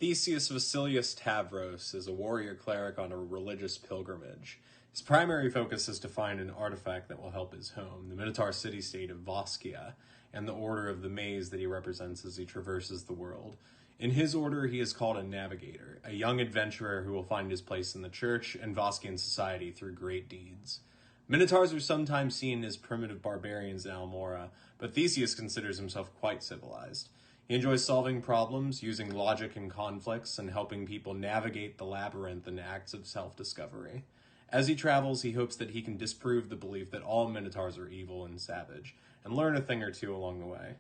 Theseus Vasilius Tavros is a warrior cleric on a religious pilgrimage. His primary focus is to find an artifact that will help his home, the Minotaur city-state of Voskia, and the Order of the Maze that he represents as he traverses the world. In his order, he is called a navigator, a young adventurer who will find his place in the church and Voskian society through great deeds. Minotaurs are sometimes seen as primitive barbarians in Almora, but Theseus considers himself quite civilized. He enjoys solving problems, using logic in conflicts, and helping people navigate the labyrinth in acts of self-discovery. As he travels, he hopes that he can disprove the belief that all Minotaurs are evil and savage, and learn a thing or two along the way.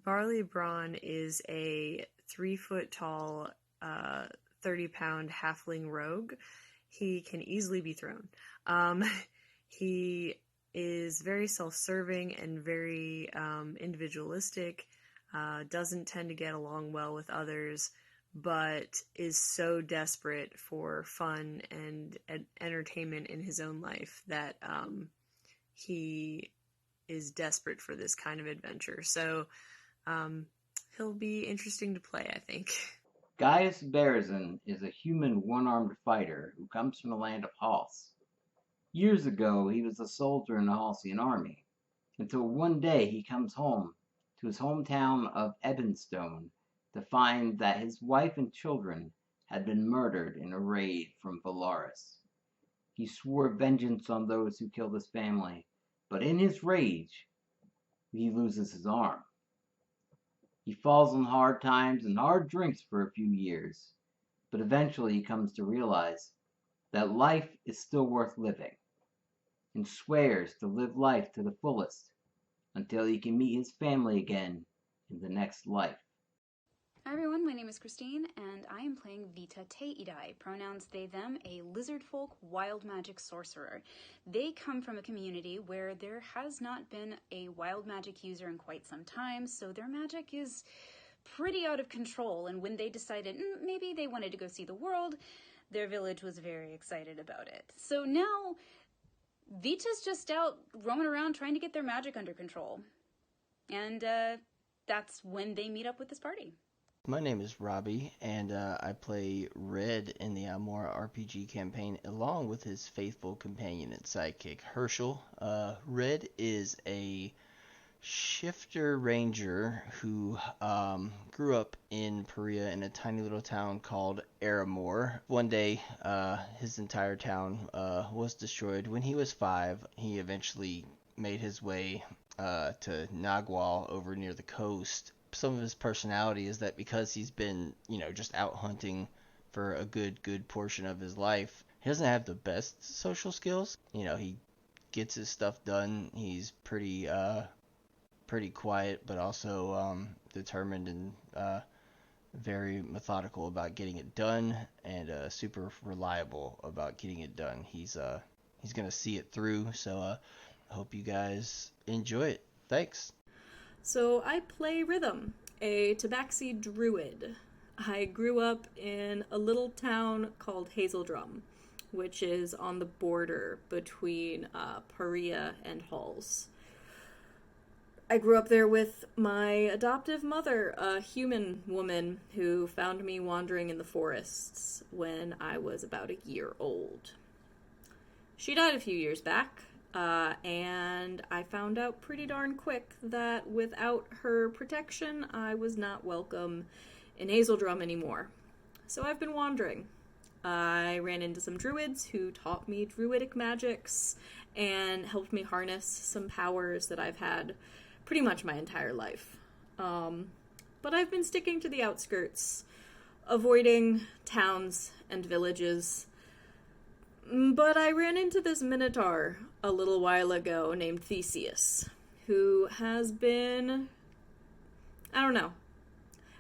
Barley Braun is a 3-foot tall, 30-pound halfling rogue. He can easily be thrown. He is very self-serving and very individualistic. Doesn't tend to get along well with others, but is so desperate for fun and entertainment in his own life that he is desperate for this kind of adventure. So he'll be interesting to play, I think. Gaius Berzin is a human one-armed fighter who comes from the land of Hals. Years ago, he was a soldier in the Halsian army, until one day he comes home to his hometown of Ebonstone to find that his wife and children had been murdered in a raid from Valaris. He swore vengeance on those who killed his family, but in his rage, he loses his arm. He falls on hard times and hard drinks for a few years, but eventually he comes to realize that life is still worth living, and swears to live life to the fullest until he can meet his family again in the next life. Hi everyone, my name is Christine, and I am playing Vita Teidai, pronouns they, them, a lizard folk wild magic sorcerer. They come from a community where there has not been a wild magic user in quite some time, so their magic is pretty out of control, and when they decided maybe they wanted to go see the world, their village was very excited about it. So now, Vita's just out roaming around trying to get their magic under control. And that's when they meet up with this party. My name is Robbie, and I play Red in the Almora RPG campaign, along with his faithful companion and sidekick, Herschel. Red is a shifter ranger who grew up in Perea in a tiny little town called Aramor. One day, his entire town was destroyed. When he was 5, he eventually made his way to Nagwal over near the coast. Some of his personality is that because he's been, just out hunting for a good portion of his life, he doesn't have the best social skills. He gets his stuff done. He's pretty quiet, but also determined and very methodical about getting it done, and super reliable about getting it done. He's gonna see it through. So I hope you guys enjoy it. Thanks. So I play Rhythm, a tabaxi druid. I grew up in a little town called Hazeldrum, which is on the border between Perea and Halls. I grew up there with my adoptive mother, a human woman who found me wandering in the forests when I was about a year old. She died a few years back, and I found out pretty darn quick that without her protection, I was not welcome in Hazeldrum anymore. So I've been wandering. I ran into some druids who taught me druidic magics and helped me harness some powers that I've had pretty much my entire life. But I've been sticking to the outskirts, avoiding towns and villages. But I ran into this Minotaur a little while ago named Theseus, who has been,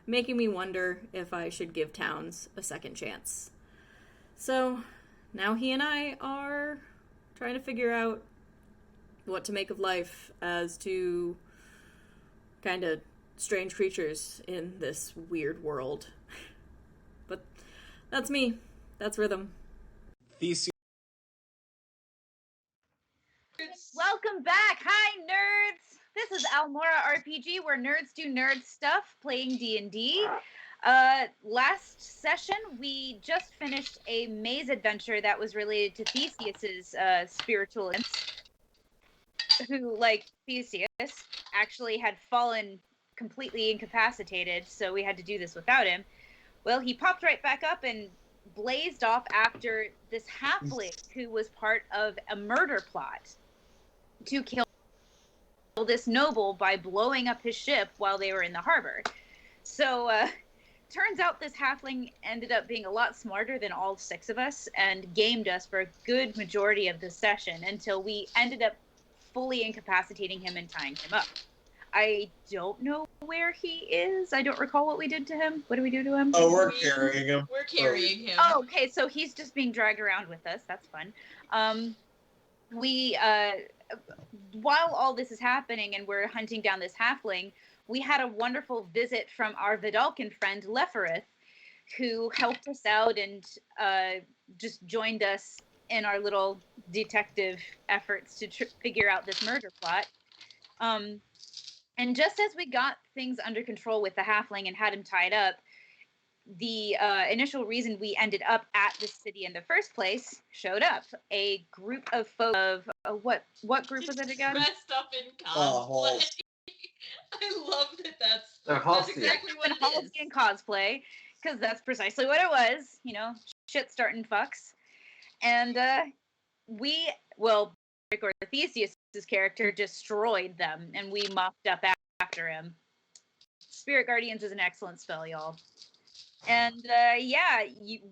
making me wonder if I should give towns a second chance. So now he and I are trying to figure out what to make of life as two kind of strange creatures in this weird world. But that's me. That's Rhythm. Theseus. Welcome back. Hi, nerds. This is Almora RPG, where nerds do nerd stuff, playing D&D. Last session, we just finished a maze adventure that was related to Theseus's spiritual who, like Theseus, actually had fallen completely incapacitated, so we had to do this without him. Well, he popped right back up and blazed off after this halfling who was part of a murder plot to kill this noble by blowing up his ship while they were in the harbor. So, turns out this halfling ended up being a lot smarter than all 6 of us and gamed us for a good majority of the session until we ended up fully incapacitating him and tying him up. I don't know where he is. I don't recall what we did to him. What did we do to him? Oh, we're carrying him. We're carrying him. Oh, okay, so he's just being dragged around with us. That's fun. While all this is happening and we're hunting down this halfling, we had a wonderful visit from our Vidalcan friend Leferith, who helped us out and just joined us in our little detective efforts to figure out this murder plot. And just as we got things under control with the halfling and had him tied up, the initial reason we ended up at this city in the first place showed up. A group of folks of what group was it again? Dressed up in cosplay. I love that's exactly what it is. In cosplay, because that's precisely what it was. You know, shit starting fucks, and Theseus's character destroyed them, and we mopped up after him. Spirit Guardians is an excellent spell, y'all. And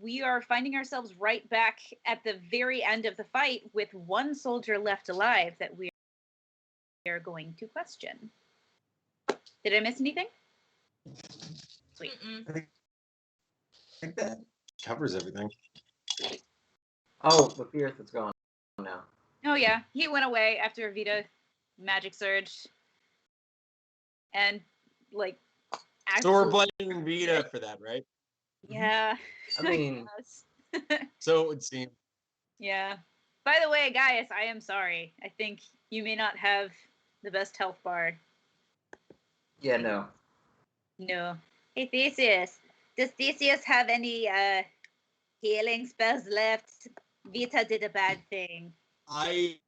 we are finding ourselves right back at the very end of the fight with one soldier left alive that we are going to question. Did I miss anything? Sweet. I think that covers everything. Oh, the Fierce is gone now. Oh yeah, he went away after Vita magic surge. And like So we're blaming Vita for that, right? Yeah. I mean, so it would seem. Yeah. By the way, Gaius, I am sorry. I think you may not have the best health bar. Yeah, no. No. Hey, Theseus. Does Theseus have any healing spells left? Vita did a bad thing. I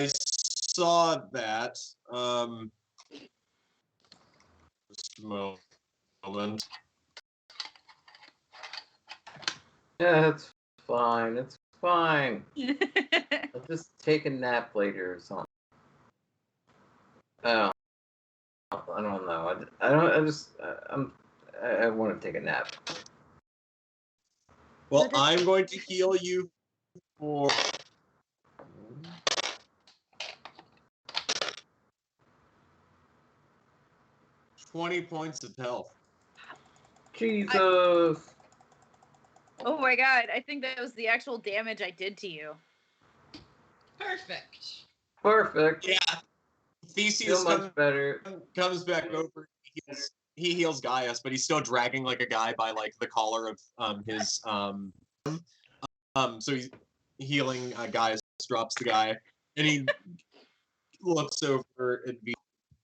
saw that. Just a moment. Yeah, it's fine. It's fine. I'll just take a nap later or something. I don't know. I want to take a nap. Well, I'm going to heal you for 20 points of health. Jesus. Oh my god, I think that was the actual damage I did to you. Perfect. Yeah. Theseus Feel much better. Comes back over. He heals Gaius, but he's still dragging like a guy by like the collar of his so he's healing Gaius, drops the guy, and he looks over at Vita.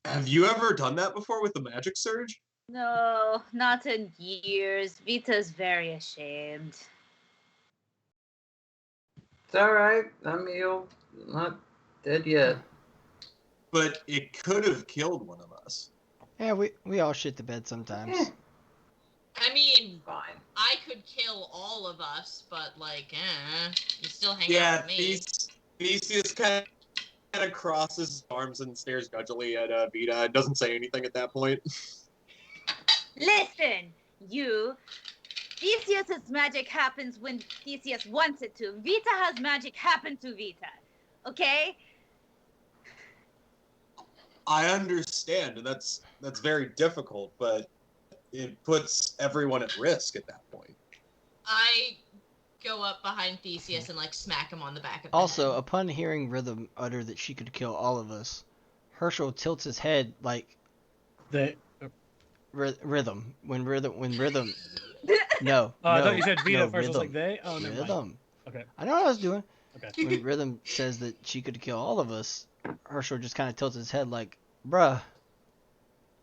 Have you ever done that before with the magic surge? No, not in years. Vita's very ashamed. It's alright. I'm healed. Not dead yet. But it could have killed one of us. Yeah, we all shit the bed sometimes. I mean, Fine. I could kill all of us, but like, you still hang out with me. Theseus kind of crosses his arms and stares grudgingly at Vita. Doesn't say anything at that point. Listen, you. Theseus's magic happens when Theseus wants it to. Vita has magic happen to Vita. Okay? I understand, and that's very difficult, but it puts everyone at risk at that point. I go up behind Theseus and like smack him on the back of the Also, head. upon hearing Rhythm utter that she could kill all of us, Herschel tilts his head like Rhythm. When Rhythm. No. I thought you said Vita first. Rhythm. I was like, they? Oh, never Rhythm. mind. Okay. I know what I was doing. Okay. When Rhythm says that she could kill all of us, Herschel just kind of tilts his head like, bruh.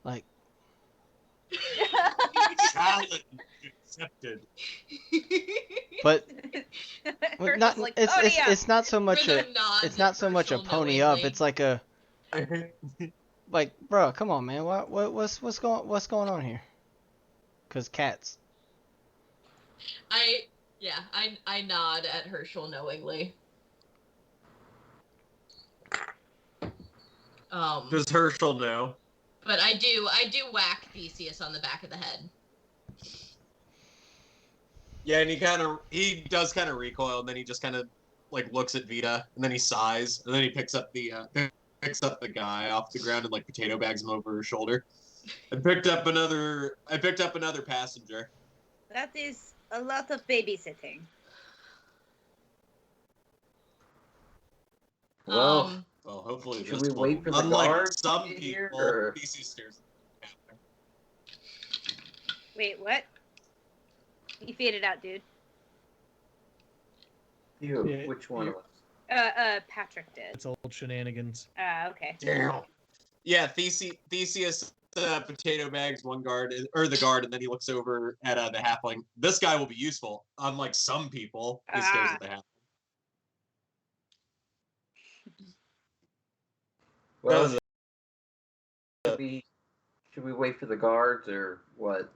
Like. Challenge accepted. But not like, it's not so much Rhythm nods it's not at so much a Herschel pony up. knowingly. It's like a like, bro, come on, man. What's going on here? 'Cause cats. I nod at Herschel knowingly. Does Herschel know? But I do whack Theseus on the back of the head. Yeah, and he does kind of recoil, and then he just kind of like looks at Vita, and then he sighs, and then he picks up the guy off the ground and like potato bags him over his shoulder. I picked up another passenger. That is a lot of babysitting. Well, Well, hopefully should this we wait for the unlike guard some to get here, people, or- Theseus stares at him. Wait, what? You faded out, dude. You, Yeah, which one of us? Patrick did. It's old shenanigans. Okay. Damn. Yeah, Theseus potato bags one guard, or the guard, and then he looks over at the halfling. This guy will be useful, unlike some people. He stares at the halfling. Well, should we wait for the guards or what?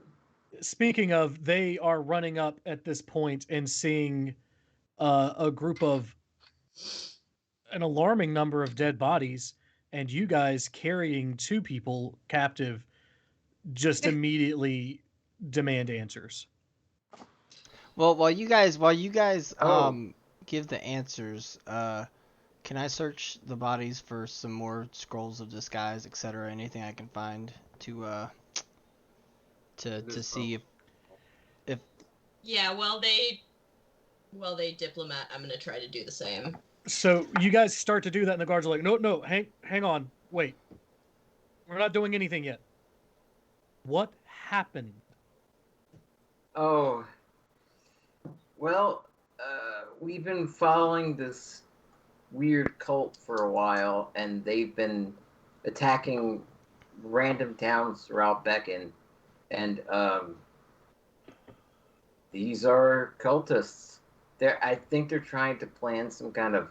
Speaking of, they are running up at this point and seeing a group of an alarming number of dead bodies, and you guys carrying 2 people captive just immediately demand answers. Well, while you guys Oh. give the answers, can I search the bodies for some more scrolls of disguise, etc.? Anything I can find to see if Yeah, while they diplomat, I'm gonna try to do the same. So you guys start to do that, and the guards are like, "No, hang on, wait. We're not doing anything yet. What happened?" Oh. Well, we've been following this weird cult for a while, and they've been attacking random towns throughout Beacon, and these are cultists. I think they're trying to plan some kind of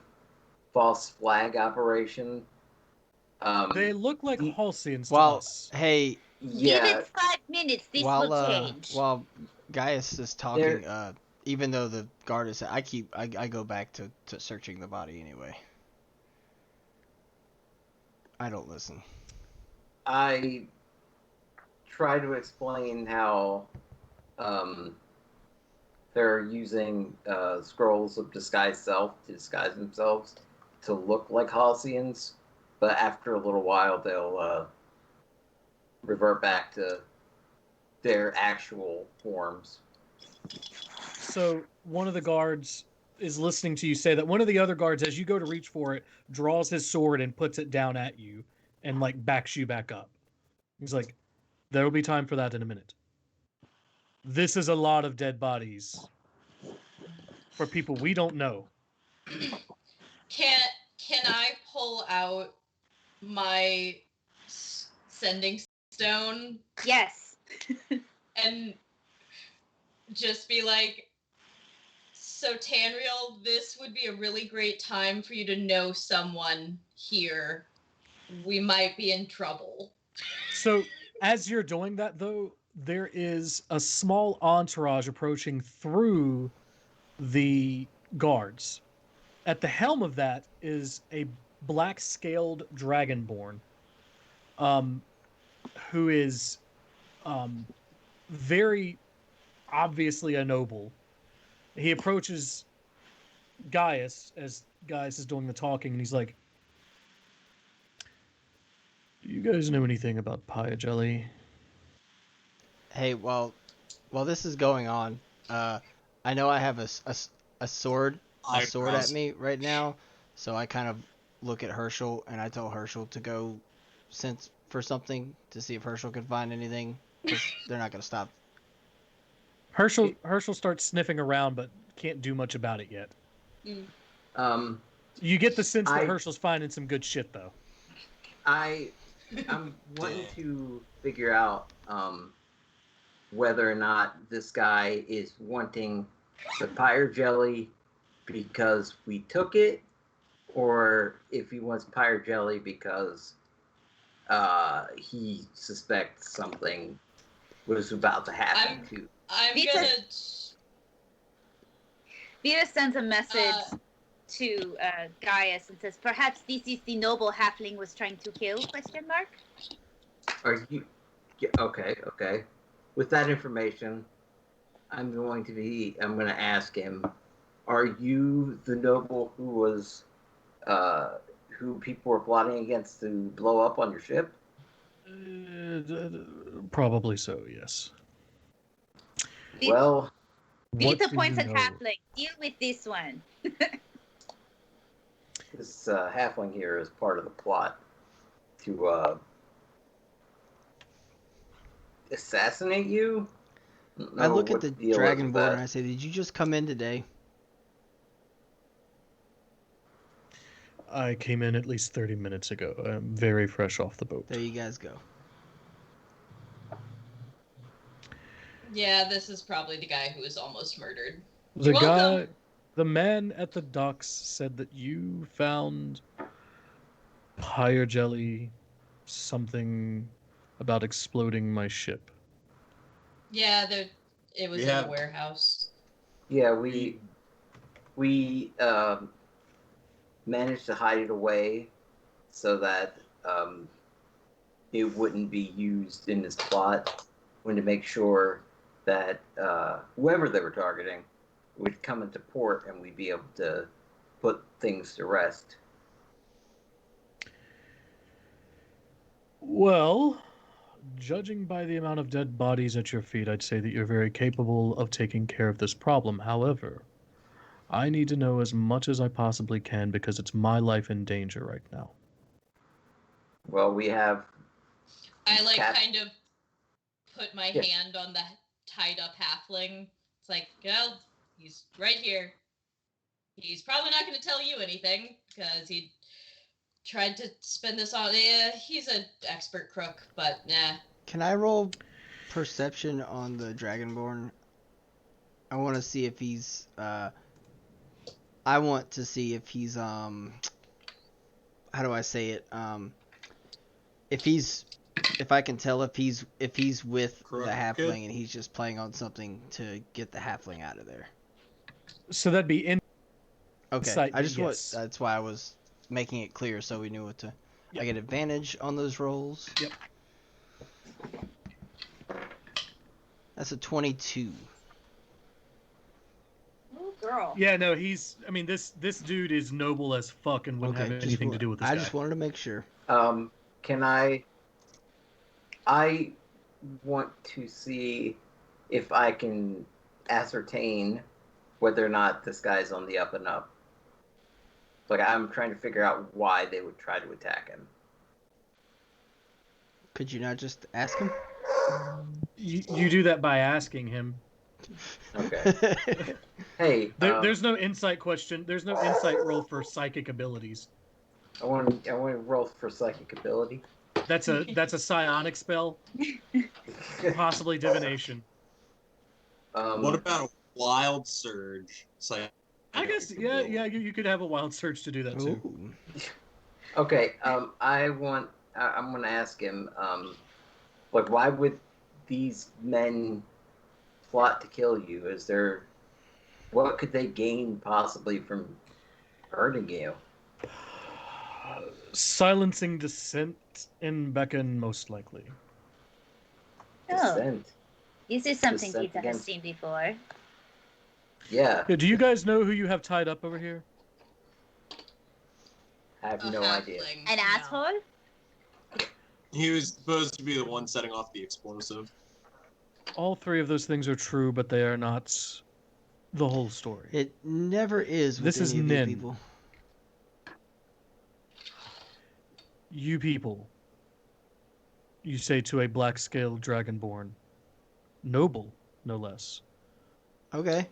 false flag operation. They look like Halcyons to Well, us. hey, Give yeah, it 5 minutes. This while will change. while Gaius is talking, even though the guard is, I go back to searching the body anyway. I don't listen. I try to explain how they're using scrolls of disguise self to disguise themselves to look like Halcyons, but after a little while they'll revert back to their actual forms. So one of the guards is listening to you say that. One of the other guards, as you go to reach for it, draws his sword and puts it down at you and like backs you back up. He's like, "There'll be time for that in a minute. This is a lot of dead bodies for people we don't know." Can I pull out my sending stone? Yes. And just be like, "So Tanriel, this would be a really great time for you to know someone here. We might be in trouble." So as you're doing that, though, there is a small entourage approaching through the guards. At the helm of that is a black-scaled dragonborn, who is very obviously a noble. He approaches Gaius as Gaius is doing the talking, and he's like, "Do you guys know anything about pie jelly?" Hey, while this is going on, I know I have a sword at me right now, so I kind of look at Herschel and I tell Herschel to go sense for something to see if Herschel can find anything, because they're not gonna stop. Herschel starts sniffing around, but can't do much about it yet. You get the sense that Herschel's finding some good shit, though. I'm wanting to figure out whether or not this guy is wanting the pyre jelly because we took it, or if he wants pyre jelly because he suspects something was about to happen to. I'm Vita- gonna. Vita sends a message to Gaius and says, "Perhaps this is the noble halfling was trying to kill?" Question mark. Are you okay? Okay. With that information, I'm going to ask him, are you the noble who was who people were plotting against to blow up on your ship? Probably so, yes. Well, What Vita do points you at know? halfling. Deal with this one. this halfling here is part of the plot to assassinate you. I look at what the deal is with Dragonborn that. and I say, "Did you just come in today?" I came in at least 30 minutes ago. I'm very fresh off the boat. There you guys go. Yeah, this is probably the guy who was almost murdered. The You're welcome. the man at the docks said that you found pyre jelly, something about exploding my ship. Yeah, it was in Yeah. a warehouse. Yeah, we managed to hide it away so that it wouldn't be used in this plot. Wanted to make sure that whoever they were targeting would come into port and we'd be able to put things to rest. Well, judging by the amount of dead bodies at your feet, I'd say that you're very capable of taking care of this problem. However, I need to know as much as I possibly can because it's my life in danger right now. Well, we have. I Cat- kind of put my Yeah. hand on the tied up halfling. It's like, well, he's right here. He's probably not going to tell you anything because he tried to spin this on. Yeah, he's an expert crook, but nah. Can I roll perception on the Dragonborn? I want to see if he's I want to see if he's how do I say it? If I can tell if he's with Crook. the halfling Good. and he's just playing on something to get the halfling out of there. So that'd be Okay. Insight, I just yes. that's why I was making it clear so we knew what to. Yep. I get advantage on those rolls. Yep. That's a 22. Oh, girl. Yeah, no, he's. I mean, this dude is noble as fuck and wouldn't have anything to do with this I guy. just wanted to make sure. Can I want to see if I can ascertain whether or not this guy's on the up and up. Like, I'm trying to figure out why they would try to attack him. Could you not just ask him? You do that by asking him. Okay. Hey, There's no insight question. There's no insight roll for psychic abilities. I want to roll for psychic ability. That's a psionic spell, possibly divination. What about a wild surge? I guess yeah. You could have a wild surge to do that too. Ooh. Okay. I'm going to ask him. Like, why would these men plot to kill you? What could they gain possibly from hurting you? Silencing dissent in Beacon, most likely. Oh, Dissent. this is something Dissent Vita has against- seen before. Yeah. Yeah, do you guys know who you have tied up over here? I have A no idea. halfling, An no. asshole? He was supposed to be the one setting off the explosive. All three of those things are true, but they are not the whole story. It never is with This is any of you Nin. people. You people, you say to a black-scaled dragonborn, noble, no less. Okay.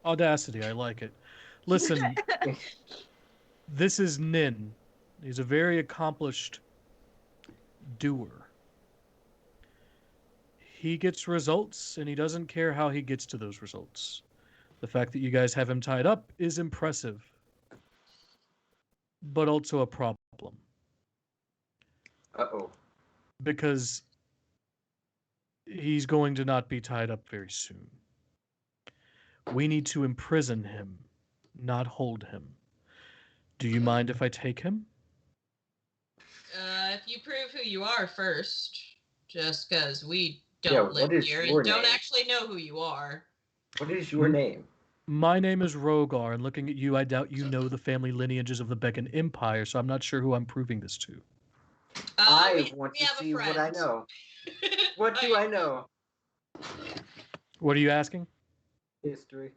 Audacity, I like it. Listen, this is Nin. He's a very accomplished doer. He gets results, and he doesn't care how he gets to those results. The fact that you guys have him tied up is impressive, but also a problem. Uh-oh. Because he's going to not be tied up very soon. We need to imprison him, not hold him. Do you mind if I take him? If you prove who you are first, just because we Yeah, don't what live is here your and don't name? actually know who you are. What is your name? My name is Rogar, and looking at you, I doubt you know the family lineages of the Beacon Empire, so I'm not sure who I'm proving this to. I want we to have a see what I friend. know. What do I know? What are you asking? History.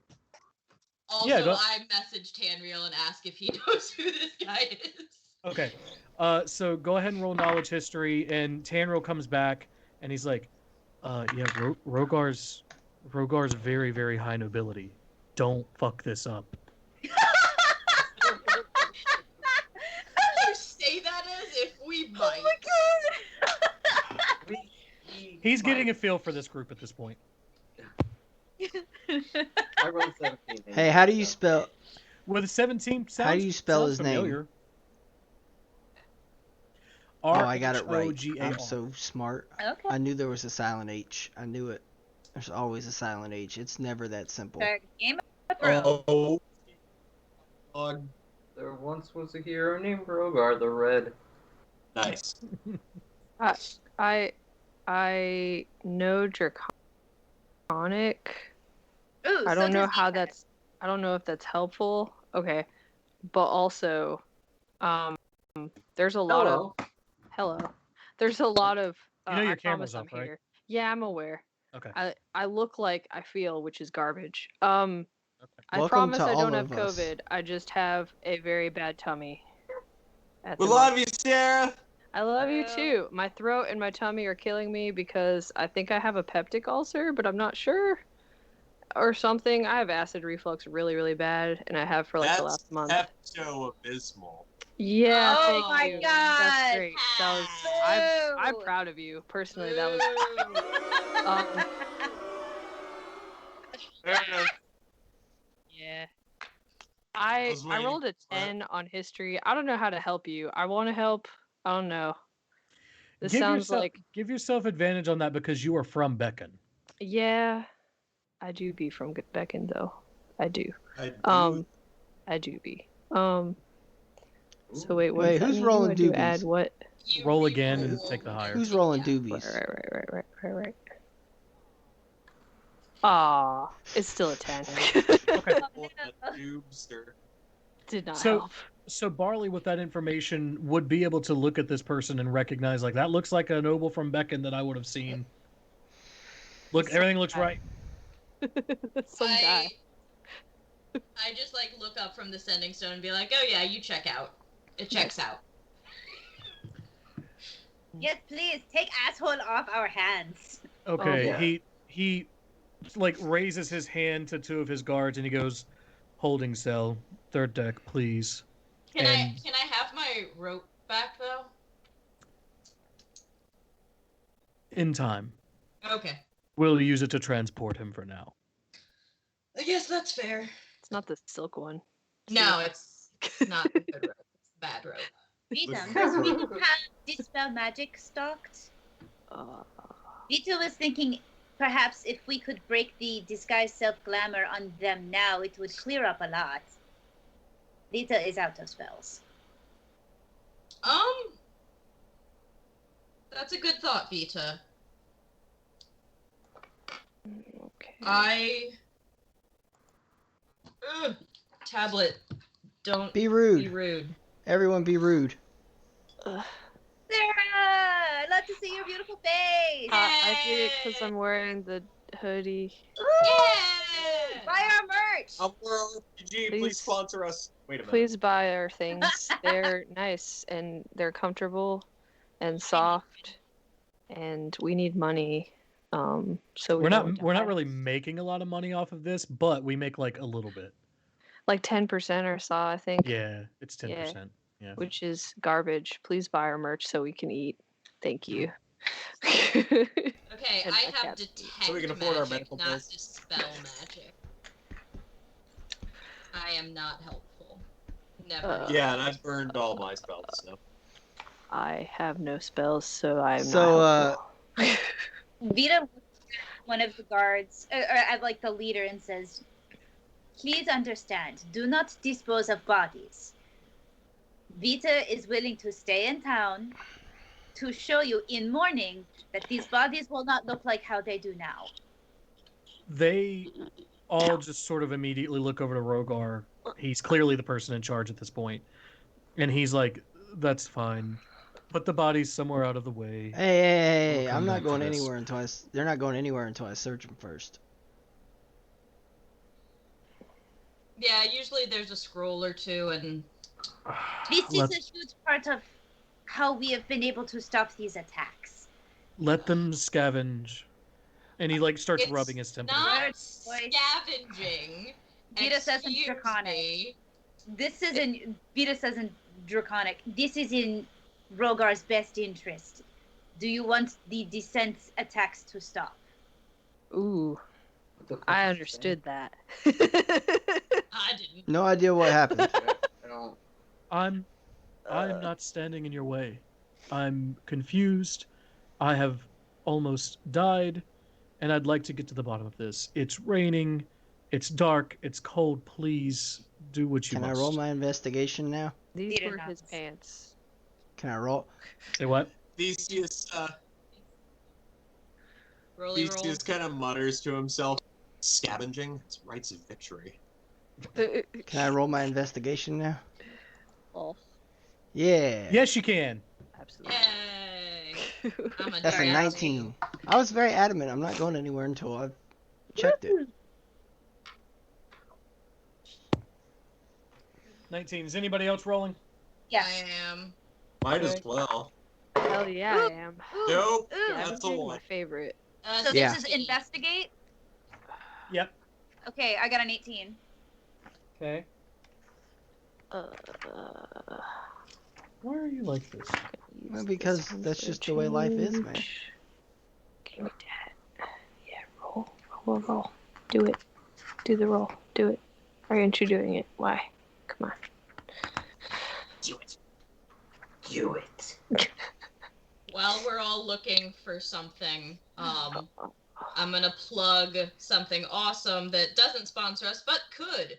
Also, Yeah, go- I messaged Tanriel and asked if he knows who this guy is. Okay. So go ahead and roll knowledge history, and Tanril comes back, and he's like, yeah, Rogar's very, very high nobility. Don't fuck this up. You say that as if we might. Oh my god! He's getting a feel for this group at this point. I rolled 17. Hey, how do you spell? With a 17, sounds, How do you spell sounds his familiar. name? R Oh, I got it right. H-O-G-A-R. I'm so smart. Okay. I knew there was a silent H. I knew it. There's always a silent H. It's never that simple. Game of Thrones. Oh. God. There once was a hero named Rogar the Red. Nice. I know Draconic. Ooh, I so don't know does how Ethan. that's. I don't know if that's helpful. Okay, but also, there's a lot of. Hello. There's a lot of. You know your I camera's promise I'm up, right? here. Yeah, I'm aware. Okay. I look like I feel, which is garbage. Okay. I Welcome promise to I all don't have of us. COVID. I just have a very bad tummy. We love you, Sarah. I love you Hello. too. My throat and my tummy are killing me because I think I have a peptic ulcer, but I'm not sure. Or something. I have acid reflux really, really bad, and I have for like the last month. Pepto Abysmal. Yeah, Oh thank my you. God. That's great. That was. I'm Boo. proud of you personally. That was. Yeah. I waiting rolled a for it. 10 on history. I don't know how to help you. I want to help. I don't know. This sounds like give yourself advantage on that because you are from Beacon. yeah. I do be from Beacon though. I do. I do be. So wait, what Wait, does that who's mean? rolling I do doobies? add what? You Roll again and re-roll. take the higher. Who's rolling Right, doobies? right. Ah, it's still a 10. Okay. Did not So- help. So Barley, with that information, would be able to look at this person and recognize, like, that looks like a noble from Beacon that I would have seen. Look, everything looks right. Some guy. I just like look up from the sending stone and be like, oh yeah, you check out. It checks out. Yes, please take asshole off our hands. Okay, yeah. he like raises his hand to two of his guards and he goes, "Holding cell, third deck, please." Can And- I have my rope back though? In time, Okay. we'll use it to transport him for now. I guess that's fair. It's not the silk one. No, it's not the good rope. It's the bad rope. Vita, does we have Dispel Magic stocked? Uh, Vita was thinking perhaps if we could break the disguise self-glamour on them now, it would clear up a lot. Vita is out of spells. That's a good thought, Vita. okay. Tablet, don't Be rude. be rude. Everyone be rude. Ugh. Sarah, I'd love to see your beautiful face. I did it because I'm wearing the hoodie. Yeah! Buy our merch. Almora RPG, Please- please sponsor us. Wait a minute. Please buy our things. They're nice and they're comfortable and soft, and we need money. So We're not die. really making a lot of money off of this, but we make like a little bit. Like 10% or so, I think. Yeah, it's 10%. Yeah. Which is garbage. Please buy our merch so we can eat. Thank you. Okay, Okay, And I I have can't detect So we can afford our magic, medical not bills. dispel magic. I am not helpful. Never. Yeah, and I've burned all my spells, so. I have no spells, so I'm So, not helpful. Vita looks at one of the guards, or at like the leader, and says, "Please understand, do not dispose of bodies. Vita is willing to stay in town to show you in mourning that these bodies will not look like how they do now." They all just sort of immediately look over to Rogar. He's clearly the person in charge at this point. And he's like, that's fine. Put the bodies somewhere out of the way. Hey, We'll I'm come not back to going this. anywhere until they're not going anywhere until I search them first. Yeah, usually there's a scroll or two, and This is Let, a huge part of how we have been able to stop these attacks. let them scavenge. And he like starts it's rubbing his temple. not Words, voice. scavenging. Vita says in Excuse Draconic. me. This is in Vita says in Draconic. This is in Rogar's best interest. Do you want the descent attacks to stop? Ooh, What the fuck I is understood that. I didn't. No idea what happened. that? I don't. I'm not standing in your way. I'm confused. I have almost died, and I'd like to get to the bottom of this. It's raining, it's dark, it's cold. Please do what you Can I must. roll my investigation now? These Peter were his nods. pants. Can I roll? Say what? Theseus, Rolly roll. Theseus kind of mutters to himself, scavenging? It's rites of victory. Can I roll my investigation now? Oh, Yeah. Yes, you can. absolutely. Yay. I'm a That's a dragon. 19. I was very adamant. I'm not going anywhere until I've checked it. 19. Is anybody else rolling? Yes. I am. Might as Okay. well. Hell yeah, I am. Nope. Ooh. That's a Scavenging, my one. favorite. So Yeah. this is investigate? Yep. Okay, I got an 18. Okay. Uh, Why are you like this? use Well, this because one that's for just the way life is, man. change. Give me that. Yeah, roll. Do it. Do the roll. Do it. Why aren't you doing it? Why? Come on. Do it. Do it. While we're all looking for something, I'm gonna plug something awesome that doesn't sponsor us, but could.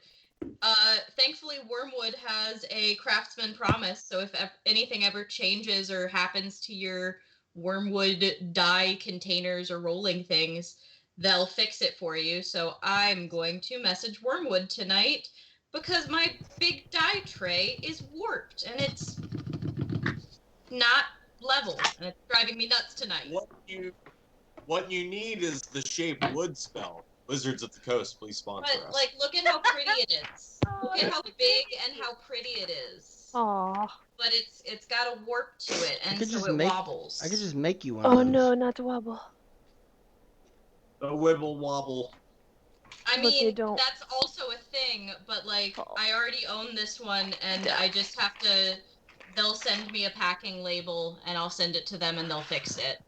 Thankfully, Wormwood has a craftsman promise, so if anything ever changes or happens to your Wormwood die containers or rolling things, they'll fix it for you. So I'm going to message Wormwood tonight because my big die tray is warped and it's not level, and it's driving me nuts tonight. What you need is the shape wood spell. Wizards of the Coast, please sponsor But us. like, look at how pretty it is. Look at how big and how pretty it is. Aw. But it's got a warp to it, and could so just it make- wobbles. I could just make you one of Oh those. no, not the wobble. The wibble wobble. I But they mean, don't- that's also a thing, but like, Oh. I already own this one, and I just have to. They'll send me a packing label, and I'll send it to them, and they'll fix it.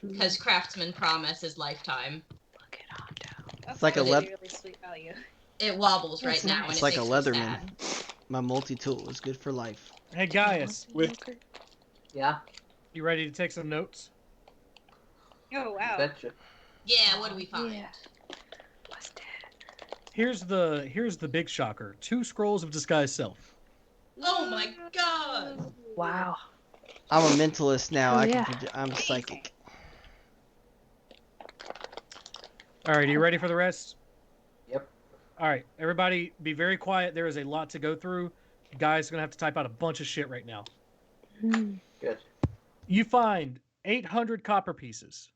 Because Craftsman Promise is lifetime. Look it on down. That's like a actually really sweet value. It wobbles right That's now, nice. and It's it like a makes me Leatherman. sad. My multi-tool is good for life. Hey, Gaius, Yeah. you ready to take some notes? Oh, wow. Betcha. Yeah, what do we find? Yeah. What's that? Here's the big shocker. 2 scrolls of disguise self. Oh my god! Wow. I'm a mentalist now. Oh, I yeah. can. I'm psychic. All right, are you ready for the rest? Yep. All right, everybody, be very quiet. There is a lot to go through. Guys, gonna have to type out a bunch of shit right now. Hmm. Good. You find 800 copper pieces,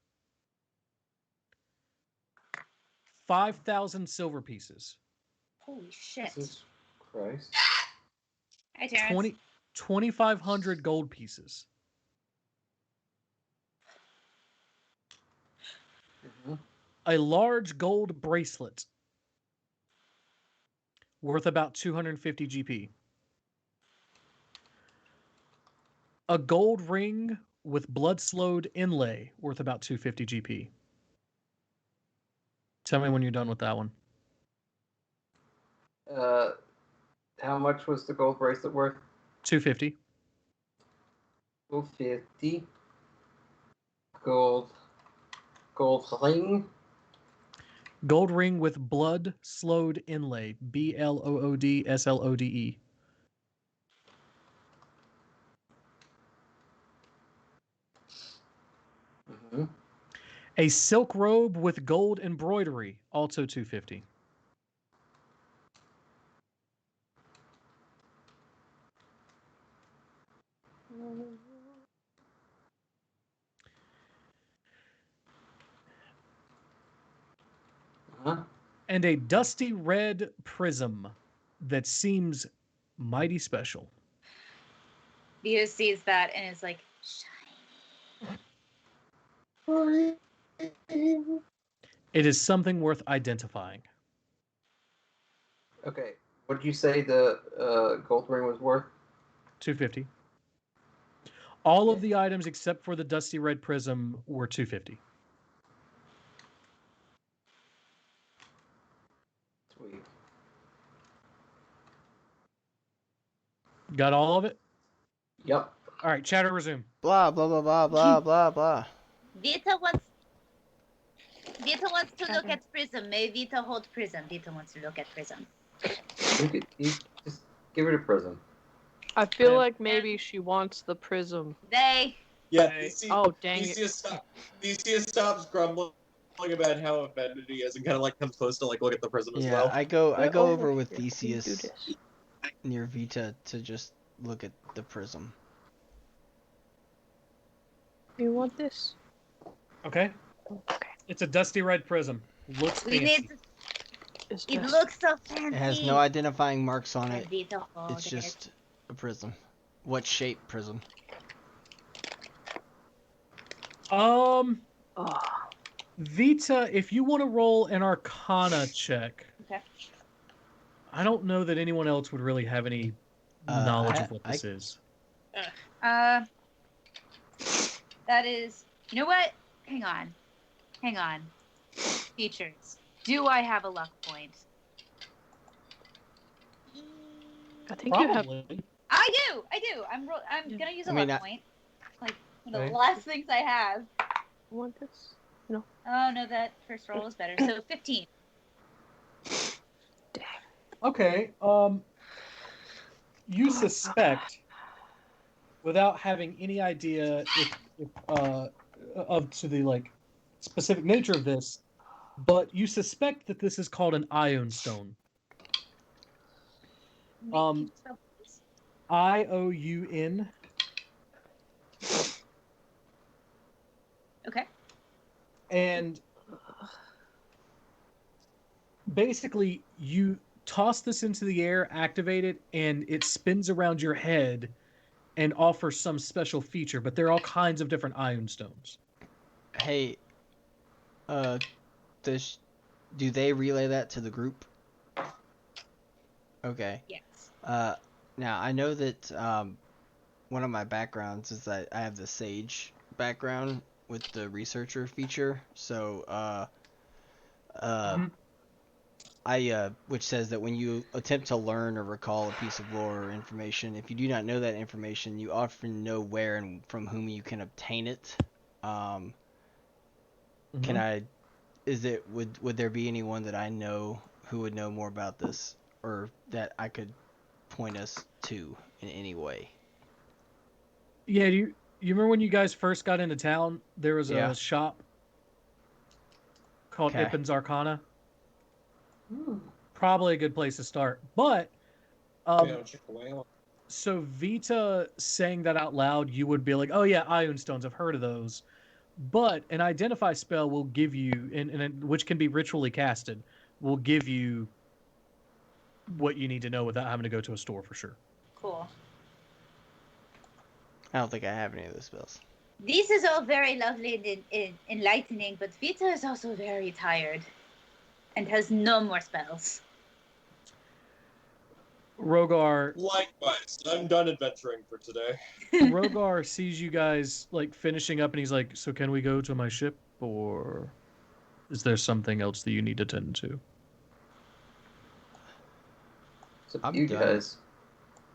5,000 silver pieces, Holy shit. Jesus Christ. Hi, Terrence. 2,500 gold pieces, Mm-hmm. a large gold bracelet worth about 250 GP, a gold ring with blood slowed inlay, worth about 250 GP. Tell me when you're done with that one. How much was the gold bracelet worth? 250. 250. Gold ring. Gold ring with blood slowed inlay. BLOODSLODE. Mm-hmm. A silk robe with gold embroidery, also 250. Uh-huh. And a dusty red prism that seems mighty special. Vito sees that and is like, It is something worth identifying. Okay. What did you say the gold ring was worth? 250. All of the items except for the dusty red prism were 250. Sweet. Got all of it? Yep. All right, chatter resume. Blah, blah, blah, blah, blah, blah, blah. Vita wants to look at Prism. May Vita hold Prism. Vita wants to look at Prism. You just give her the prism. I feel like maybe she wants the prism. They. Yeah. Oh, dang it. Theseus stops grumbling about how offended he is and kind of like comes close to like look at the prism as Yeah, well. I go Get over over with here. Can you do Theseus this? near Vita to just look at the prism. You want this? Okay. Okay. It's a dusty red prism. Looks We fancy. need to. It's It just looks so fancy. It has no identifying marks on And it. Vita hold It's just a prism. What shape prism? oh, Vita, if you want to roll an Arcana check, Okay. I don't know that anyone else would really have any knowledge of what this is. That is. You know what? Hang on. Features. Do I have a luck point? I think you have. Probably. I do. I'm gonna use a luck point. Like one of the last things I have. You want this? No. Oh no, that first roll is better. So 15. Okay. You suspect, without having any idea of to the like specific nature of this, but you suspect that this is called an ion stone. IOUN. Okay. And basically, you toss this into the air, activate it, and it spins around your head and offers some special feature. But there are all kinds of different ion stones. Hey, do they relay that to the group? Okay. Yes. Now I know that one of my backgrounds is that I have the sage background with the researcher feature. So which says that when you attempt to learn or recall a piece of lore or information, if you do not know that information, you often know where and from whom you can obtain it. Would there be anyone that I know who would know more about this, or that I could point us to in any way? Yeah, you remember when you guys first got into town? There was a shop called Ippin's Arcana. Probably a good place to start. But so Vita saying that out loud, you would be like, "Oh yeah, ion stones. I've heard of those." But an identify spell will give you, which can be ritually casted, will give you what you need to know without having to go to a store for sure. Cool. I don't think I have any of those spells. This is all very lovely and enlightening, but Vita is also very tired and has no more spells. Rogar Likewise, I'm done adventuring for today. Rogar sees you guys like finishing up, and he's like, "So can we go to my ship, or is there something else that you need to tend to?" It's up I'm to you done. guys.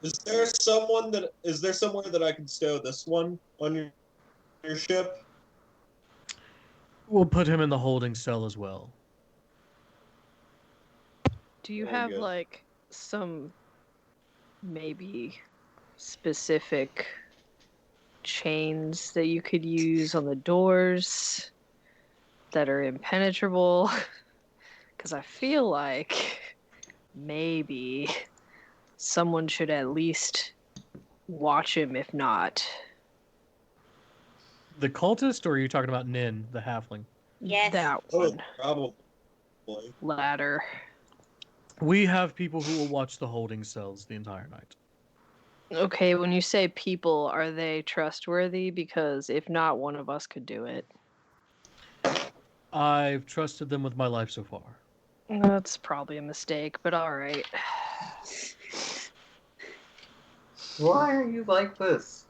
Is there somewhere that I can stow this one on your ship? We'll put him in the holding cell as well. Do you Very have good. like some maybe specific chains that you could use on the doors that are impenetrable? Because I feel like maybe someone should at least watch him, if not. The cultist, or are you talking about Nin, the halfling? Yes. That Oh, one. probably. Ladder. We have people who will watch the holding cells the entire night. Okay, when you say people, are they trustworthy? Because if not, one of us could do it. I've trusted them with my life so far. That's probably a mistake, but alright. Why are you like this?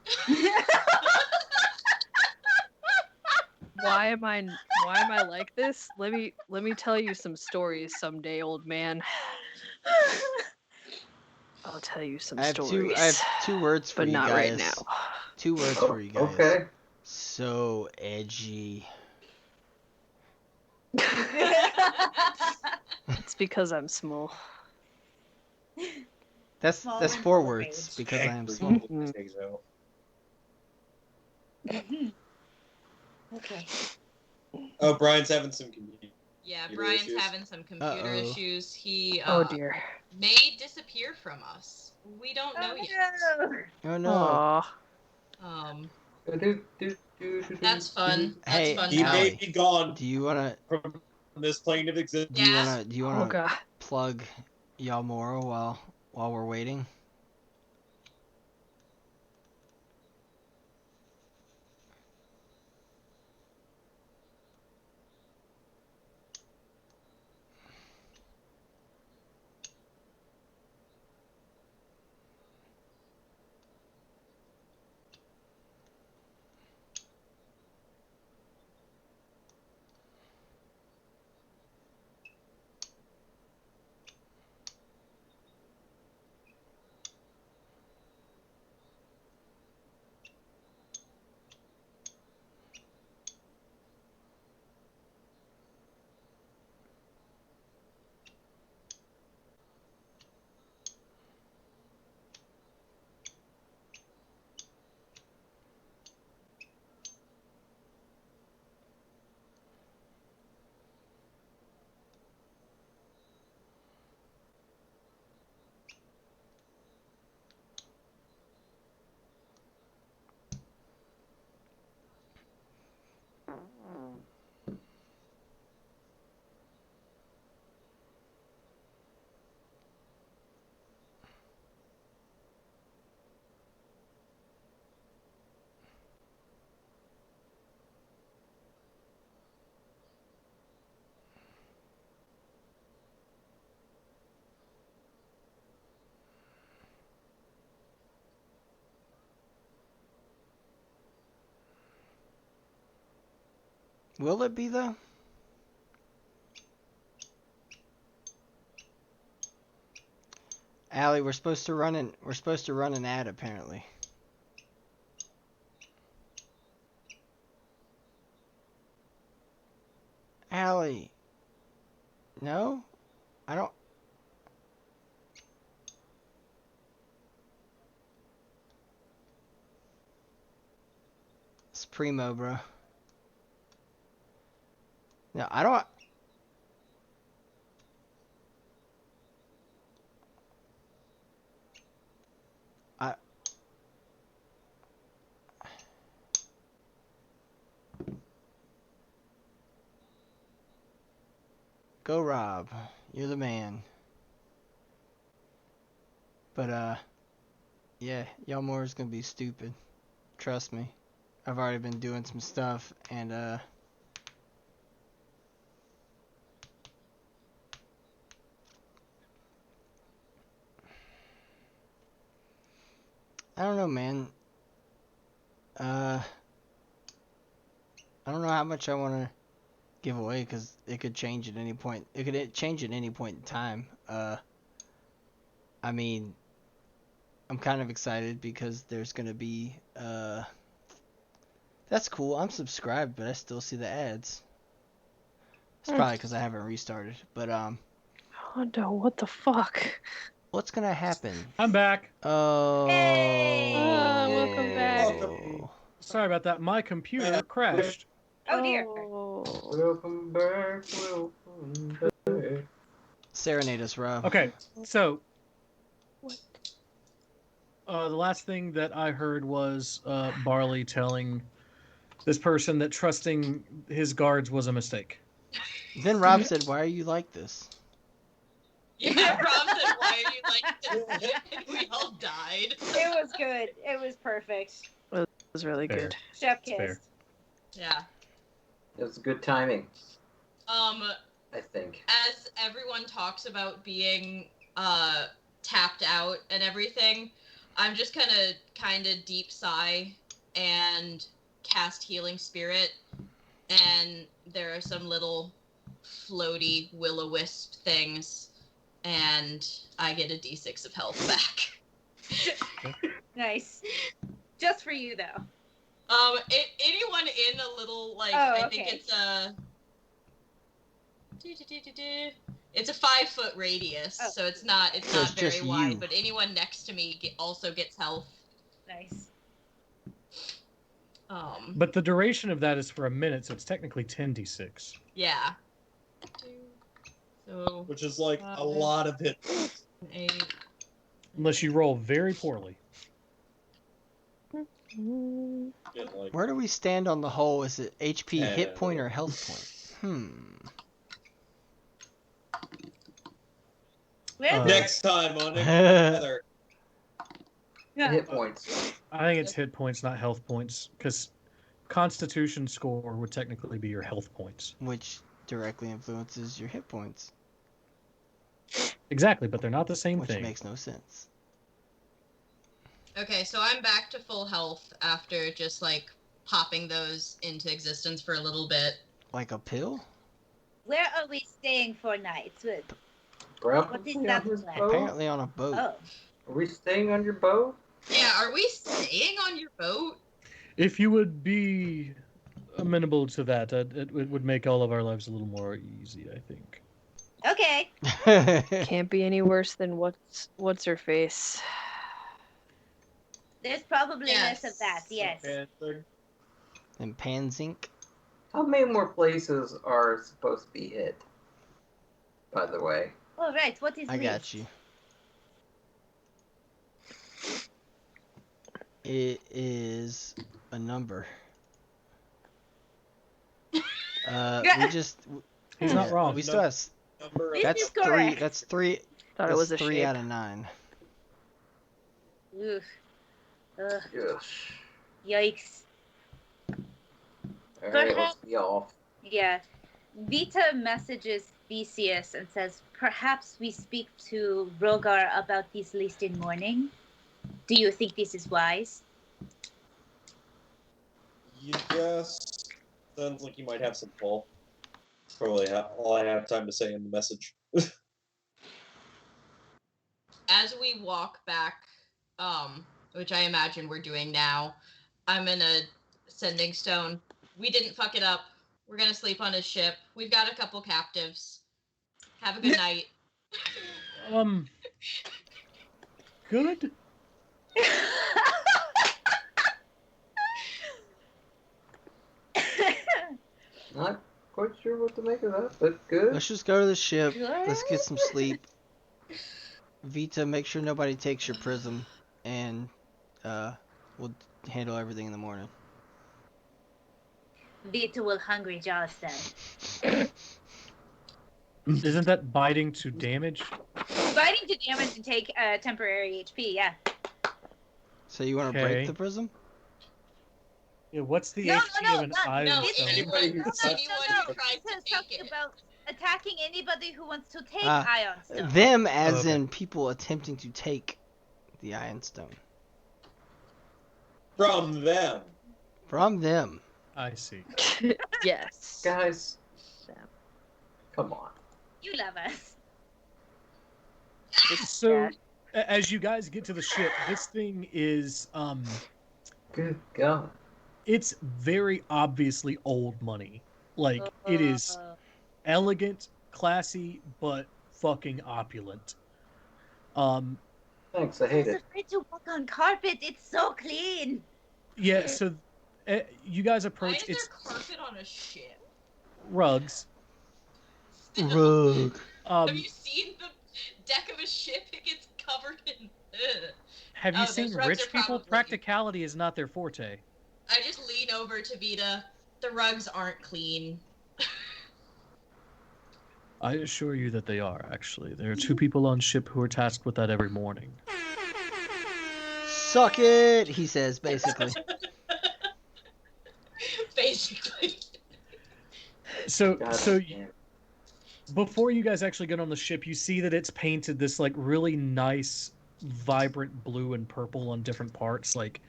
Why am I like this? Let me tell you some stories someday, old man. I'll tell you some I have stories. two words for but you not guys. right now. 2 words for you guys. Okay. So edgy. It's because I'm small. That's Small that's and 4 full of words rage. because I am Actually, small. Mhm. say so. Okay. Oh, Brian's having some computer Yeah, Brian's issues. having some computer Uh-oh. issues. He Oh dear. may disappear from us. We don't know yet. Oh no. Aw. That's fun. That's Hey, fun. He may Allie, be gone do you wanna from this plane of existence. Yeah. Oh god. plug Almora while we're waiting? Will it be though? Allie, we're supposed to run an ad apparently. Allie. No? I don't. It's primo, bro. No, I don't. I. Go, Rob. You're the man. But, yeah, Yalmora's gonna be stupid. Trust me. I've already been doing some stuff, and, I don't know, man. I don't know how much I want to give away because it could change at any point. It could change at any point in time. I mean, I'm kind of excited because there's gonna be That's cool. I'm subscribed, but I still see the ads. It's probably because I haven't restarted. But Hondo, what the fuck? what's gonna happen? I'm back. Oh. Ah, welcome back. Sorry about that. My computer crashed. Oh dear. Welcome back. Welcome back. Serenade us, Rob. Okay, so the last thing that I heard was Barley telling this person that trusting his guards was a mistake. Then Rob said, "Why are you like this?" Yeah, Rob said, "Why are you like this?" And we all died. It was good. It was perfect. It was really Fair. good. Chef It's fair. kiss. Yeah. It was good timing, I I think. as everyone talks about being tapped out and everything, I'm just gonna kind of deep sigh and cast Healing Spirit, and there are some little floaty will-o-wisp things, and I get a d6 of health back. Nice. Just for you though. Anyone in a little, like, Oh, I think okay. it's a... It's a 5-foot radius, Oh. so it's not So it's very just wide, you. but anyone next to me also gets health. Nice. But the duration of that is for a minute, so it's technically 10d6. Yeah. So, Which is like a lot of hit points. 8. Unless you roll very poorly. Yeah, like, Where do we stand on the whole? Is it HP hit Yeah. point or health point? next time on Together. Yeah. Hit points. I think it's hit points, not health points, because Constitution score would technically be your health points. Which directly influences your hit points. Exactly, but they're not the same Which thing. makes no sense. Okay, so I'm back to full health after just, like, popping those into existence for a little bit. Like a pill? Where are we staying for night? What is Probably that on his plan? boat. Apparently on a boat. Oh. Are we staying on your boat? Yeah, are we staying on your boat? If you would be amenable to that, it would make all of our lives a little more easy, I think. Okay. Can't be any worse than what's her face. There's probably Yes. less of that, yes. And Panzink. How many more places are supposed to be hit? By the way. All right, what is I got you. It is a number. We just. He's not wrong. We still have. This That's is three. correct. That's three. Thought it That's was a 3 shape. out of 9. Oof. Ugh, Yes. yikes. Alright, let's be off. Yeah. Vita messages Theseus and says, perhaps we speak to Rogar about this list in morning. Do you think this is wise? Yes. Sounds like you might have some pull. Probably all I have time to say in the message. As we walk back, which I imagine we're doing now, I'm in a sending stone. We didn't fuck it up. We're gonna sleep on his ship. We've got a couple captives. Have a good night. Good? Not quite sure what to make of that, but good. Let's just go to the ship. Let's get some sleep. Vita, make sure nobody takes your prism, and we'll handle everything in the morning. Vita will hungry jaws then. Isn't that biting to damage? Biting to damage and take temporary HP, yeah. So you want to Okay. break the prism? Yeah, what's the No, HP no, of an not- iron no, stone? Anybody who No, touches who tries This to is take talking it. about attacking anybody who wants to take Ah, Ion Stone. Them as Okay. in people attempting to take the Iron Stone. From them. From them. I see. Yes. Guys, come on. You love us. So, as you guys get to the ship, this thing is Good God. it's very obviously old money. Like it is elegant, classy, but fucking opulent. Thanks, I hate It's it. afraid to walk on carpet. It's so clean. Yeah, so you guys Why approach is there it's carpet on a ship? rugs. Rug. Have you seen the deck of a ship? It gets covered in. Ugh. Have you Oh, seen those rugs rich are people? probably- Practicality is not their forte. I just lean over to Vita. The rugs aren't clean. I assure you that they are, actually. There are 2 people on ship who are tasked with that every morning. Suck it, he says, basically. Basically. So, God so damn. before you guys actually get on the ship, you see that it's painted this like really nice, vibrant blue and purple on different parts. Like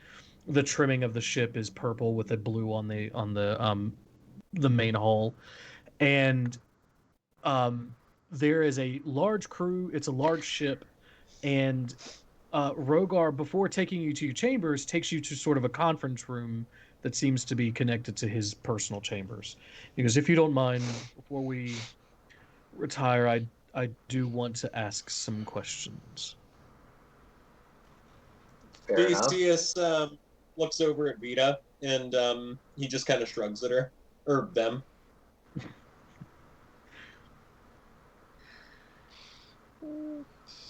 the trimming of the ship is purple with a blue on the main hull, and there is a large crew. It's a large ship, and Rogar, before taking you to your chambers, takes you to sort of a conference room that seems to be connected to his personal chambers. Because if you don't mind, before we retire, I do want to ask some questions. Fair enough. Theseus looks over at Vita, and he just kind of shrugs at her. Or them.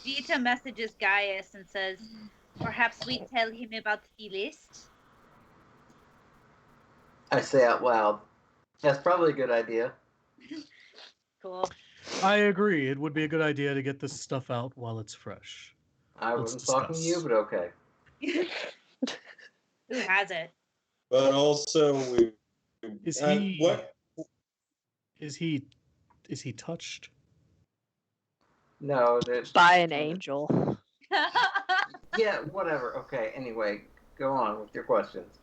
Vita messages Gaius and says, perhaps we tell him about the list. I say out loud. That's probably a good idea. Cool. I agree. It would be a good idea to get this stuff out while it's fresh. I Let's wasn't talking to you, discuss. but okay. Who has it? But also, we. Is he? What? Is he touched? No, that. By an angel. Yeah, whatever. Okay, anyway, go on with your questions.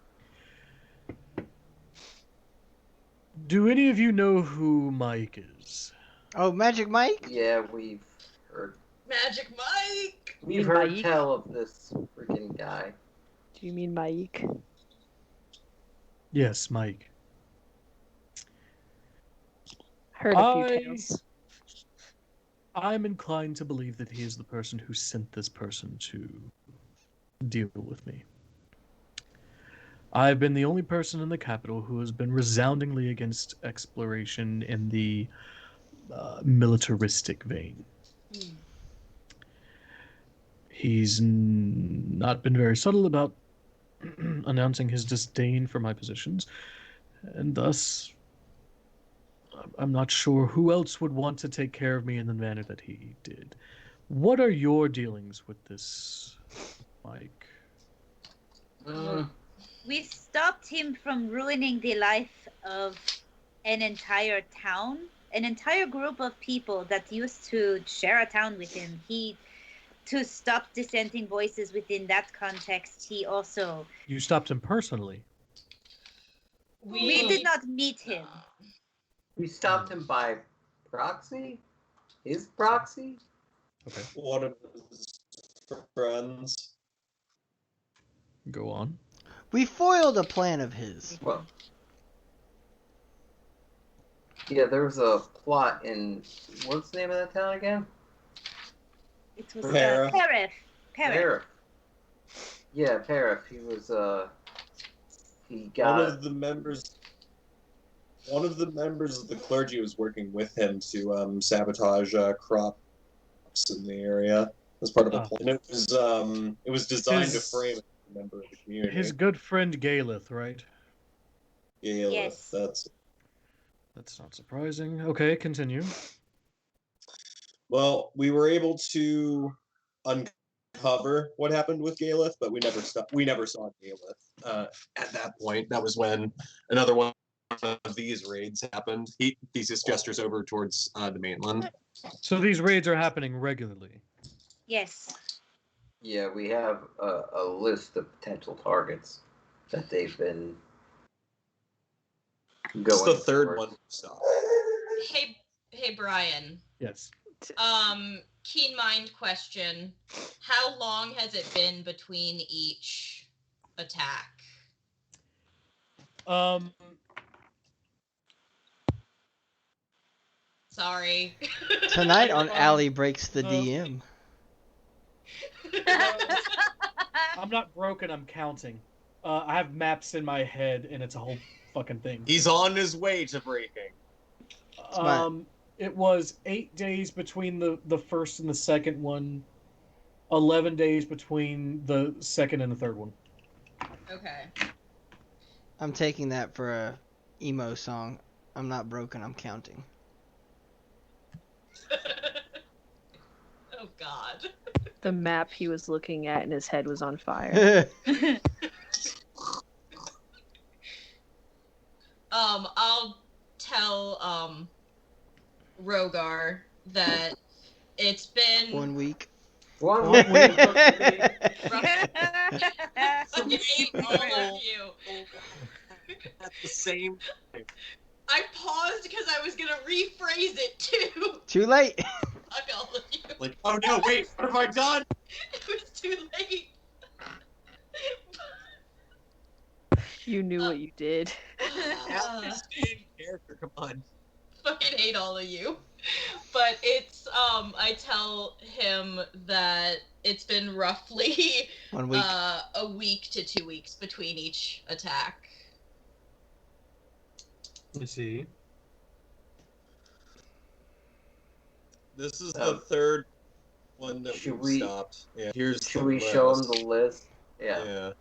Do any of you know who Mike is? Oh, Magic Mike? Yeah, we've heard. Magic Mike! We've mean heard Mike? tell of this freaking guy. Do you mean Mike? Yes, Mike. Heard a few tales. I'm inclined to believe that he is the person who sent this person to deal with me. I've been the only person in the capital who has been resoundingly against exploration in the militaristic vein. He's not been very subtle about announcing his disdain for my positions, and thus I'm not sure who else would want to take care of me in the manner that he did. What are your dealings with this, Mike? We stopped him from ruining the life of an entire town, an entire group of people that used to share a town with him. To stop dissenting voices within that context, he also... You stopped him personally. We did not meet him. We stopped him by proxy? His proxy? Okay. One of his friends. Go on. We foiled a plan of his. Well, yeah, there was a plot in... What's the name of that town again? It was Para. Parif. Parif. Yeah, Parif. He was, he got... One of the members of the clergy was working with him to sabotage crops in the area as part of a plan. It was designed to frame a member of the community. His good friend Galeth, right? Yeah, Yes. That's not surprising. Okay, continue. Well, we were able to uncover what happened with Galeth, but we never saw Galeth at that point. That was when another one of these raids happened. Theseus gestures over towards the mainland. So these raids are happening regularly. Yes. Yeah, we have a list of potential targets. that they've been going. It's the third for. one we saw. Hey, Brian. Yes. Keen mind question. How long has it been between each attack? Sorry. Tonight on Allie Breaks the DM. I'm not broken, I'm counting. I have maps in my head, and it's a whole fucking thing. He's on his way to breaking. It was 8 days between the first and the second one, 11 days between the second and the third one. Okay. I'm taking that for a emo song. I'm not broken, I'm counting. Oh, God. The map he was looking at in his head was on fire. I'll tell Rogar that it's been 1 week. 1 week. Fucking hate all of you. At the same time. I paused because I was gonna rephrase it too. Too late. Fuck all of you. Like, oh no, wait, what have I done? It was too late. You knew what you did. Stay in character, come on. Fucking hate all of you. But it's I tell him that it's been roughly 1 week. A week to 2 weeks between each attack. Let me see. This is the third one that we stopped. Yeah, here's should we show him the list? Yeah.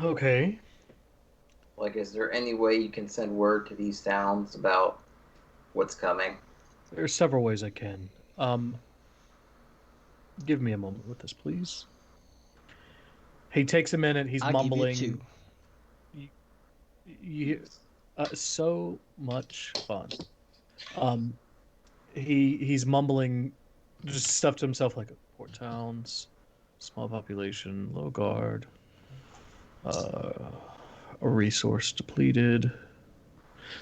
Okay. Like, is there any way you can send word to these towns about what's coming? There's several ways I can. Give me a moment with this, please. He takes a minute. He's I'll mumbling. give you 2. So much fun. He's mumbling, just stuff to himself like port towns, small population, low guard, a resource depleted.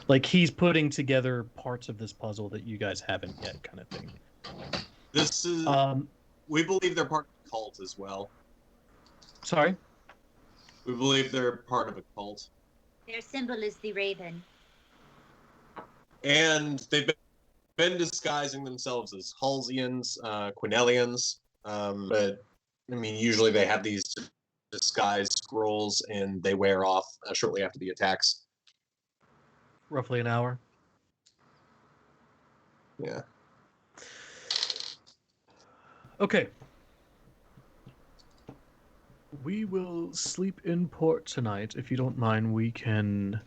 Like he's putting together parts of this puzzle that you guys haven't yet, kind of thing. This is. We believe they're part of a cult as well. Sorry? We believe they're part of a cult. Their symbol is the raven. And they've been disguising themselves as Halsians, Quinellians, but I mean, usually they have these disguise scrolls and they wear off shortly after the attacks. Roughly an hour. Yeah. Okay. We will sleep in port tonight. If you don't mind, we can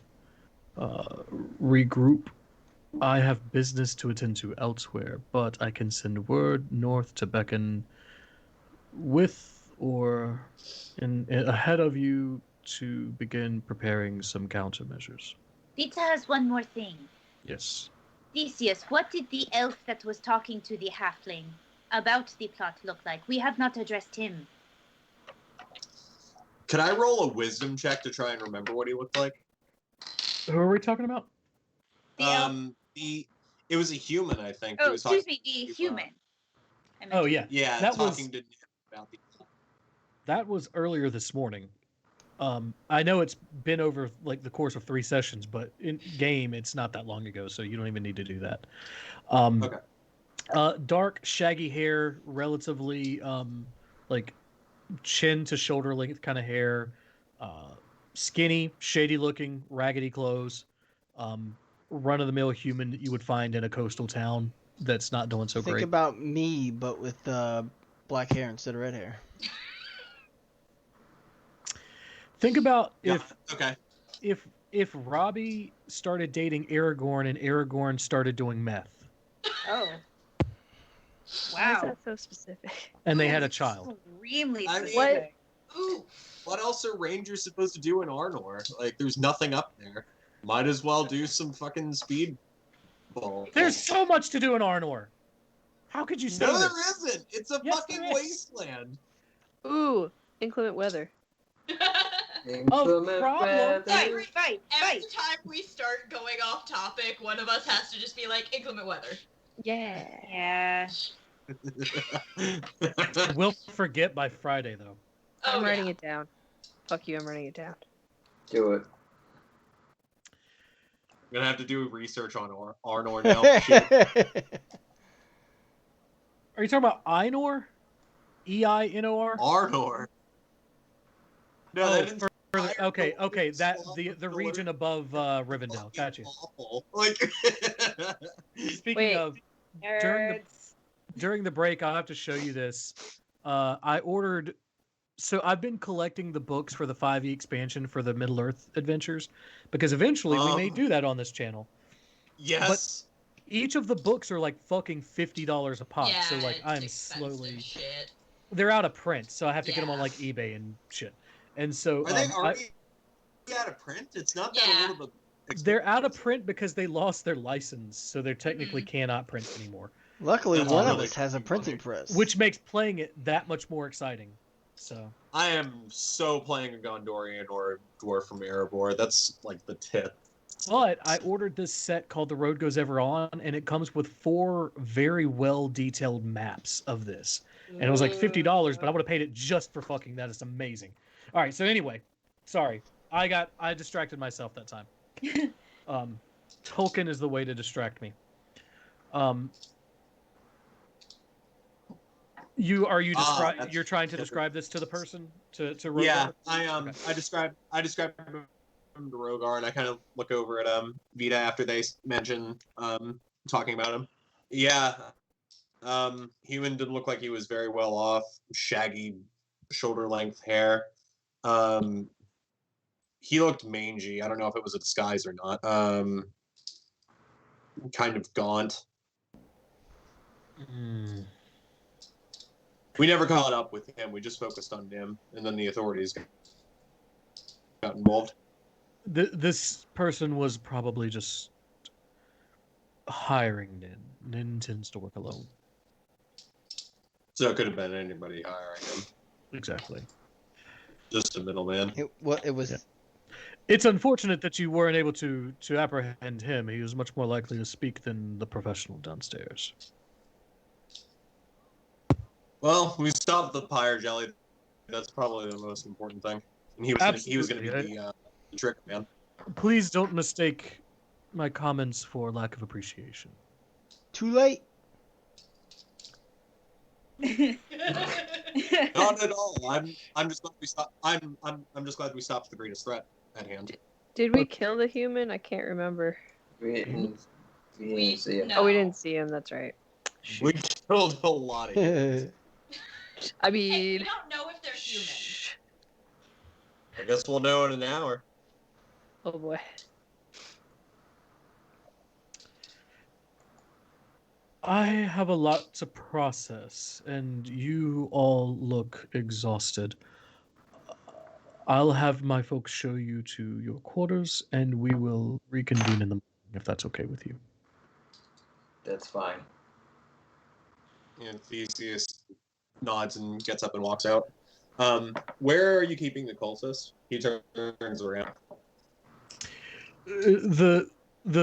regroup. I have business to attend to elsewhere, but I can send word north to beckon with or ahead of you to begin preparing some countermeasures. Vita has one more thing. Yes. Theseus, what did the elf that was talking to the halfling about the plot look like? We have not addressed him. Could I roll a wisdom check to try and remember what he looked like? Who are we talking about? It was a human, I think. Oh, excuse me, the human. Oh yeah. Yeah, that talking was, to Nick about the. That was earlier this morning. I know it's been over like the course of 3 sessions, but in game it's not that long ago, so you don't even need to do that. Okay. Dark, shaggy hair, relatively like chin to shoulder length kind of hair, skinny, shady looking, raggedy clothes, run of the mill human that you would find in a coastal town that's not doing so great. Think about me, but with black hair instead of red hair. Think about okay. if Robbie started dating Aragorn and Aragorn started doing meth. Oh. Why is Wow. that so specific? And they had a child. Extremely I mean, specific. Ooh, what else are rangers supposed to do in Arnor? Like, there's nothing up there. Might as well do some fucking speed ball. There's so much to do in Arnor. How could you say No, this? there isn't. It's a Yes, fucking there is. wasteland. Ooh, Inclement weather. Inclement problem. weather. Fight. Every time we start going off topic, one of us has to just be like, inclement weather. Yeah. Yeah. We'll forget by Friday, though. I'm writing it down. Fuck you, I'm writing it down. Do it. I'm gonna have to do research on Arnor now. Shit. Are you talking about Einor? E-I-N-O-R? Arnor. No, Oh, that further. Okay. That swamp the of region pillars above Rivendell. Gotcha. awful. Like, Speaking Wait. of, Nerds. during the break, I'll have to show you this. I ordered. So I've been collecting the books for the 5e expansion for the Middle Earth adventures, because eventually we may do that on this channel. yes. Each of the books are like fucking $50 a pop. Yeah, So like it's I'm expensive slowly. shit. They're out of print, so I have to get them on Yeah. like eBay and shit. And so Are they already out of print? It's not that old of a. they're out of print because they lost their license, so they technically cannot print anymore. Luckily, That's one of really us has a fucking printing funny. press. Which makes playing it that much more exciting. So I am so playing a Gondorian or a dwarf from Erebor. That's like the tip. but I ordered this set called The Road Goes Ever On, and it comes with 4 very well detailed maps of this. And it was like $50, but I would have paid it just for fucking that. It's amazing. All right, so anyway, sorry. I distracted myself that time. Tolkien is the way to distract me. You're trying to describe this to the person to Rogar? Yeah, Okay. I described him to Rogar, and I kind of look over at Vita after they mention talking about him. Yeah, Human didn't look like he was very well off. Shaggy, shoulder length hair. He looked mangy. I don't know if it was a disguise or not. Kind of gaunt. We never caught up with him. We just focused on Nim, and then the authorities got involved. This person was probably just hiring Nin. Nin tends to work alone. So it could have been anybody hiring him. Exactly. Just a middleman. It was. Yeah. It's unfortunate that you weren't able to apprehend him. He was much more likely to speak than the professional downstairs. Well, we stopped the pyre jelly. That's probably the most important thing. And he was going to be the trick man. Please don't mistake my comments for lack of appreciation. Too late. Not at all. I'm just glad we stopped. I'm just glad we stopped the greatest threat at hand. Did we kill the human? I can't remember. We didn't see him. Oh, we didn't see him. That's right. We killed a lot of humans. I Hey, mean, we don't know if they're human. I guess we'll know in an hour. oh boy. I have a lot to process, and you all look exhausted. I'll have my folks show you to your quarters, and we will reconvene in the morning, if that's okay with you. That's fine. And Theseus nods and gets up and walks out. Where are you keeping the cultist? He turns around. The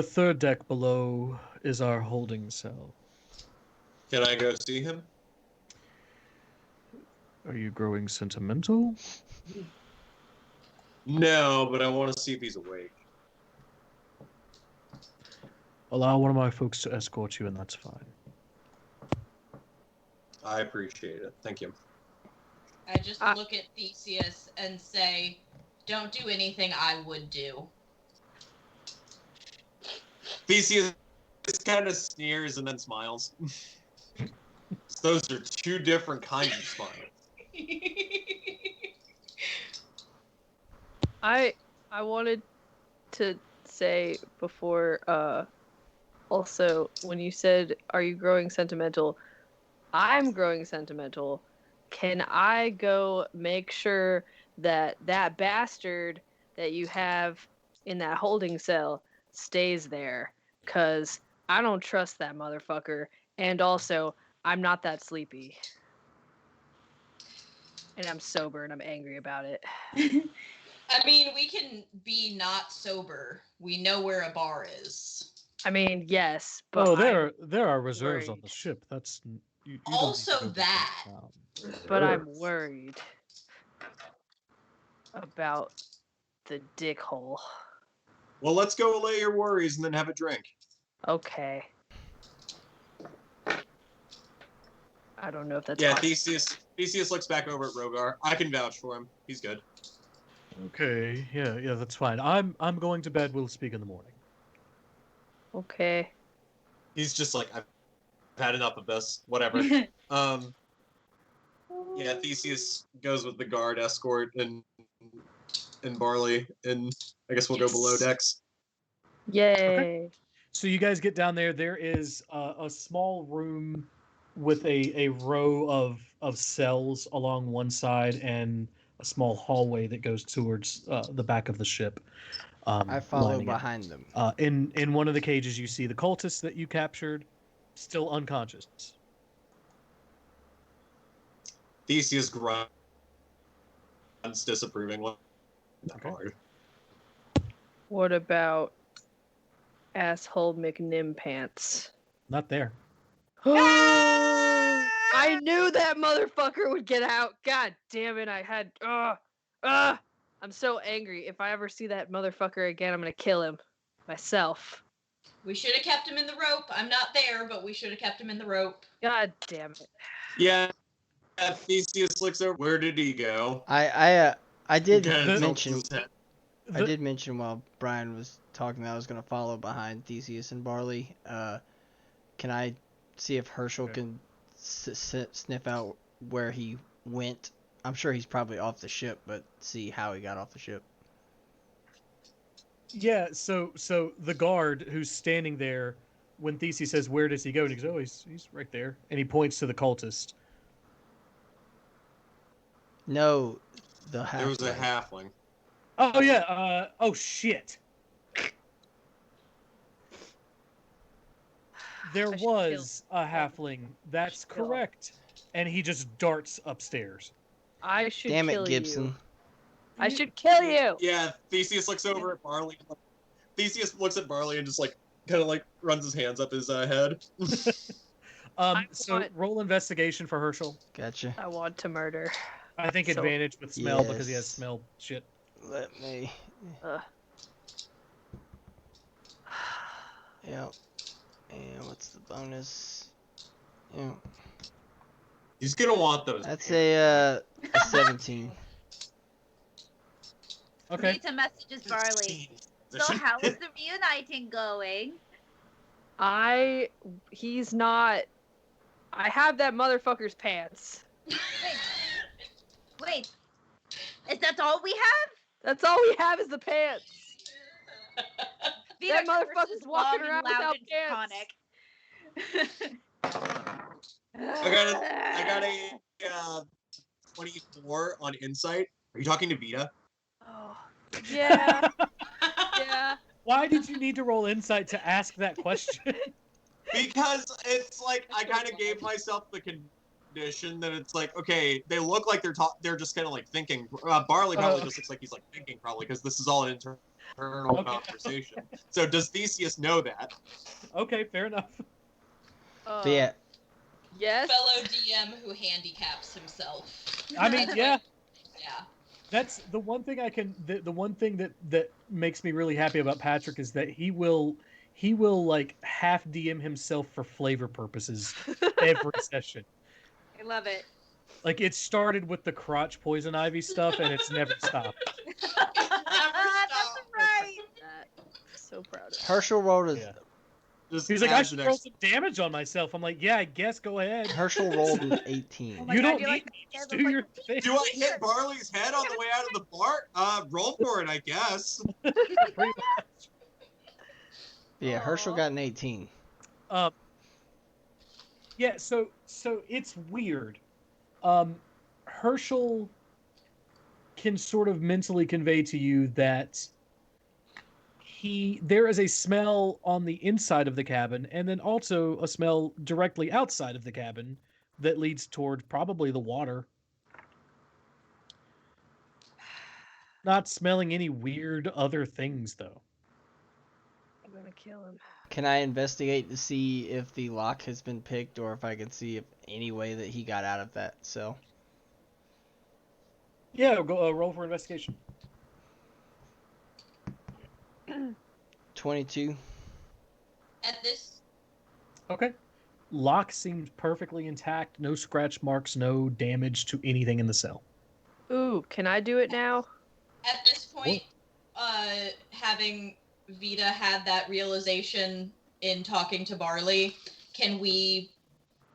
third deck below is our holding cell. Can I go see him? Are you growing sentimental? No, but I want to see if he's awake. Allow one of my folks to escort you, and that's fine. I appreciate it. Thank you. I just look at Theseus and say, don't do anything I would do. Theseus kind of sneers and then smiles. Those are two different kinds of smiles. I wanted to say before, also, when you said, are you growing sentimental? I'm growing sentimental. Can I go make sure that that bastard that you have in that holding cell stays there? Because I don't trust that motherfucker. And also, I'm not that sleepy. And I'm sober and I'm angry about it. I mean, we can be not sober. We know where a bar is. I mean, yes, but Oh, there are reserves on worried. the ship. That's you don't need Also to go back that. down. But I'm worried about the dick hole. Well, let's go allay your worries and then have a drink. Okay. I don't know if that's Yeah, possible. Theseus looks back over at Rogar. I can vouch for him. He's good. Okay, yeah, that's fine. I'm going to bed. We'll speak in the morning. Okay. He's just like, I've had enough of this. Whatever. Yeah, Theseus goes with the guard escort and Barley, and I guess we'll go below decks. Yay. Okay. So you guys get down there. There is a small room with a row of cells along one side and a small hallway that goes towards the back of the ship. I follow lining it. behind them. In one of the cages, you see the cultists that you captured, still unconscious. Theseus grunts disapprovingly. Okay. What about asshole McNim Pants? Not there. I knew that motherfucker would get out. God damn it! I'm so angry. If I ever see that motherfucker again, I'm gonna kill him myself. We should have kept him in the rope. I'm not there, but we should have kept him in the rope. God damn it. Yeah, Theseus looks over. Where did he go? I did Kinda mention. tilts his head. I did mention while Brian was talking that I was going to follow behind Theseus and Barley. Can I see if Herschel can sniff out where he went? I'm sure he's probably off the ship, but see how he got off the ship. Yeah, so the guard who's standing there, when Theseus says, "Where does he go?" and he goes, "Oh, he's right there," and he points to the cultist. No, the halfling. There was a halfling. Oh yeah. Oh shit. There was a halfling. That's correct. And he just darts upstairs. I should Damn kill it, Gibson. you. I should kill you. Yeah, Theseus looks over at Barley. Theseus looks at Barley and just like kind of like runs his hands up his head. So roll investigation for Herschel. Gotcha. I want to murder. I think advantage with smell because he has Yes. smell shit. Let me. Yep. And what's the bonus? Yeah. He's gonna want those. That's a 17. Okay. Rita messages Barley. So how is the reuniting going? He's not. I have that motherfucker's pants. Wait. Is that all we have? That's all we have is the pants. That motherfucker's walking around without pants. I got a 24 on insight. Are you talking to Vita? Oh, yeah. Yeah. Why did you need to roll insight to ask that question? Because it's like I kind of gave myself the condition that it's like, okay, they look like they're just kind of like thinking. Barley probably just looks like he's like thinking probably because this is all an internal conversation. So does Theseus know that? Okay, fair enough. But yeah. Yes. Fellow DM who handicaps himself. I mean, yeah. Yeah. That's the one thing I can. The one thing that makes me really happy about Patrick is that he will like half DM himself for flavor purposes every session. I love it. Like it started with the crotch poison ivy stuff, and it's never stopped. That's right. So proud of him. Herschel rolled a. Yeah. Just He's like, I add should the roll next- some damage on myself. I'm like, yeah, I guess. Go ahead. Herschel rolled an 18. Oh my You God, don't you're need like- me. Just do your thing. Do I hit Barley's head on the way out of the bar? Roll for it, I guess. Pretty much. Yeah, Herschel got an 18. Yeah, so it's weird. Herschel can sort of mentally convey to you that there is a smell on the inside of the cabin, and then also a smell directly outside of the cabin that leads toward probably the water. not smelling any weird other things, though. I'm gonna kill him. Can I investigate to see if the lock has been picked, or if I can see if any way that he got out of that cell? Yeah, go roll for investigation. 22. At this, Okay. Lock seems perfectly intact. No scratch marks, no damage to anything in the cell. Ooh, can I do it now? at this point, having Vita had that realization in talking to Barley, can we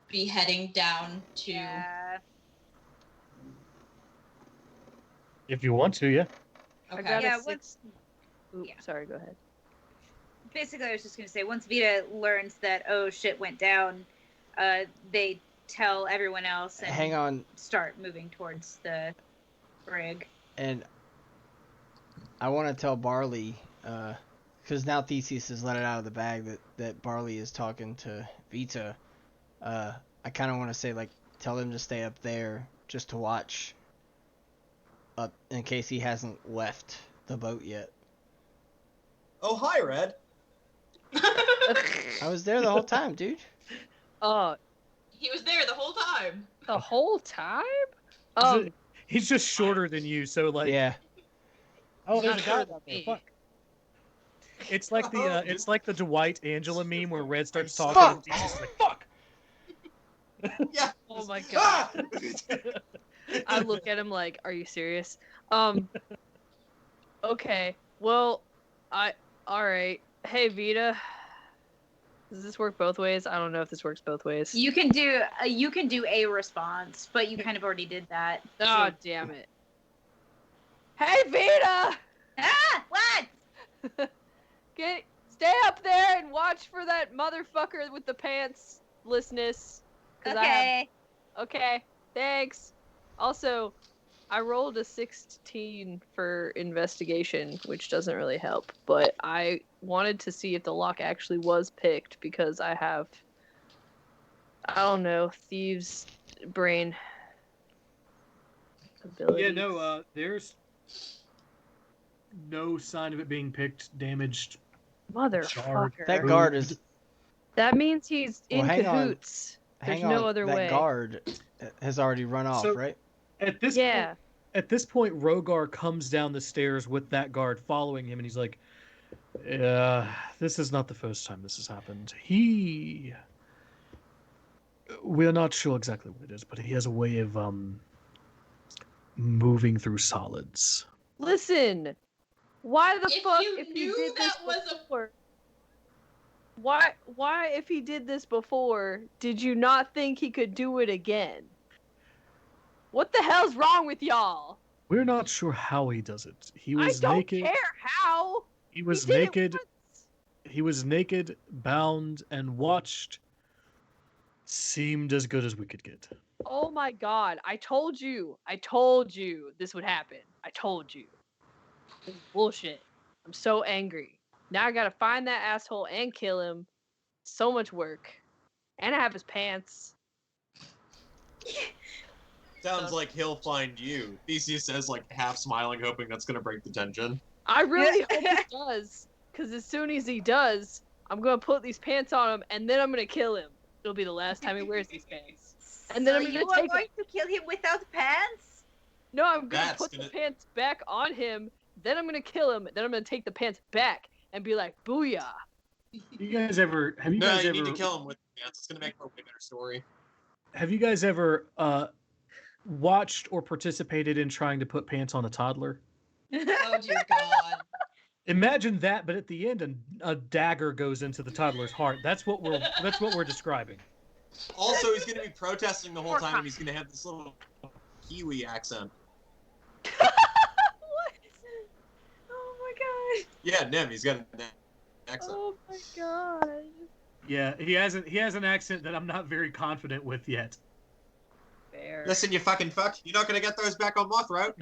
be heading down to? Yeah. If you want to, yeah. I Okay. got Yeah, a 6. Ooh, yeah. sorry, go ahead. Basically, I was just going to say, once Vita learns that, oh, shit went down, they tell everyone else and Hang on. start moving towards the brig. And I want to tell Barley, because now Theseus has let it out of the bag that Barley is talking to Vita. I kind of want to say, like, tell him to stay up there just to watch up in case he hasn't left the boat yet. Oh, hi, Red. I was there the whole time, dude. He was there the whole time. The whole time? He's just shorter than you, so like. Yeah. Oh, there's Not a guy shorter out than there. me. Fuck. It's like the Dwight Angela meme where Red starts Fuck! talking and Theseus is like, "Fuck." Yeah. Oh my Ah! god. I look at him like, are you serious? Okay. Well, alright. Hey, Vita. Does this work both ways? I don't know if this works both ways. You can do a response, but you kind of already did that. Oh, so- damn it. Hey, Vita! Ah! What? Stay up there and watch for that motherfucker with the pantslessness. Okay. Okay, thanks. Also, I rolled a 16 for investigation, which doesn't really help, but I wanted to see if the lock actually was picked because I have, I don't know, thieves' brain ability. Yeah, no, there's no sign of it being picked, damaged. Motherfucker. That guard is. That means he's in hang on. cahoots. There's Hang on. no other that way. guard has already run off, So- right? At this Yeah. At this point, Rogar comes down the stairs with that guard following him, and he's like, this is not the first time this has happened. We're not sure exactly what it is, but he has a way of, moving through solids. Listen, why the If fuck you if he knew did this that was a- before? Why if he did this before, did you not think he could do it again? What the hell's wrong with y'all? We're not sure how he does it. He I was don't naked. care how. He was did it naked. once. He was naked, bound, and watched. Seemed as good as we could get. Oh my god, I told you this would happen. I told you. This is bullshit. I'm so angry. Now I gotta find that asshole and kill him. So much work. And I have his pants. Sounds like he'll find you. Theseus says, like, half smiling, hoping that's gonna break the tension. I really hope he does. Because as soon as he does, I'm gonna put these pants on him and then I'm gonna kill him. It'll be the last time he wears these pants. And then So I'm gonna you are take going to kill him without pants? No, I'm gonna That's put gonna- the pants back on him, then I'm gonna kill him, then I'm gonna take the pants back and be like, booyah. Have you guys ever need to kill him with pants. It's gonna make for a way better story. Have you guys ever watched or participated in trying to put pants on a toddler? Oh dear God. Imagine that, but at the end, a dagger goes into the toddler's heart. That's what we're describing. Also, he's gonna be protesting the whole time, and he's gonna have this little Kiwi accent. What? Oh my god. Yeah, Nim, he's got an accent. Oh my god. Yeah, he has an accent that I'm not very confident with yet. Fair. Listen, you fucking fuck. You're not gonna get those back on Moth Route.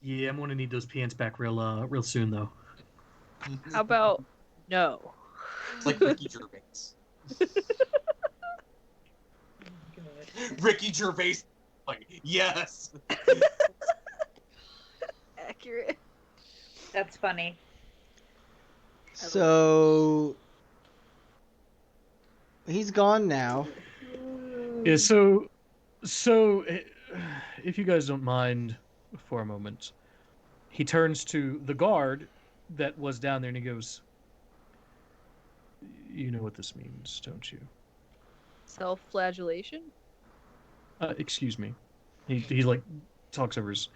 Yeah, I'm gonna need those pants back real soon though. How about no? It's like Ricky Gervais. Ricky Gervais. Like, yes. accurate. That's funny. So he's gone now. Yeah, so if you guys don't mind for a moment, he turns to the guard that was down there and he goes, "You know what this means, don't you?" Self-flagellation? Excuse me. He like talks over his,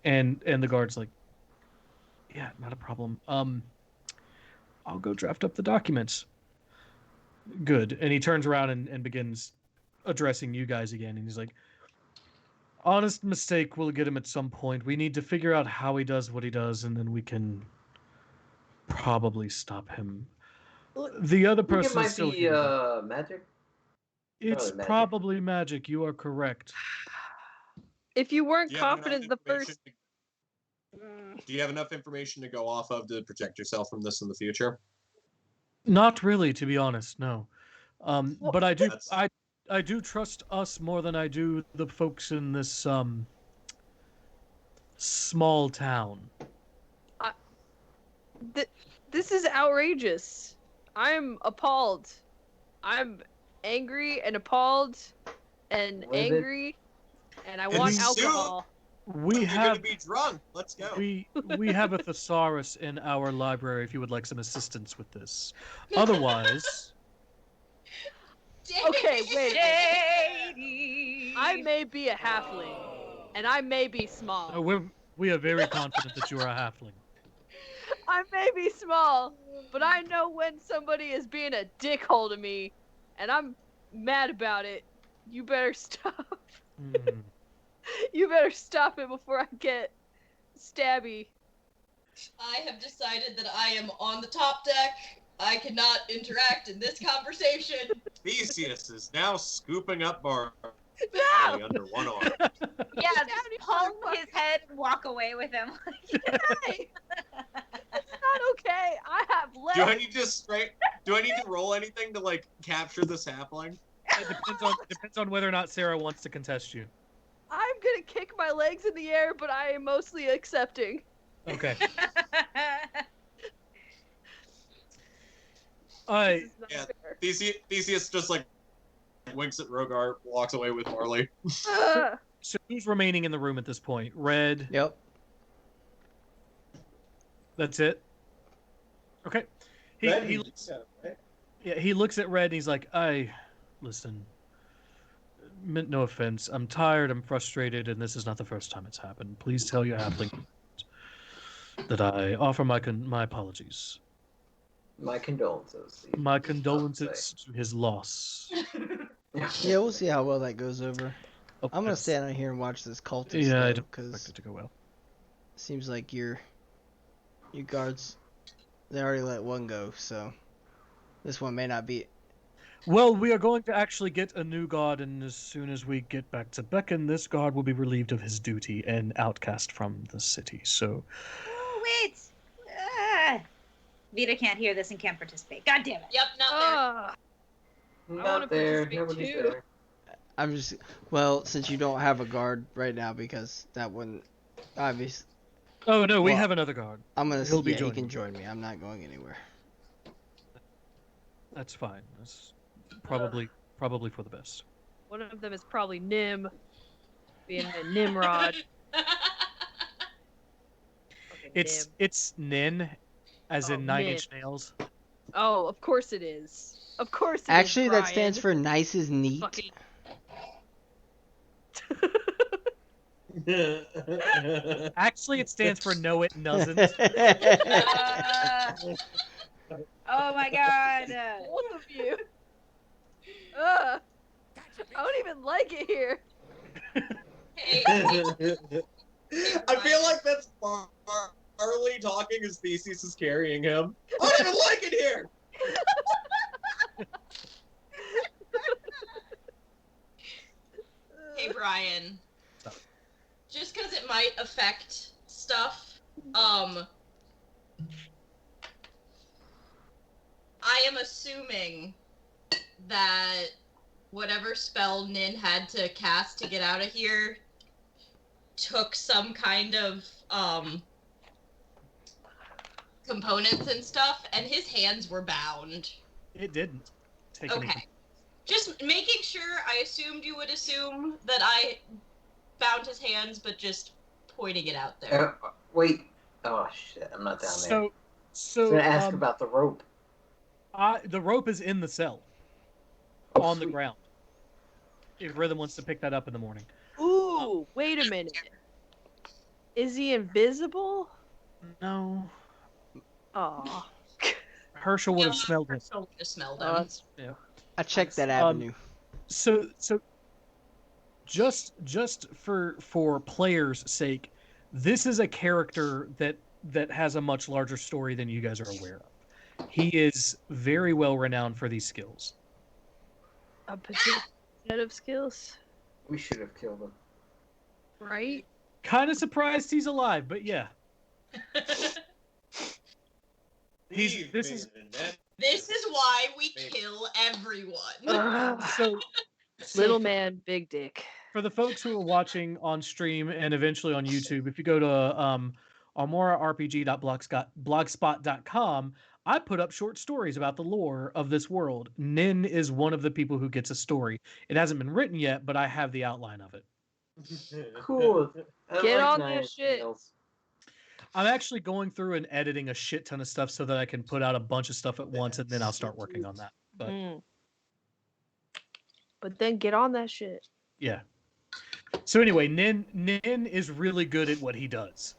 and the guard's like, "Yeah, not a problem. I'll go draft up the documents." Good. And he turns around and begins addressing you guys again, and he's like, "Honest mistake, we'll get him at some point. We need to figure out how he does what he does, and then we can probably stop him. The other I think person it might is still be here. magic. It's probably magic. probably magic. You are correct. If you weren't Do you have enough confident the information first... Do you have enough information to go off of to protect yourself from this in the future? Not really, to be honest. No. But I do. That's- I do trust us more than I do the folks in this small town. This is outrageous. I'm appalled. I'm angry and appalled and Livid. angry, and I And want soon- alcohol. We You're have gonna be drunk. Let's go. we have a thesaurus in our library if you would like some assistance with this. Otherwise, Okay, wait. Shady. I may be a halfling, and I may be small. we are very confident that you are a halfling. I may be small, but I know when somebody is being a dickhole to me, and I'm mad about it. You better stop. Hmm. You better stop it before I get stabby. I have decided that I am on the top deck. I cannot interact in this conversation. Theseus is now scooping up Barley No! under one arm. Yeah, Down, just you palm motherfucker. his head and walk away with him. Hey! That's not okay. I have legs. Do I need to roll anything to like capture this halfling? It depends on whether or not Sarah wants to contest you. I'm gonna kick my legs in the air, but I am mostly accepting. Okay. This is not Yeah. fair. Theseus just like winks at Rogar, walks away with Barley. Ugh. So who's remaining in the room at this point? Red. Yep. That's it. Okay. He looks at Red and he's like, listen, meant no offense. I'm tired, I'm frustrated, and this is not the first time it's happened. Please tell your halfling that I offer my apologies. My condolences. My condolences to his loss. Yeah, we'll see how well that goes over. Oh, I'm gonna that's- stand out here and watch this cultist. Yeah, I though, don't expect 'cause it to go well. seems like you guards, they already let one go, so this one may not be. Well, we are going to actually get a new guard, and as soon as we get back to Beacon, this guard will be relieved of his duty and outcast from the city. So, Oh, wait. Ah. Vita can't hear this and can't participate. God damn it. Yep, not there. Ugh. Not wanna there. participate Nobody's too. there. I'm just since you don't have a guard right now because that one, obviously. oh no, we Well, have another guard. I'm gonna. He'll be He joining can me. join me. I'm not going anywhere. That's fine. That's probably for the best. One of them is probably Nim, being a Nimrod. Fucking Nim. It's Nin, as Oh, in Nine Nin. Inch Nails. Oh, of course it is. Of course it is, Actually, that stands Brian. for nice is neat. Fucking... Actually, it stands for No, it doesn't. Oh my god. Both of you. Ugh. I don't even like it here. Hey, I feel like that's Barley talking as Theseus is carrying him. I don't even like it here. hey, Brian. Just because it might affect stuff, I am assuming that whatever spell Nin had to cast to get out of here took some kind of components and stuff, and his hands were bound. It didn't take any. Okay. Just making sure. I assumed you would assume that I bound his hands, but just pointing it out there. Wait. Oh shit! I'm not down there. So I was gonna ask about the rope. The rope is in the cell, Oh, on the sweet. ground. If Rhythm wants to pick that up in the morning. Ooh, wait a minute. Is he invisible? No. Aw. Herschel would have smelled him. Herschel would have smelled Oh, him. Yeah. I checked that avenue. So just for players' sake, this is a character that has a much larger story than you guys are aware of. He is very well renowned for these skills. A particular set of skills, We should have killed him. right? Kind of surprised he's alive, but yeah. This is why we kill everyone. so Little man, big dick. for the folks who are watching on stream and eventually on YouTube, if you go to almorarpg.blogspot.com, I put up short stories about the lore of this world. Nin is one of the people who gets a story. It hasn't been written yet, but I have the outline of it. Cool. I Get like on Nine that Inch shit. Nails. I'm actually going through and editing a shit ton of stuff so that I can put out a bunch of stuff at once, and then I'll start working on that. But But then get on that shit. yeah. So anyway, Nin is really good at what he does.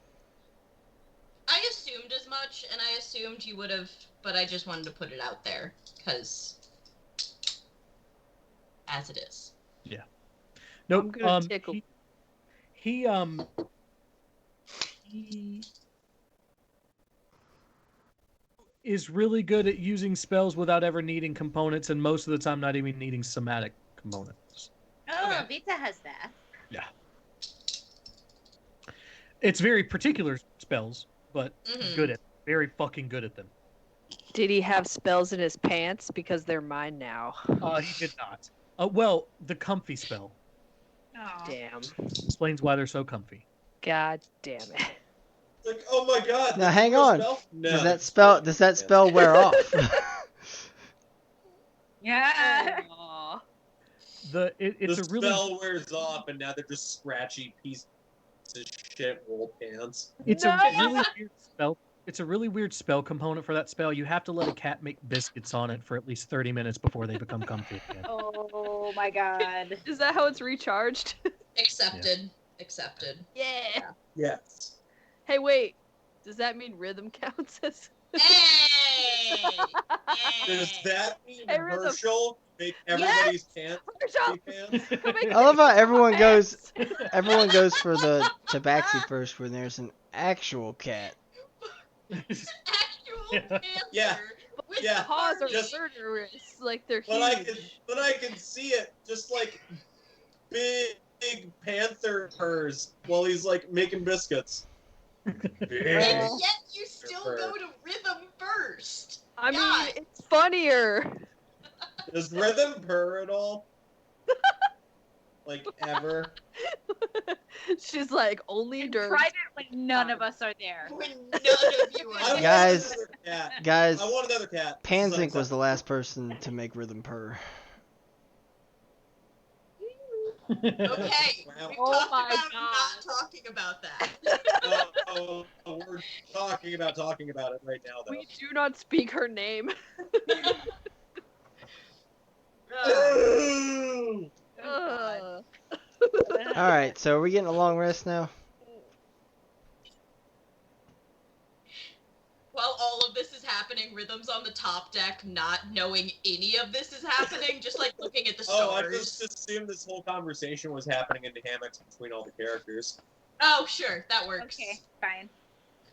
I assumed as much, and I assumed you would have, but I just wanted to put it out there, because as it is. Yeah. Nope. I'm gonna tickle. He is really good at using spells without ever needing components, and most of the time not even needing somatic components. Oh, Vita has that. Yeah. It's very particular spells, but good at very fucking good at them. Did he have spells in his pants? Because they're mine now. He did not. Well, the comfy spell Damn. explains why they're so comfy. God damn it. Like, oh my god. Now hang on. No. Does that spell wear off? Yeah. Aw. It's the a really spell wears off, and now they're just scratchy pieces of shit wool pants. It's a really weird spell. It's a really weird spell component for that spell. You have to let a cat make biscuits on it for at least 30 minutes before they become comfy again. Oh my god. Is that how it's recharged? Accepted. Accepted. Yeah. Yes. Hey, wait. Does that mean rhythm counts as? Hey! Does that mean Hey, Rhythm. Herschel make everybody's pants Herschel! pants? I love how everyone goes for the tabaxi first when there's an actual cat. Actual Yeah. panther Yeah. with Yeah. Paws are Just- murderous. Like they're But I huge. can see it just like big panther purrs while he's like making biscuits. And Big. yet you still go to rhythm first. I God. mean, it's funnier. Does rhythm purr at all? Like ever? She's like, only In dirt. private when none of us are there. When none of you I are want Guys. another cat. Guys, I want another cat. Panzink was the last person to make rhythm purr. Okay, Wow. we've Oh talked my about God. not talking about that. We're talking about it right now, though. We do not speak her name. Ugh. Alright, so are we getting a long rest now? While all of this is happening, Rhythm's on the top deck, not knowing any of this is happening, just like looking at the Oh, I stars. just assumed this whole conversation was happening in the hammocks between all the characters. Oh, sure, that works. Okay, fine.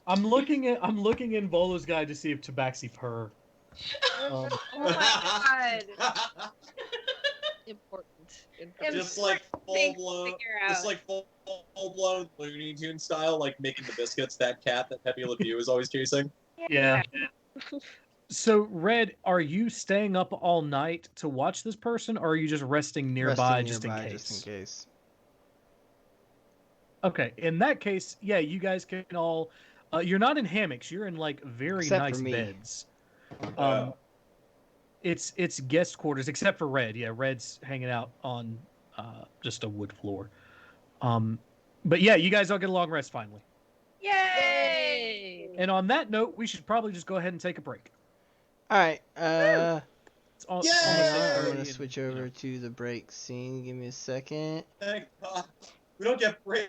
I'm looking in Volo's guide to see if tabaxi purr. Oh my god. Important. Just like full Thing to blown, figure out. just like full blown Looney Tune style, like making the biscuits. That cat that Pepe Le Pew is always chasing. Yeah. So, Red, are you staying up all night to watch this person, or are you just resting nearby, just in case? Okay, in that case, yeah, you guys can all You're not in hammocks. You're in like very Except for nice me. beds. It's guest quarters, except for Red. Yeah, Red's hanging out on just a wood floor. But yeah, you guys all get a long rest finally. Yay! And on that note, we should probably just go ahead and take a break. All right. It's almost I'm 6:30 gonna and, switch you over know. to the break scene. Give me a second. Thank God. We don't get breaks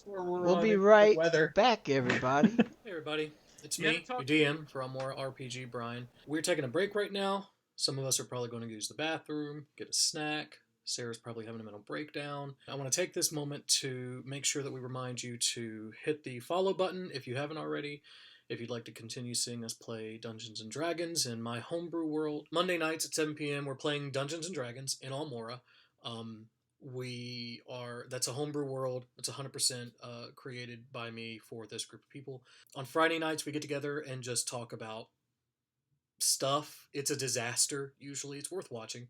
where We'll on be good right weather. back, everybody. Hey everybody, it's You had me, to talk- your DM for Almora RPG, Brian. We're taking a break right now. Some of us are probably going to use the bathroom, get a snack. Sarah's probably having a mental breakdown. I want to take this moment to make sure that we remind you to hit the follow button if you haven't already. If you'd like to continue seeing us play Dungeons & Dragons in my homebrew world. Monday nights at 7 p.m. we're playing Dungeons & Dragons in Almora. That's a homebrew world. It's 100% created by me for this group of people. On Friday nights we get together and just talk about stuff. It's a disaster usually. It's worth watching.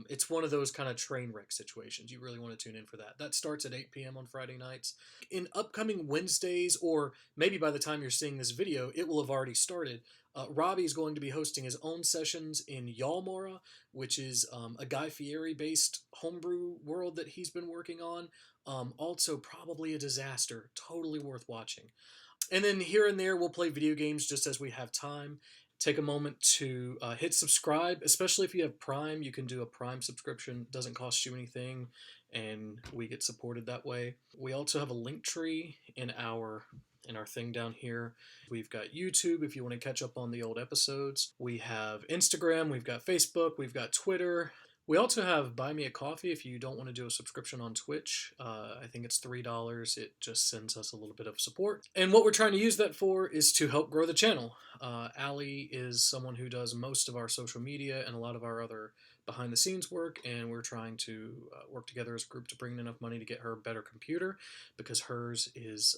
It's one of those kind of train wreck situations. You really want to tune in for that. That starts at 8 p.m. on Friday nights. In upcoming Wednesdays, or maybe by the time you're seeing this video, it will have already started. Robbie is going to be hosting his own sessions in Almora, which is a Guy Fieri-based homebrew world that he's been working on. Also, probably a disaster. Totally worth watching. And then here and there, we'll play video games just as we have time. Take a moment to hit subscribe, especially if you have Prime. You can do a Prime subscription. It doesn't cost you anything, and we get supported that way. We also have a link tree in our thing down here. We've got YouTube if you want to catch up on the old episodes. We have Instagram, we've got Facebook, we've got Twitter. We also have Buy Me a Coffee if you don't want to do a subscription on Twitch. I think it's $3. It just sends us a little bit of support. And what we're trying to use that for is to help grow the channel. Allie is someone who does most of our social media and a lot of our other behind the scenes work, and we're trying to work together as a group to bring in enough money to get her a better computer because hers is...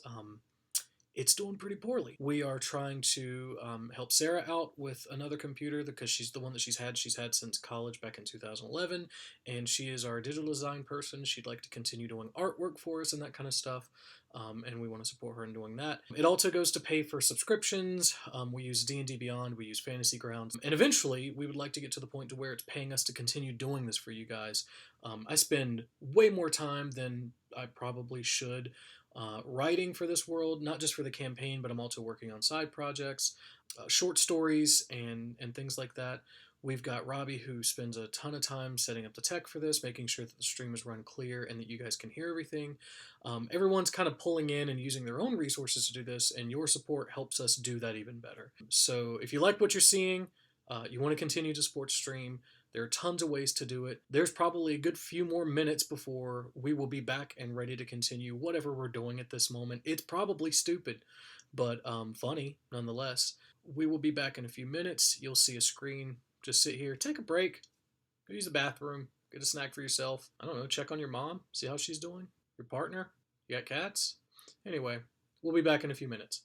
it's doing pretty poorly. We are trying to help Sarah out with another computer because she's the one that she's had since college back in 2011, and she is our digital design person. She'd like to continue doing artwork for us and that kind of stuff, and we want to support her in doing that. It also goes to pay for subscriptions. We use D&D Beyond, we use Fantasy Grounds, and eventually we would like to get to the point to where it's paying us to continue doing this for you guys. I spend way more time than I probably should writing for this world, not just for the campaign, but I'm also working on side projects, short stories, and things like that. We've got Robbie, who spends a ton of time setting up the tech for this, making sure that the stream is run clear and that you guys can hear everything. Everyone's kind of pulling in and using their own resources to do this, and your support helps us do that even better. So if you like what you're seeing, you want to continue to support stream, there are tons of ways to do it. There's probably a good few more minutes before we will be back and ready to continue whatever we're doing at this moment. It's probably stupid, but funny nonetheless. We will be back in a few minutes. You'll see a screen. Just sit here, take a break, go use the bathroom, get a snack for yourself. I don't know, check on your mom, see how she's doing. Your partner? You got cats? Anyway, we'll be back in a few minutes.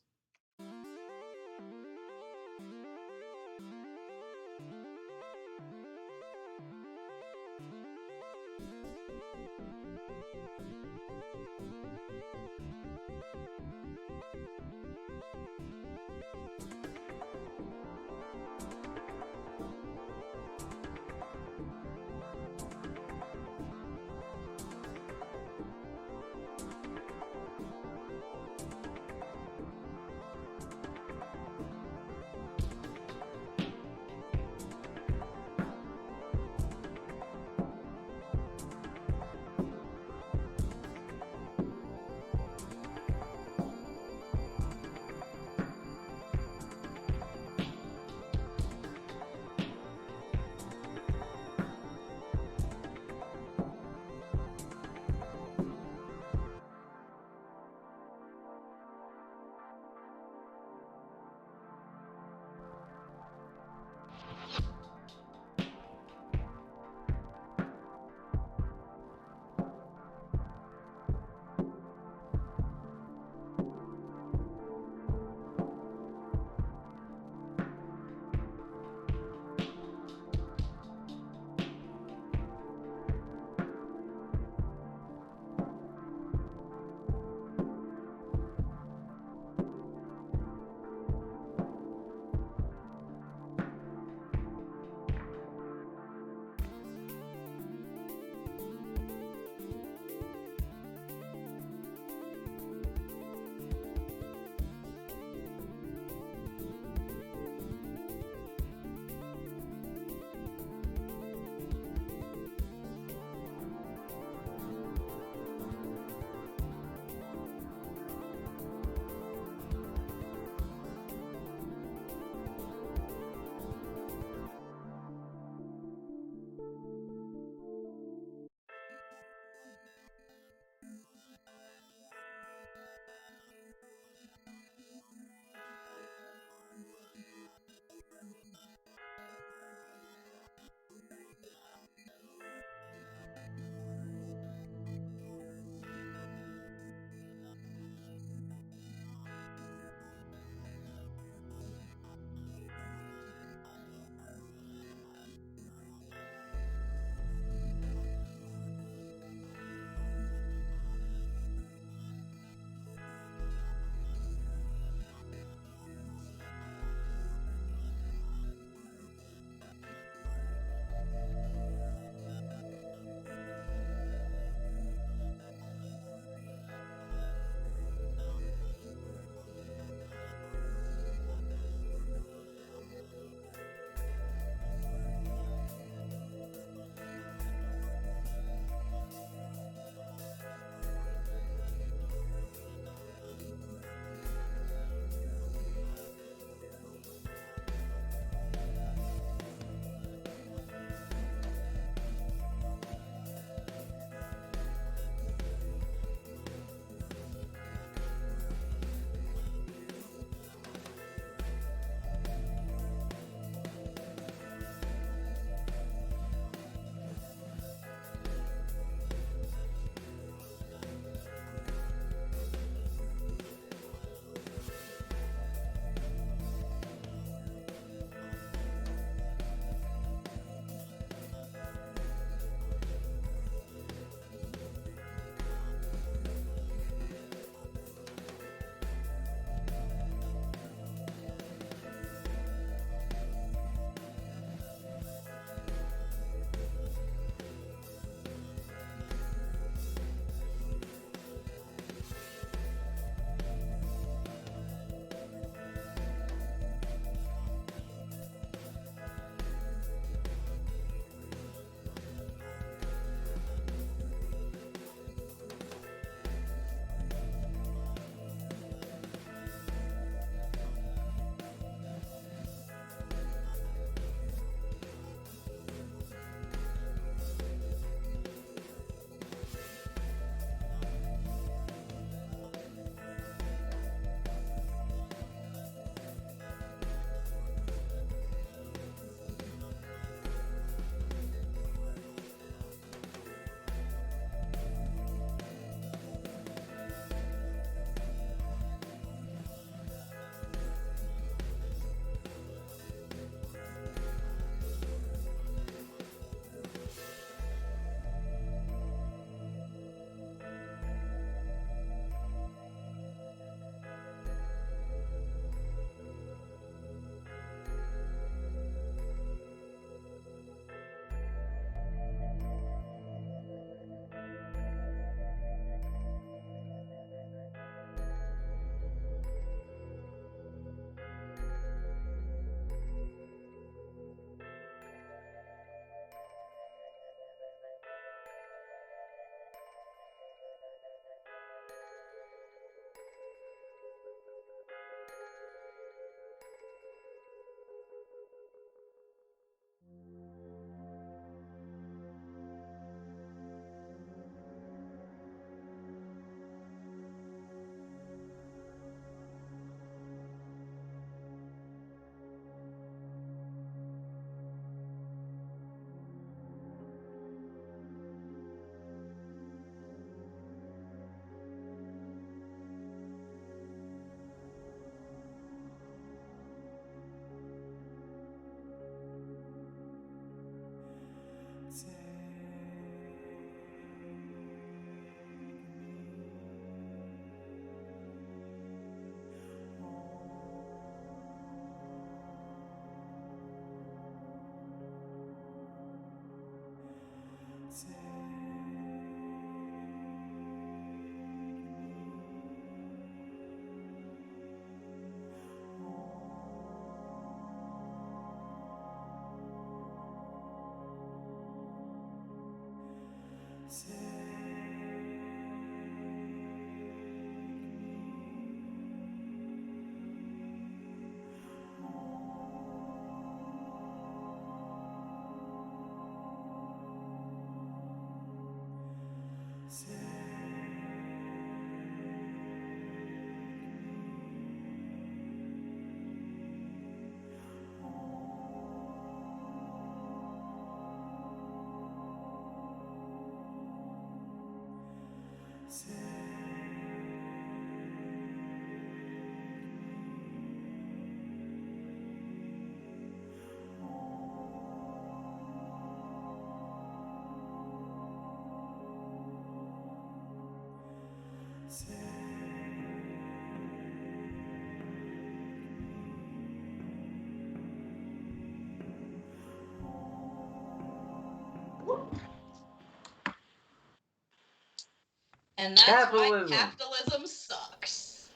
And that's Capitalism. why capitalism sucks.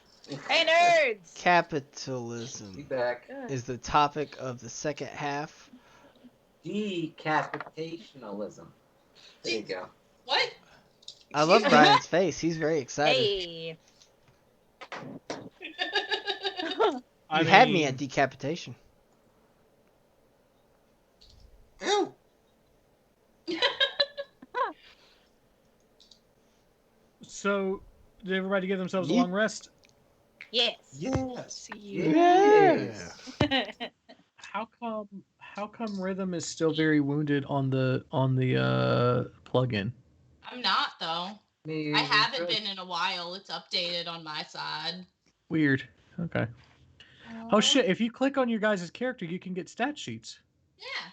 Hey, nerds! Capitalism Be back. is the topic of the second half. Decapitationalism. There you go. What? I love Brian's face. He's very excited. Hey. You had me at decapitation. Ow! So, did everybody give themselves a long rest? Yes. Yes. Yes. How come Rhythm is still very wounded on the plugin? I'm not, though. Me I haven't either. been in a while. It's updated on my side. Weird. Okay. Oh shit, if you click on your guys' character, you can get stat sheets. Yeah.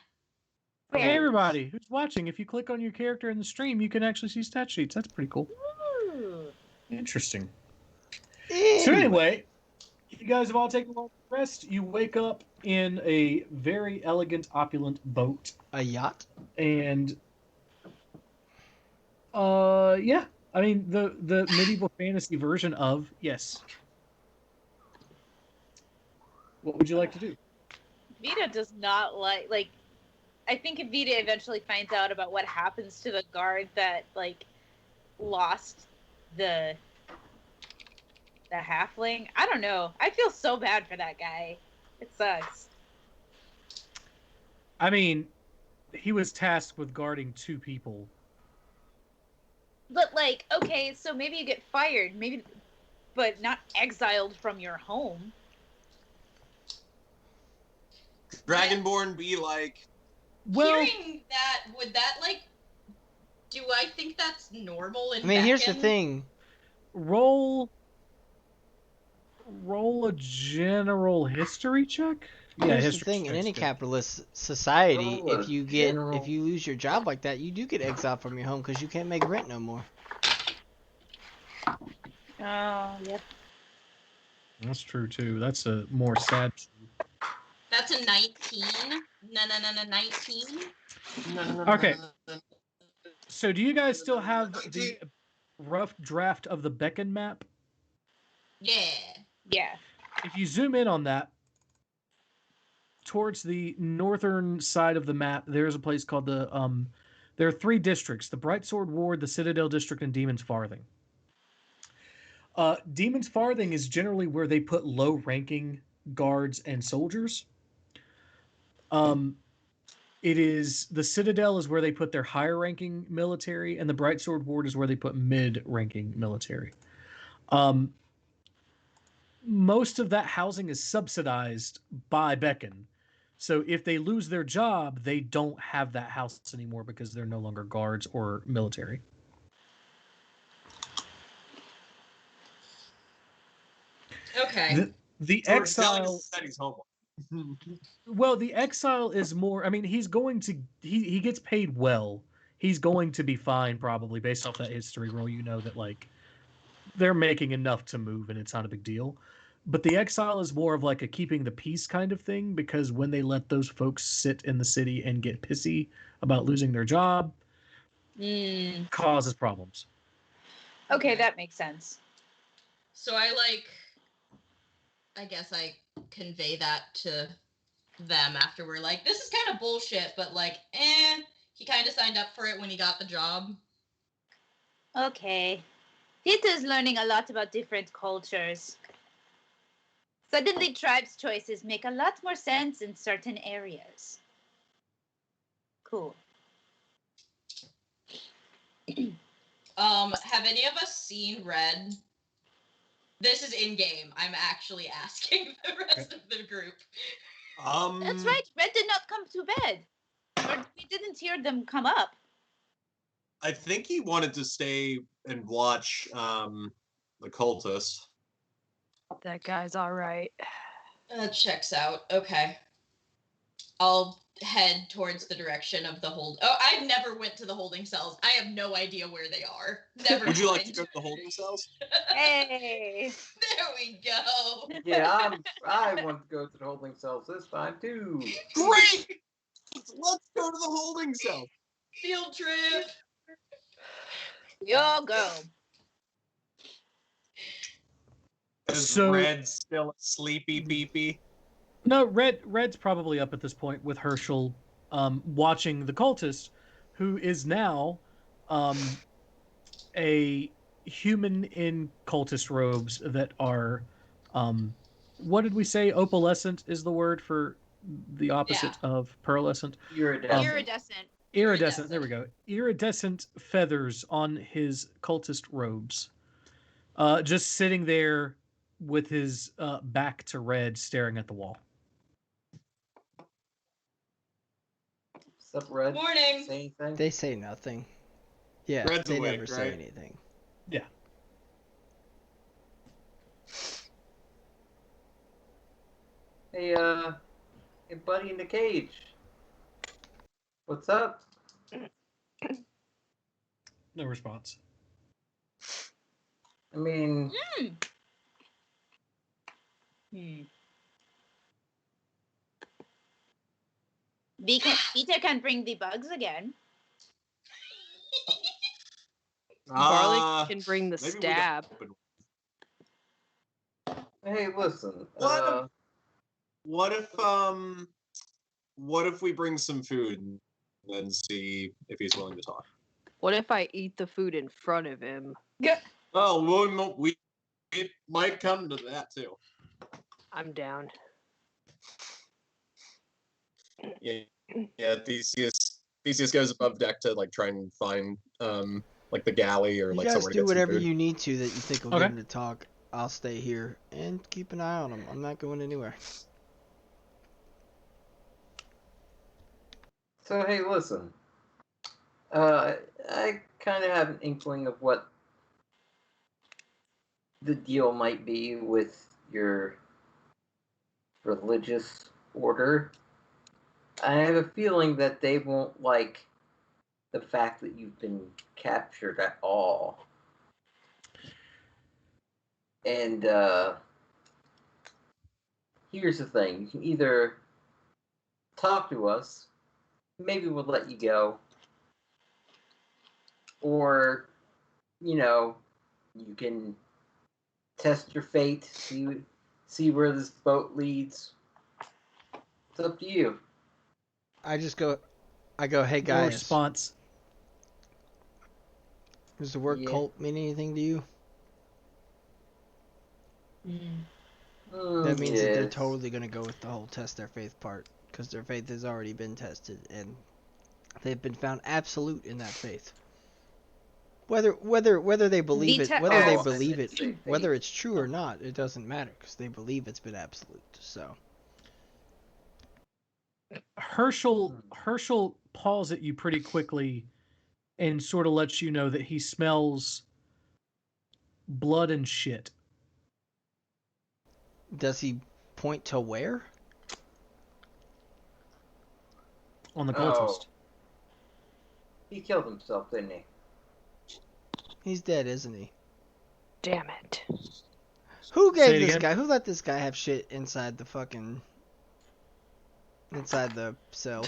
Hey everybody who's watching, if you click on your character in the stream, you can actually see stat sheets. That's pretty cool. Ooh. Interesting. So anyway, you guys have all taken a long rest. You wake up in a very elegant, opulent boat. A yacht? And yeah. I mean the medieval fantasy version of yes. What would you like to do? Vita does not like. I think if Vita eventually finds out about what happens to the guard that lost the halfling, I don't know. I feel so bad for that guy. It sucks. I mean, he was tasked with guarding 2 people. But okay, so maybe you get fired, but not exiled from your home. Dragonborn be like. Hearing that, would that do I think that's normal in here's the Beacon? thing. Roll a general history check. Here's the thing. In any capitalist society, Roll a if you lose your job like that, you do get exiled from your home because you can't make rent no more. Oh, yep. That's true too. That's a more sad. That's a 19. No, 19. Okay. So do you guys still have the rough draft of the Beacon map? Yeah. Yeah. If you zoom in on that, towards the northern side of the map, there's a place called there are 3 districts: the Brightsword Ward, the Citadel District, and Demon's Farthing. Demon's Farthing is generally where they put low-ranking guards and soldiers. The Citadel is where they put their higher-ranking military, and the Brightsword Ward is where they put mid-ranking military. Most of that housing is subsidized by Beacon. So if they lose their job, they don't have that house anymore because they're no longer guards or military. Okay. The So exile. He's home. Well, the exile is more. I mean, he's going to. He gets paid well. He's going to be fine, probably based off that history roll. You know that they're making enough to move, and it's not a big deal. But the exile is more of a keeping the peace kind of thing, because when they let those folks sit in the city and get pissy about losing their job, Mm. causes problems. Okay, that makes sense. So I guess I convey that to them after we're like, this is kind of bullshit, but like, he kind of signed up for it when he got the job. Okay. Vita's learning a lot about different cultures. Suddenly, tribes' choices make a lot more sense in certain areas. Cool. Have any of us seen Red? This is in game. I'm actually asking the rest of the group. That's right. Red did not come to bed. Or we didn't hear them come up. I think he wanted to stay and watch the cultist. That guy's all right. Checks out. Okay. I'll head towards the direction of the hold. Oh, I've never went to the holding cells. I have no idea where they are. Never. Would you like to go to the holding cells? Hey. There we go. Yeah, I want to go to the holding cells this time too. Great! Let's go to the holding cells. Field trip. You'll go. Is So- Red still a sleepy peepee? No, Red's probably up at this point with Herschel, watching the cultist, who is now, a human in cultist robes that are, what did we say? Opalescent is the word for the opposite of pearlescent. Iridescent. Iridescent. There we go. Iridescent feathers on his cultist robes. Just sitting there with his back to Red, staring at the wall. What's up, Red? Morning. Say anything? They say nothing. Yeah, Red's they awake, never say right? anything. Yeah. Hey, buddy in the cage. What's up? No response. I mean, Vita can bring the bugs again. Barley can bring the maybe we don't stab. open- hey, listen. What if we bring some food and then see if he's willing to talk? What if I eat the food in front of him? Oh, it might come to that too. I'm down. Yeah. Theseus goes above deck to like try and find like the galley or You like guys somewhere to do get whatever some food. you need to that you think will Okay. get him to talk. I'll stay here and keep an eye on him. I'm not going anywhere. So hey, listen. I kind of have an inkling of what the deal might be with your religious order. I have a feeling that they won't like the fact that you've been captured at all. And here's the thing. You can either talk to us, maybe we'll let you go, or, you can test your fate, see where this boat leads. It's up to you. I go, hey No guys, response. does the word Yeah. cult mean anything to you? Mm, That means that they're yes. totally going to go with the whole test their faith part, because their faith has already been tested, and they've been found absolute in that faith. Whether they believe it, Vita- whether they Oh, I believe meant it, to say whether faith. it's true or not, it doesn't matter, because they believe it's been absolute. So Herschel paws at you pretty quickly and sort of lets you know that he smells blood and shit. does he point to where? On the Oh. cultist. He killed himself, didn't he? He's dead, isn't he? Damn it. Who Say gave it this again? guy? Who let this guy have shit inside the cell?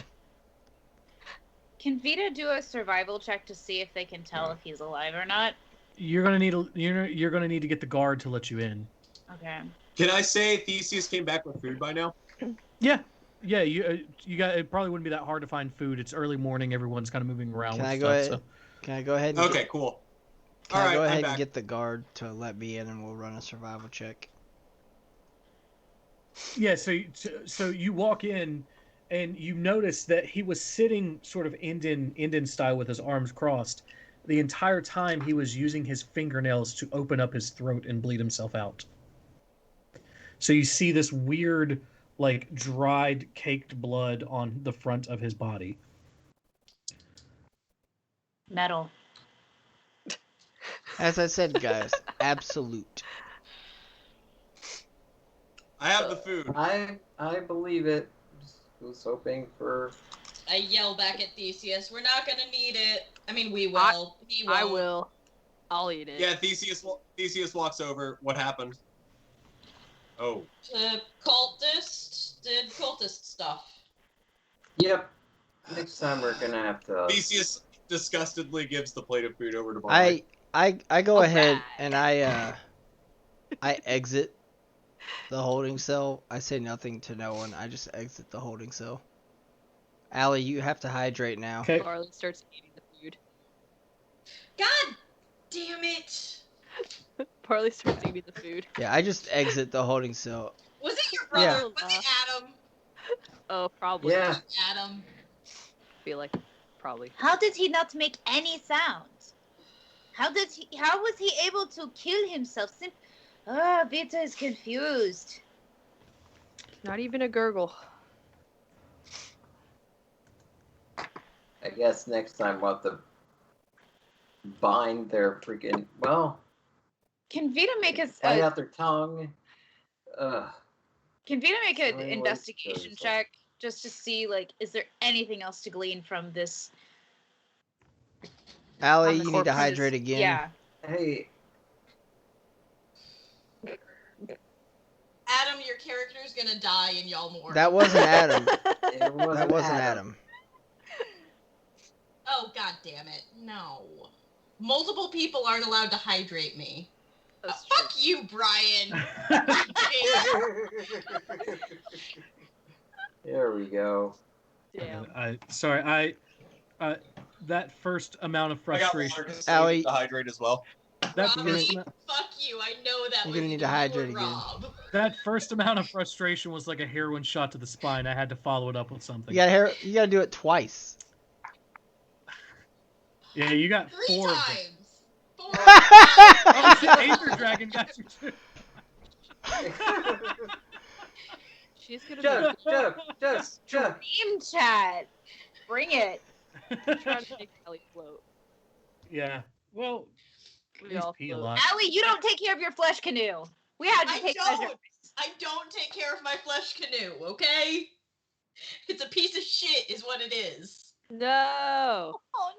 Can Vita do a survival check to see if they can tell if he's alive or not? You're gonna need you're gonna need to get the guard to let you in. Okay. Can I say Theseus came back with food by now? Yeah, yeah. You got. It probably wouldn't be that hard to find food. It's early morning. Everyone's kind of moving around Can with I stuff. go ahead? So Can I go ahead? And Okay, cool. Can All I go right, I'm ahead and back. get the guard to let me in, and we'll run a survival check? yeah. So you walk in, and you notice that he was sitting sort of Indian style with his arms crossed. The entire time he was using his fingernails to open up his throat and bleed himself out. So you see this weird, like, dried, caked blood on the front of his body. Metal. As I said, guys, absolute. I have the food. I believe it. Just was hoping for. I yell back at Theseus, we're not gonna need it. I mean, we will. He won't. I will. I'll eat it. Yeah, Theseus walks over. What happened? Oh. The cultist did cultist stuff. Yep. Next time we're gonna have to. Theseus disgustedly gives the plate of food over to Barley. I go ahead and I exit the holding cell. I say nothing to no one. I just exit the holding cell. Allie, you have to hydrate now. Okay. Barley starts eating the food. God damn it! Barley starts eating the food. Yeah, I just exit the holding cell. Was it your brother? Yeah. Was it Adam? Oh, probably. Yeah. Adam. I feel like probably. How did he not make any sound? How was he able to kill himself? Vita is confused. Not even a gurgle. I guess next time we'll have to bind their freaking. Well, Can Vita make bite out their tongue. Can Vita make an Anyway, investigation check just to see, like, is there anything else to glean from this? Allie, on the you need to corpses? hydrate again. Yeah. Hey, Adam, your character's gonna die in Almora. That wasn't Adam. it wasn't That wasn't Adam. Oh, god damn it. No. Multiple people aren't allowed to hydrate me. Fuck you, Brian. There we go. Damn. Sorry, that first amount of I got frustration. Marcus Allie- to hydrate as well. That Robbie, first, amount, fuck you. I know that You're was gonna need you to hydrate or again. Rob. that first amount of frustration was like a heroin shot to the spine. I had to follow it up with something. You gotta do it twice. Yeah, you got 3 4 of them. times. 4 Oh shit, Aether Dragon got you too. She's gonna Chuck. Team chat. Bring it. be trying to make Ellie float. Yeah. Well, We please all pee a float. lot. Allie, you don't take care of your flesh canoe. We had to I take don't. measure. I don't take care of my flesh canoe, okay? It's a piece of shit is what it is. No. Oh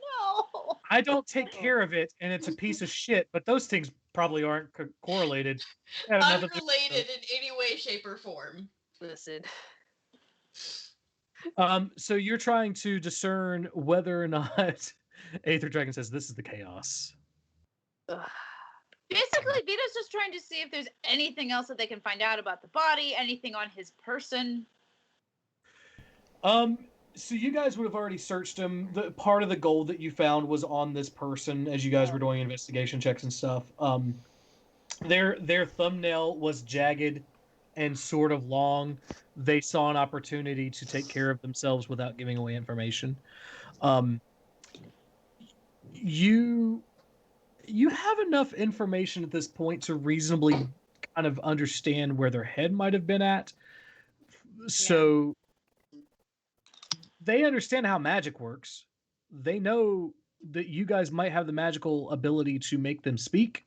no. I don't take care of it, and it's a piece of shit. But those things probably aren't correlated. They have nothing to do with Unrelated in any way, shape, or form. Listen. So you're trying to discern whether or not Aether Dragon says this is the chaos. Ugh. Basically, Vita's just trying to see if there's anything else that they can find out about the body, anything on his person. So you guys would have already searched him. The part of the gold that you found was on this person as you guys were doing investigation checks and stuff. Their thumbnail was jagged and sort of long. They saw an opportunity to take care of themselves without giving away information. You have enough information at this point to reasonably kind of understand where their head might have been at. So they understand how magic works. They know that you guys might have the magical ability to make them speak.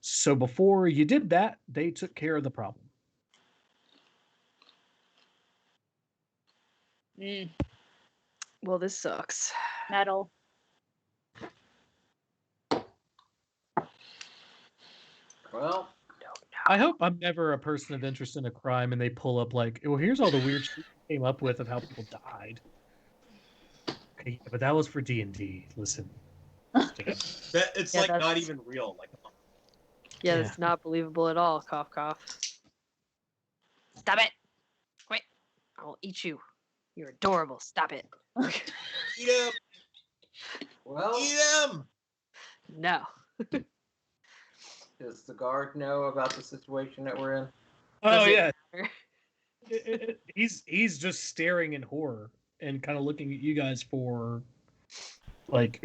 So before you did that, they took care of the problem. Well, this sucks. Metal. Well, I hope I'm never a person of interest in a crime and they pull up like, well, here's all the weird shit you came up with of how people died. Yeah, but that was for D&D. Listen. It's Yeah, like not that's- even real. Like, Yeah, Yeah. that's not believable at all. Cough, cough. Stop it! Quit! I'll eat you. You're adorable. Stop it. eat him! Well, Eat him! No. does the guard know about the situation that we're in? Oh Does it yeah, matter? he's just staring in horror and kind of looking at you guys for like,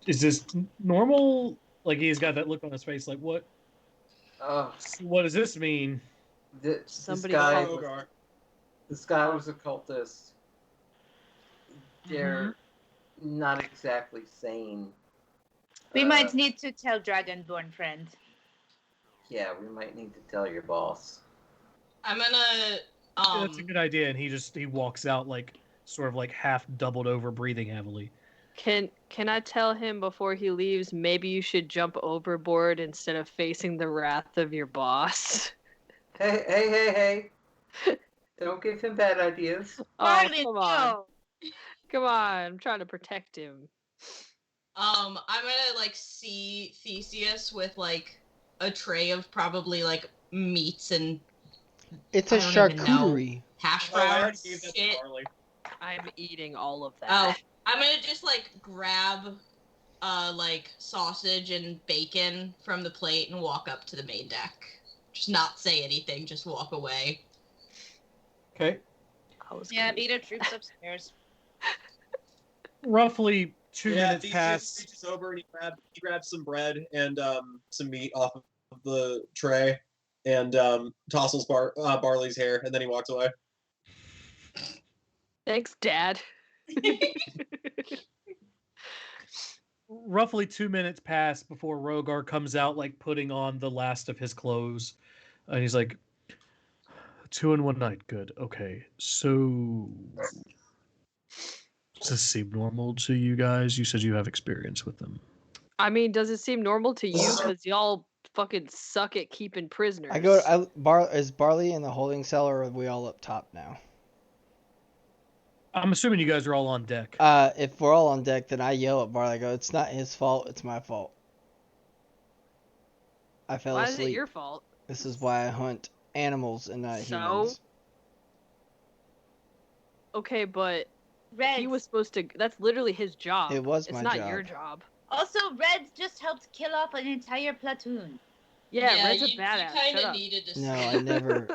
is this normal? Like he's got that look on his face, like what? Oh, What does this mean? this Somebody guy. call- Rogar. This guy was a cultist. They're not exactly sane. We might need to tell Dragonborn friend. Yeah, we might need to tell your boss. I'm gonna Yeah, that's a good idea. And he walks out like sort of like half doubled over, breathing heavily. Can I tell him before he leaves? Maybe you should jump overboard instead of facing the wrath of your boss. Hey! Don't give him bad ideas. Oh, Barley, come on. no. Come on, I'm trying to protect him. I'm gonna like see Theseus with like a tray of probably like meats and It's a I don't even know. charcuterie. hash Oh, I already browns. gave that shit. to Barley. I'm eating all of that. Oh, I'm gonna just like grab like sausage and bacon from the plate and walk up to the main deck. Just not say anything, just walk away. Okay. Yeah, beat our troops upstairs. Roughly 2 minutes Theseus pass. reaches over and he grabs some bread and some meat off of the tray and tousles Barley's hair, and then he walks away. Thanks, Dad. Roughly 2 minutes pass before Rogar comes out, like putting on the last of his clothes, and he's like, 2 in 1 night. Good. Okay. So, does this seem normal to you guys? You said you have experience with them. I mean, does it seem normal to you? Because y'all fucking suck at keeping prisoners. Is Barley in the holding cell, or are we all up top now? I'm assuming you guys are all on deck. If we're all on deck, then I yell at Barley. I go, "It's not his fault. It's my fault. I fell Why asleep. is it your fault? This is why I hunt animals and not humans." Okay, but Red. he was supposed to. That's literally his job. It was It's my not job. your job. Also, Red just helped kill off an entire platoon. Yeah, Red's a you badass. kind Shut of up. needed to. No, I never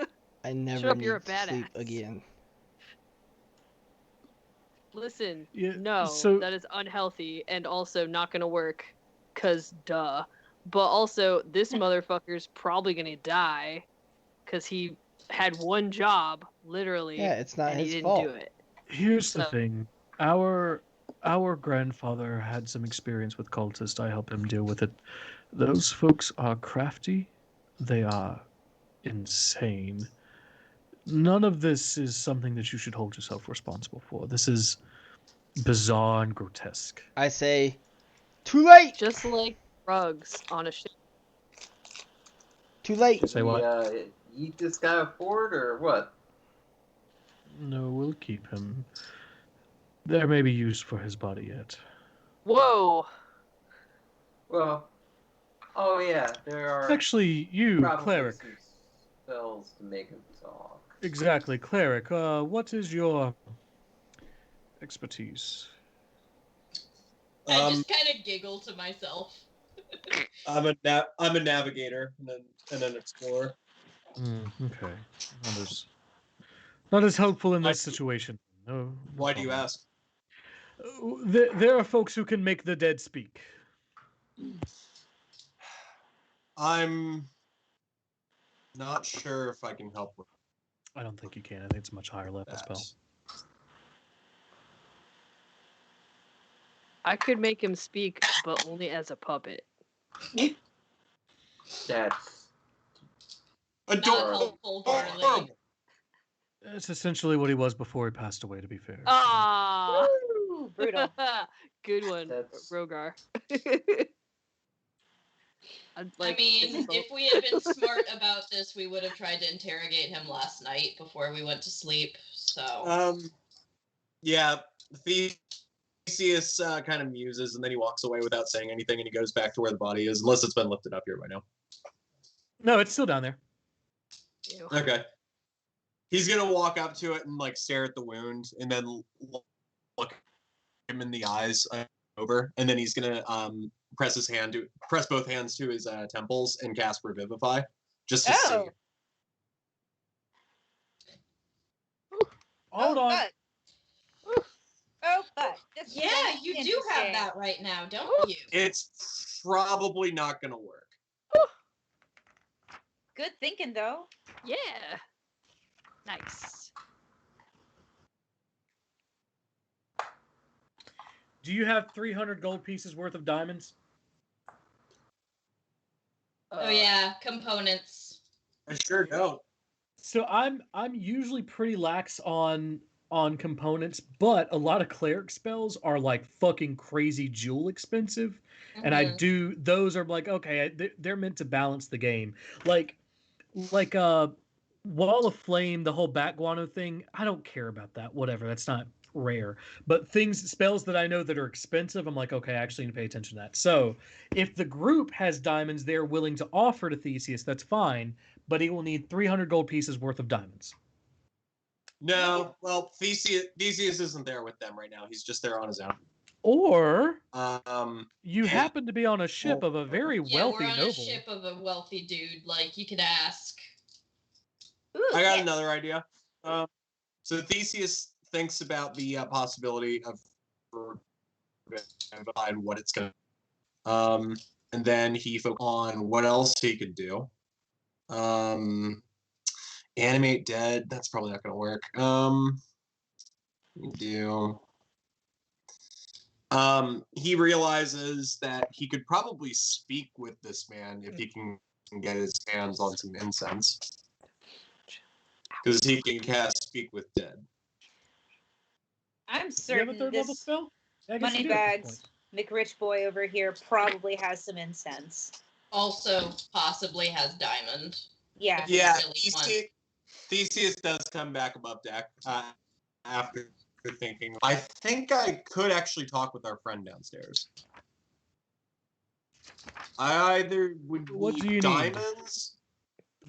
Shut up, need you're a to sleep badass. again. Listen, Yeah, no, so- that is unhealthy and also not gonna work. Cause duh. But also, this motherfucker's probably gonna die, cause he had one job, literally. Yeah, it's not and his he didn't fault. do it. Here's the So- thing. Our grandfather had some experience with cultists. I helped him deal with it. Those folks are crafty. They are insane. None of this is something that you should hold yourself responsible for. This is bizarre and grotesque. I say, too late. Just like rugs on a ship. Too late. Say we, what? Eat this guy aboard or what? No, we'll keep him. There may be use for his body yet. Whoa! Well, oh yeah, there are Actually, you, probably cleric. some spells to make him talk. Exactly, cleric. What is your expertise? I just kind of giggle to myself. I'm a navigator and an explorer. Okay. Not as helpful in this situation. No. Why do you ask? There are folks who can make the dead speak. I'm not sure if I can help with I don't think you can. I think it's a much higher level that. spell. I could make him speak, but only as a puppet. That's Not helpful, Barley. It's essentially what he was before he passed away, to be fair. Ah, Woo, brutal. good one, That's- Rogar. I'd like I mean, to- if we had been smart about this, we would have tried to interrogate him last night before we went to sleep. So Yeah, Theseus kind of muses, and then he walks away without saying anything, and he goes back to where the body is, unless it's been lifted up here by now. No, it's still down there. Ew. Okay. He's gonna walk up to it and like stare at the wound, and then look him in the eyes over, and then he's gonna press both hands to his temples and cast Revivify, just to see. Hold on. Fuck. Oh fuck! This Yeah, you do have that right now, don't you? It's probably not gonna work. Good thinking, though. Yeah. Nice. Do you have 300 gold pieces worth of diamonds? Oh yeah, components. I sure don't. So I'm usually pretty lax on components, but a lot of cleric spells are like fucking crazy jewel expensive, and those are like, okay, they're meant to balance the game. Like Wall of Flame, the whole Bat Guano thing, I don't care about that. Whatever, that's not rare. But spells that I know that are expensive, I'm like, okay, I actually need to pay attention to that. So if the group has diamonds they're willing to offer to Theseus, that's fine, but he will need 300 gold pieces worth of diamonds. No, well, Theseus isn't there with them right now. He's just there on his own. Or you happen to be on a ship of a very wealthy we're on noble. a ship of a wealthy dude. Like, you could ask. I got another idea. So Theseus thinks about the possibility of and what it's going to. And then he focuses on what else he could do. Animate dead. That's probably not going to work. He realizes that he could probably speak with this man if he can get his hands on some incense. Because he can cast Speak with Dead. I'm Do you have a certain third level this spell? Yeah, I guess you do at this Moneybags McRich boy over here probably has some incense. Also, possibly has diamond. Yeah. Yeah, Really Theseus does come back above deck after thinking. I think I could actually talk with our friend downstairs. I either would What do you need need?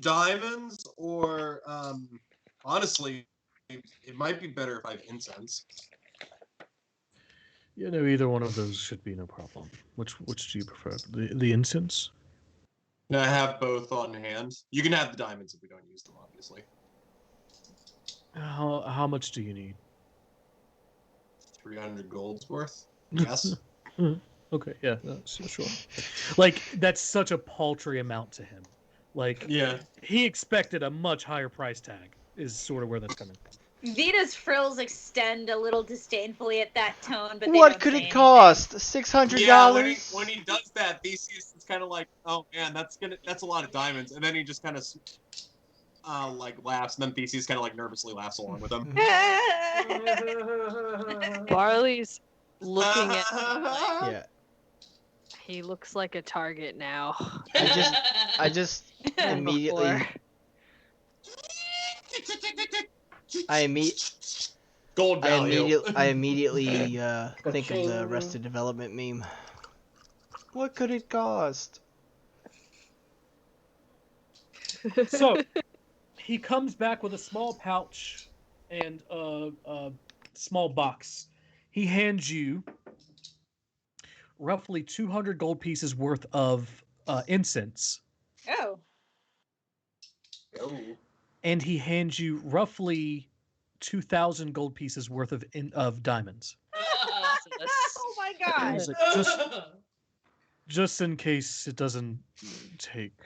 diamonds, or honestly, it might be better if I have incense. You know, either one of those should be no problem. Which do you prefer? The incense? No, I have both on hand. You can have the diamonds if we don't use them, obviously. How much do you need? 300 gold's worth. Yes. Okay, yeah, sure. Like, that's such a paltry amount to him. Like, yeah, he expected a much higher price tag. Is sort of where that's coming from. Vita's frills extend a little disdainfully at that tone, but what could it cost? $600? Yeah, when he does that, Theseus is kind of like, oh man, that's a lot of diamonds, and then he just kind of like laughs, and then Theseus kind of like nervously laughs along with him. Barley's looking at Yeah. He looks like a target now. I just immediately Gold value. I immediately think of the Arrested Development meme. What could it cost? So, he comes back with a small pouch and a small box. He hands you roughly 200 gold pieces worth of incense. Oh. And he hands you roughly 2,000 gold pieces worth of diamonds. Oh my god. Like, just in case it doesn't take.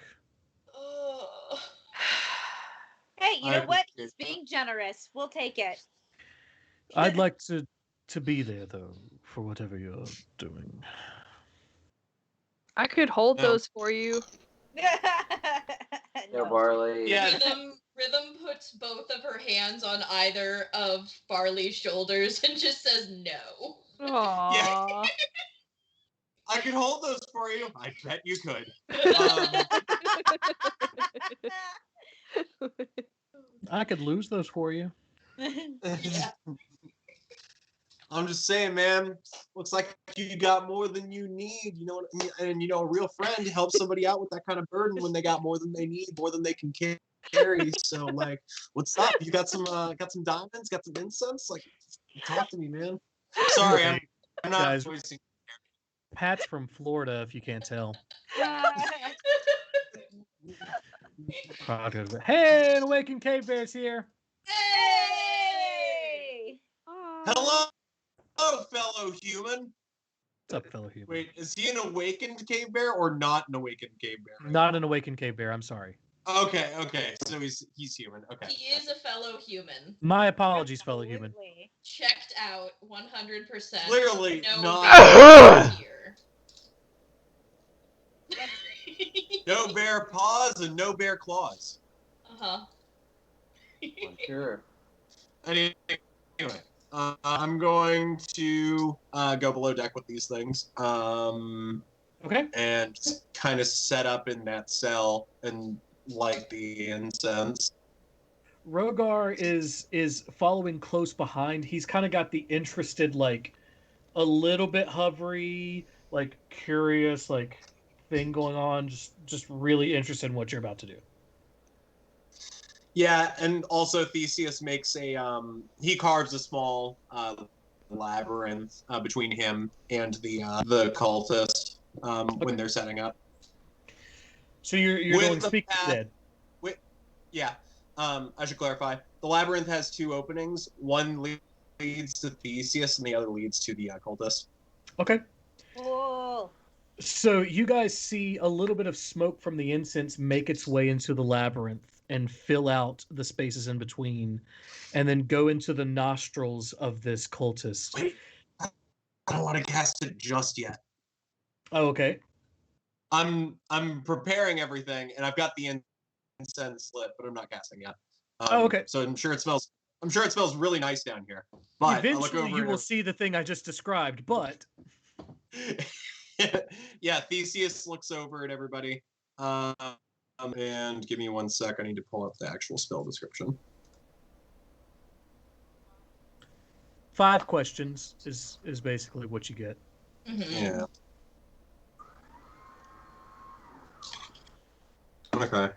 Hey, you know what? He's being generous. We'll take it. I'd like to be there though for whatever you're doing. I could hold those for you. No, Barley. Yeah. Rhythm puts both of her hands on either of Barley's shoulders and just says no. Aww. Yeah. I could hold those for you. I bet you could. I could lose those for you. Yeah. I'm just saying, man. Looks like you got more than you need. You know what I mean? And a real friend helps somebody out with that kind of burden when they got more than they need, more than they can carry. So, like, what's up? You got some diamonds? Got some incense? Like, talk to me, man. Sorry, I'm not Guys. voicing. Pat's from Florida, if you can't tell. Hey, an Awakened Cave Bear's here. Hey! Hello, fellow human. What's up, fellow human? Wait, is he an awakened cave bear or not an awakened cave bear? Not an Awakened Cave Bear, I'm sorry. Okay. So he's human. Okay. He is a fellow human. My apologies, fellow human. Checked out 100%. Clearly no not. Here. No bear paws and no bear claws. Uh-huh. Sure. Anyway, I'm going to go below deck with these things. Okay. And kind of set up in that cell and light the incense. Rogar is following close behind. He's kind of got the interested, like, a little bit hovery, like, curious, like, thing going on. Just really interested in what you're about to do. Yeah, and also Theseus makes he carves a small labyrinth between him and the cultist when they're setting up. So you're going Speak to the Dead. Yeah. I should clarify. The labyrinth has two openings. One leads to Theseus, and the other leads to the cultist. Okay. Cool. So you guys see a little bit of smoke from the incense make its way into the labyrinth and fill out the spaces in between, and then go into the nostrils of this cultist. Wait, I don't want to cast it just yet. Oh, okay. I'm preparing everything, and I've got the incense lit, but I'm not casting yet. Okay. So I'm sure it smells really nice down here. But eventually, you will see the thing I just described. But yeah, Theseus looks over at everybody. And give me 1 sec. I need to pull up the actual spell description. 5 questions is basically what you get. Mm-hmm. Yeah. Okay.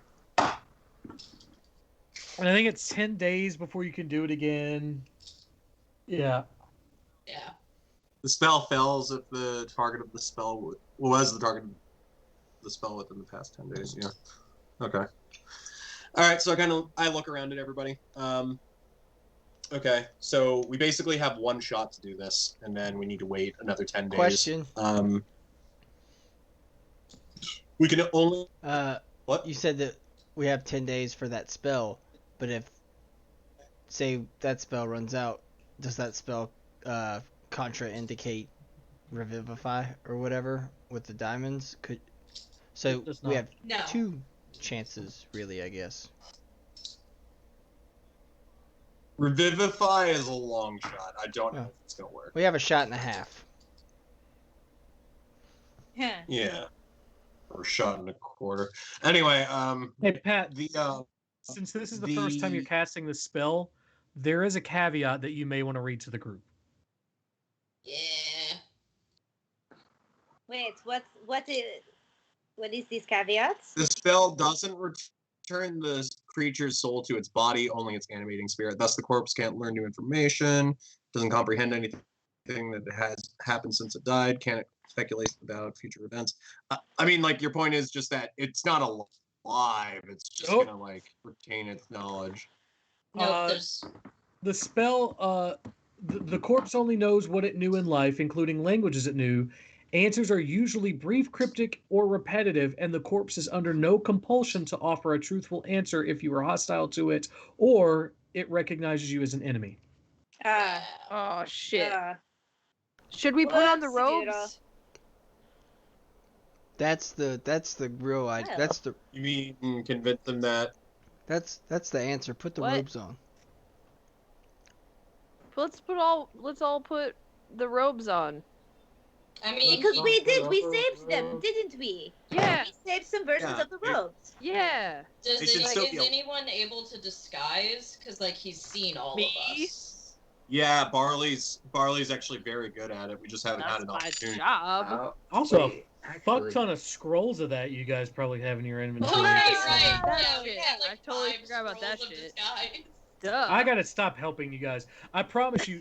And I think it's 10 days before you can do it again. Yeah. Yeah. The spell fails if the target of the spell was the target of the spell within the past 10 days. Yeah. Okay. All right. So I look around at everybody. Okay. So we basically have one shot to do this, and then we need to wait another 10 days. Question. We can only. What? You said that we have 10 days for that spell, but if, say, that spell runs out, does that spell contraindicate Revivify or whatever with the diamonds? So we have 2 chances, really, I guess. Revivify is a long shot. I don't know if it's gonna work. We have a shot and a half. Yeah. Or a shot and a quarter. Anyway, Hey Pat, since this is the first time you're casting the spell, there is a caveat that you may want to read to the group. Yeah. Wait, what is these caveats? The spell doesn't return the creature's soul to its body, only its animating spirit. Thus, the corpse can't learn new information, doesn't comprehend anything that has happened since it died, can't speculate about future events. I mean, like, your point is just that it's not alive. It's just gonna, like, retain its knowledge. No, the spell, the corpse only knows what it knew in life, including languages it knew. Answers are usually brief, cryptic, or repetitive, and the corpse is under no compulsion to offer a truthful answer if you are hostile to it, or it recognizes you as an enemy. Oh shit. Should we put on the robes? That's the real idea. That's the. You mean convince them that? That's the answer. Put the robes on. Let's all put the robes on. I mean, because we saved them, didn't we? Yeah. We saved some versions of the robes. Yeah. Is anyone able to disguise? Because, like, he's seen all of us. Yeah, Barley's actually very good at it. We just haven't had That's an my opportunity. job. Also, Wait, fuck actually, ton of scrolls of that you guys probably have in your inventory. Right. That Yeah, we shit. had I like totally 5 forgot about that scrolls of shit. disguise. Duh. I gotta stop helping you guys. I promise you.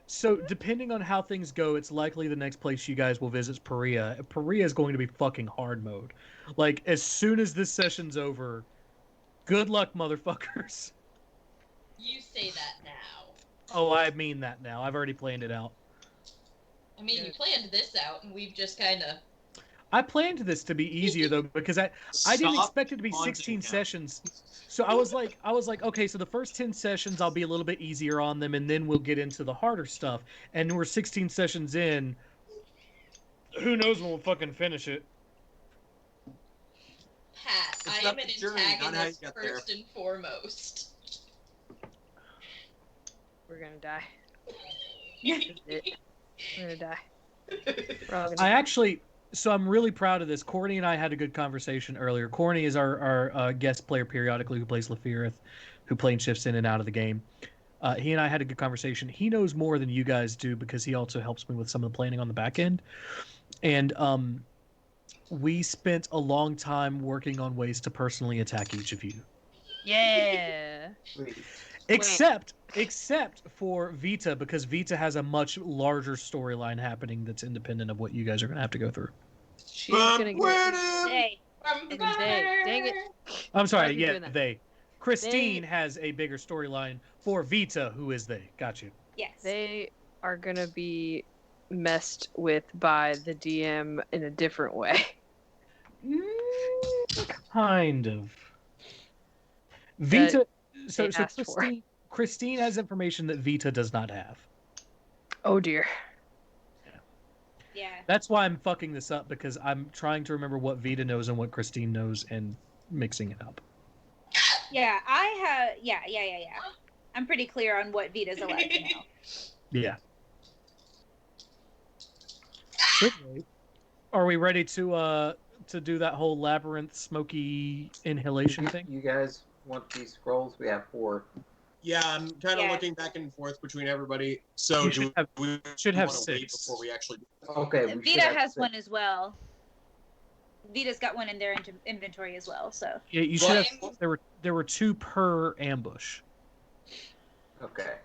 So depending on how things go, it's likely the next place you guys will visit is Perea. Perea is going to be fucking hard mode. Like as soon as this session's over, good luck, motherfuckers. You say that now. Oh, I mean that now. I've already planned it out. I mean, you planned this out, and we've just kind of. I planned this to be easier though because I didn't Stop expect it to be taunting 16 him. sessions. So I was like, okay, so the first 10 sessions I'll be a little bit easier on them, and then we'll get into the harder stuff. And we're 16 sessions in. Who knows when we'll fucking finish it? Pat, It's I not am an the journey, not how you antagonist get there. first and foremost. We're gonna die. This is it. We're gonna die. We're all gonna I actually, so I'm really proud of this. Corny and I had a good conversation earlier. Corny is our guest player periodically who plays Lefirith, who plane shifts in and out of the game. He and I had a good conversation. He knows more than you guys do because he also helps me with some of the planning on the back end. And we spent a long time working on ways to personally attack each of you. Yeah. Sweet. Except for Vita, because Vita has a much larger storyline happening that's independent of what you guys are going to have to go through. She's gonna get. Hey, And they, dang it. I'm sorry, Why'd we yeah, do that? they. Christine has a bigger storyline for Vita, who is they. Got you. yes. They are gonna be messed with by the DM in a different way. Kind of. Vita. So they asked for. Christine has information that Vita does not have. Oh dear. Yeah. That's why I'm fucking this up, because I'm trying to remember what Vita knows and what Christine knows and mixing it up. Yeah, I have. Yeah. I'm pretty clear on what Vita's allowed to know. Yeah. So, are we ready to do that whole labyrinth smoky inhalation thing? You guys want these scrolls? We have 4. Yeah, I'm kind of Yeah. looking back and forth between everybody. So You should have we have wanna wait 6. before we actually. Okay, we should Vita have has 6. one as well. Vita's got one in their inventory as well. So Yeah, you should have. There were 2 per ambush. Okay.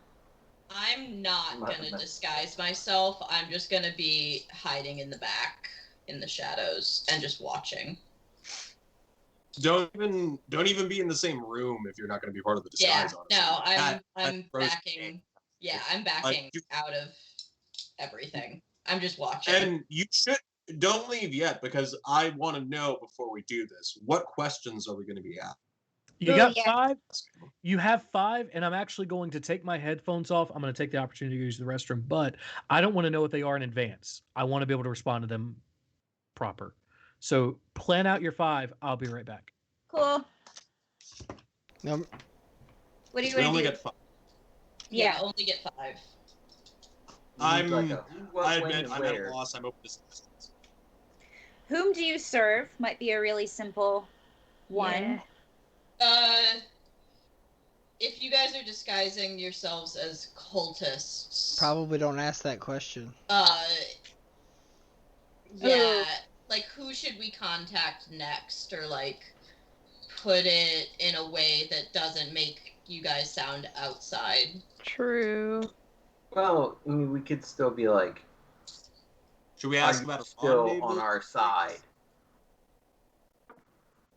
I'm not Might gonna have- disguise myself. I'm just gonna be hiding in the back, in the shadows, and just watching. Don't even be in the same room if you're not going to be part of the disguise. Yeah, no, I'm That throws the backing. game. Yeah, I'm backing out of everything. I'm just watching. And you don't leave yet, because I want to know before we do this. What questions are we going to be asked? You got 5. You have 5, and I'm actually going to take my headphones off. I'm going to take the opportunity to use the restroom, but I don't want to know what they are in advance. I want to be able to respond to them proper. So plan out your 5. I'll be right back. cool. No, What do you We want only to do? get 5. Yeah, only get 5. I'm Like a what, I when, admit and I'm at a where. loss. I'm open to suggestions. Whom do you serve? Might be a really simple one. If you guys are disguising yourselves as cultists, probably don't ask that question. yeah, like who should we contact next, or like put it in a way that doesn't make you guys sound outside? True. Well, I mean, we could still be like, Should we are ask you about a still rendezvous? on our side?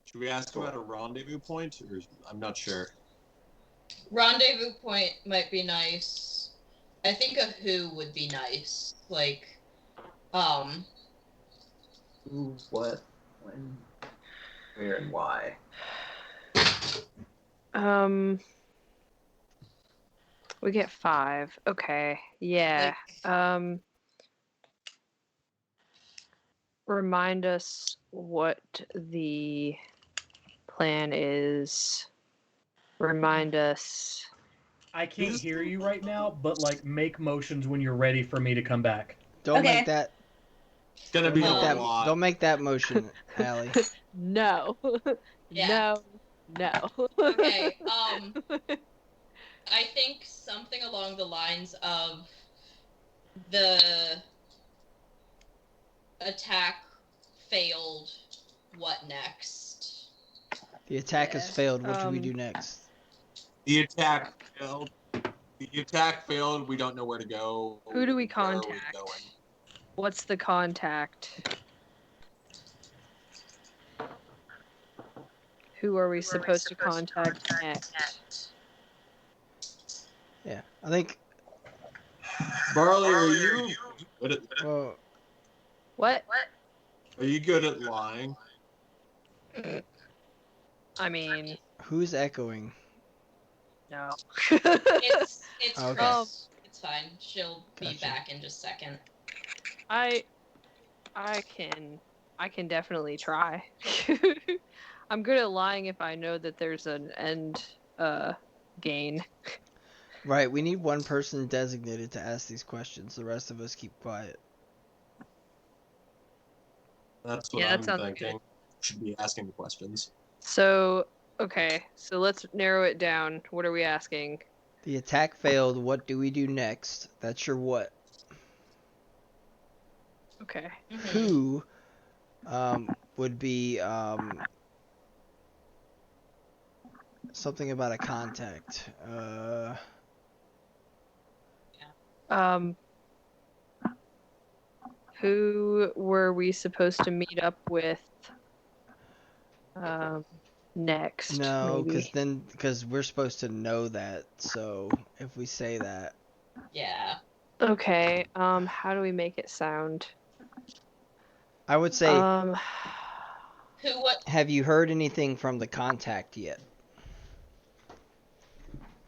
Should we ask about a rendezvous point? Or I'm not sure. Rendezvous point might be nice. I think a who would be nice. Like, Who, what, when, where, and why? We get 5. Okay. Yeah. Remind us what the plan is. Remind us. I can't hear you right now, but like make motions when you're ready for me to come back. Don't make that. It's gonna be a that, lot. Don't make that motion, Allie. No. Yeah. No. Okay, I think something along the lines of the attack failed. What next? The attack has failed. What do we Um, do next? The attack failed. The attack failed. We don't know where to go. Who do we Where are we contact? going? What's the contact? Who are we supposed to contact next? Yeah, I think. Barley, are you good at? Well, What? Are you good at lying? I mean, who's echoing? no. It's Okay. Chris. It's fine. She'll be Gotcha. back in just a second. I can definitely try. I'm good at lying if I know that there's an end gain. Right, we need one person designated to ask these questions. The rest of us keep quiet. That's what Yeah, that I'm sounds thinking. good. Should be asking the questions. So, okay, so let's narrow it down. What are we asking? The attack failed. What do we do next? That's your what. Okay. Who would be something about a contact. Um, who were we supposed to meet up with next? No, maybe? because we're supposed to know that. So if we say that, Yeah. Okay. How do we make it sound? I would say, Who? What? have you heard anything from the contact yet?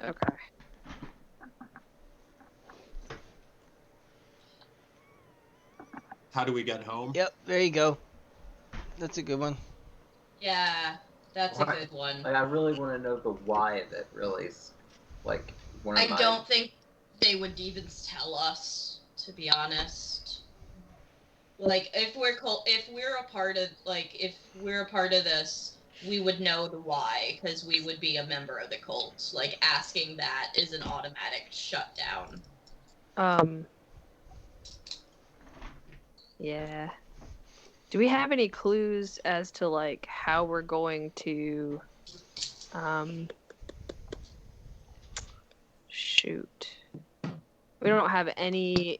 Okay. How do we get home? Yep, there you go. That's a good one. Yeah, that's a good one. Like, I really want to know the why of it. Really, like one of I my. don't think they would even tell us, to be honest. Like, if we're a part of this, we would know the why, because we would be a member of the cult. Like, asking that is an automatic shutdown. Yeah. Do we have any clues as to like how we're going to shoot. We don't have any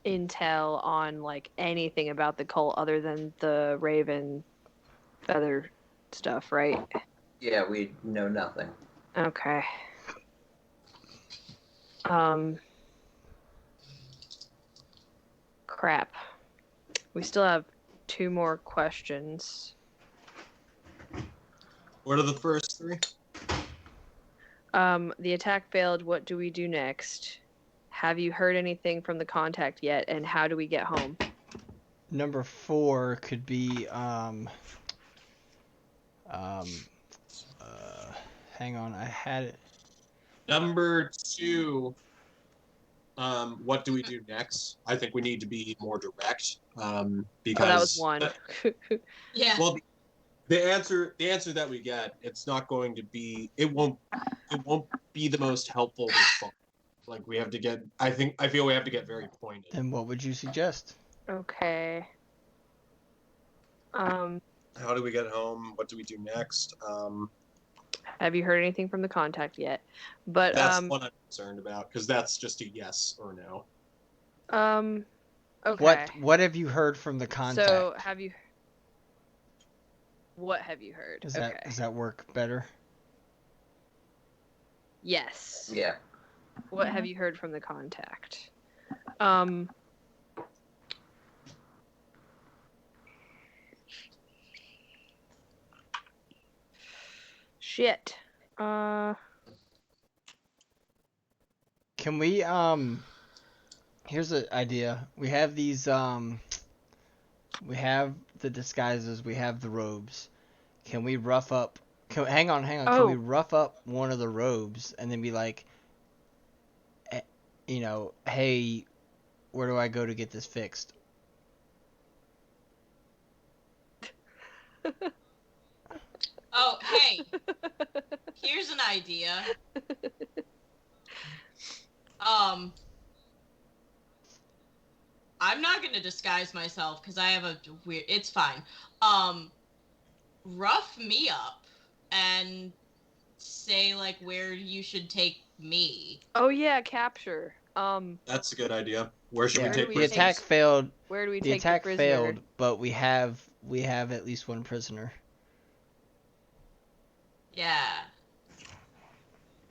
intel on like anything about the cult other than the raven feather stuff, right? Yeah, we know nothing. Okay. Crap. We still have 2 more questions. What are the first 3? The attack failed. What do we do next? Have you heard anything from the contact yet? And how do we get home? Number 4 could be hang on, I had it. Number 2, what do we do next? I think we need to be more direct. Because that was 1. Yeah. Well, the answer that we get, it's not going to be. It won't be the most helpful response. Like, we have to get. I feel we have to get very pointed. Then what would you suggest? Okay. How do we get home? What do we do next? Have you heard anything from the contact yet? But that's what I'm concerned about, because that's just a yes or no. Okay. What have you heard from the contact? So what have you heard? Does that work better? Yes. Yeah. What have you heard from the contact? Shit. Can we here's an idea. We have these we have the disguises, we have the robes. Can we rough up hang on. Can we rough up one of the robes and then be like, hey, where do I go to get this fixed? Oh, hey. Here's an idea. I'm not gonna disguise myself because I have a weird. It's fine. Rough me up and say like where you should take me. Oh yeah, capture. That's a good idea. Where should we Yeah, Where do take we the take- attack prisoners? failed. Where do we The take the attack prisoner? failed, but we have at least one prisoner. Yeah.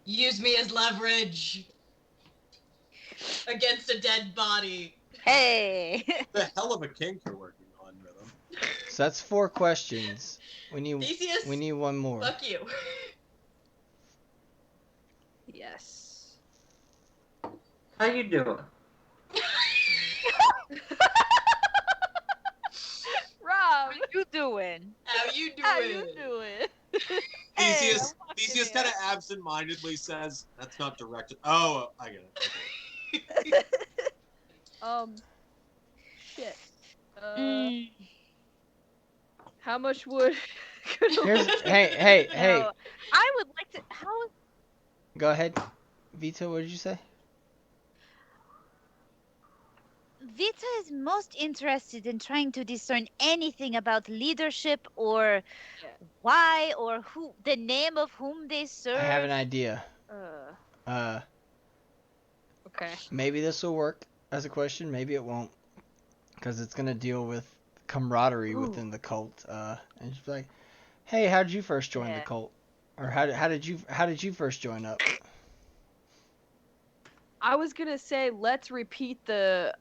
Use me as leverage against a dead body. Hey. The hell of a kink you're working on, Rhythm. So that's 4 questions. Theseus, We need one more. fuck you. Yes. How you doing? Rob, How you doing? How you doing? how you doing? Hey, Theseus, I'm Theseus walking kind of absent-mindedly says, "That's not directed." Oh, I get it. Shit. Mm. How much wood could a Here's wood- hey. No, I would like to. How? Go ahead, Vito. What did you say? Vita is most interested in trying to discern anything about leadership or Yeah. why or who, the name of whom they serve. I have an idea. Okay. Maybe this will work as a question. Maybe it won't, because it's gonna deal with camaraderie Ooh. within the cult. And just be like, hey, how did you first join the Yeah. cult? Or how did you first join up? I was gonna say let's repeat the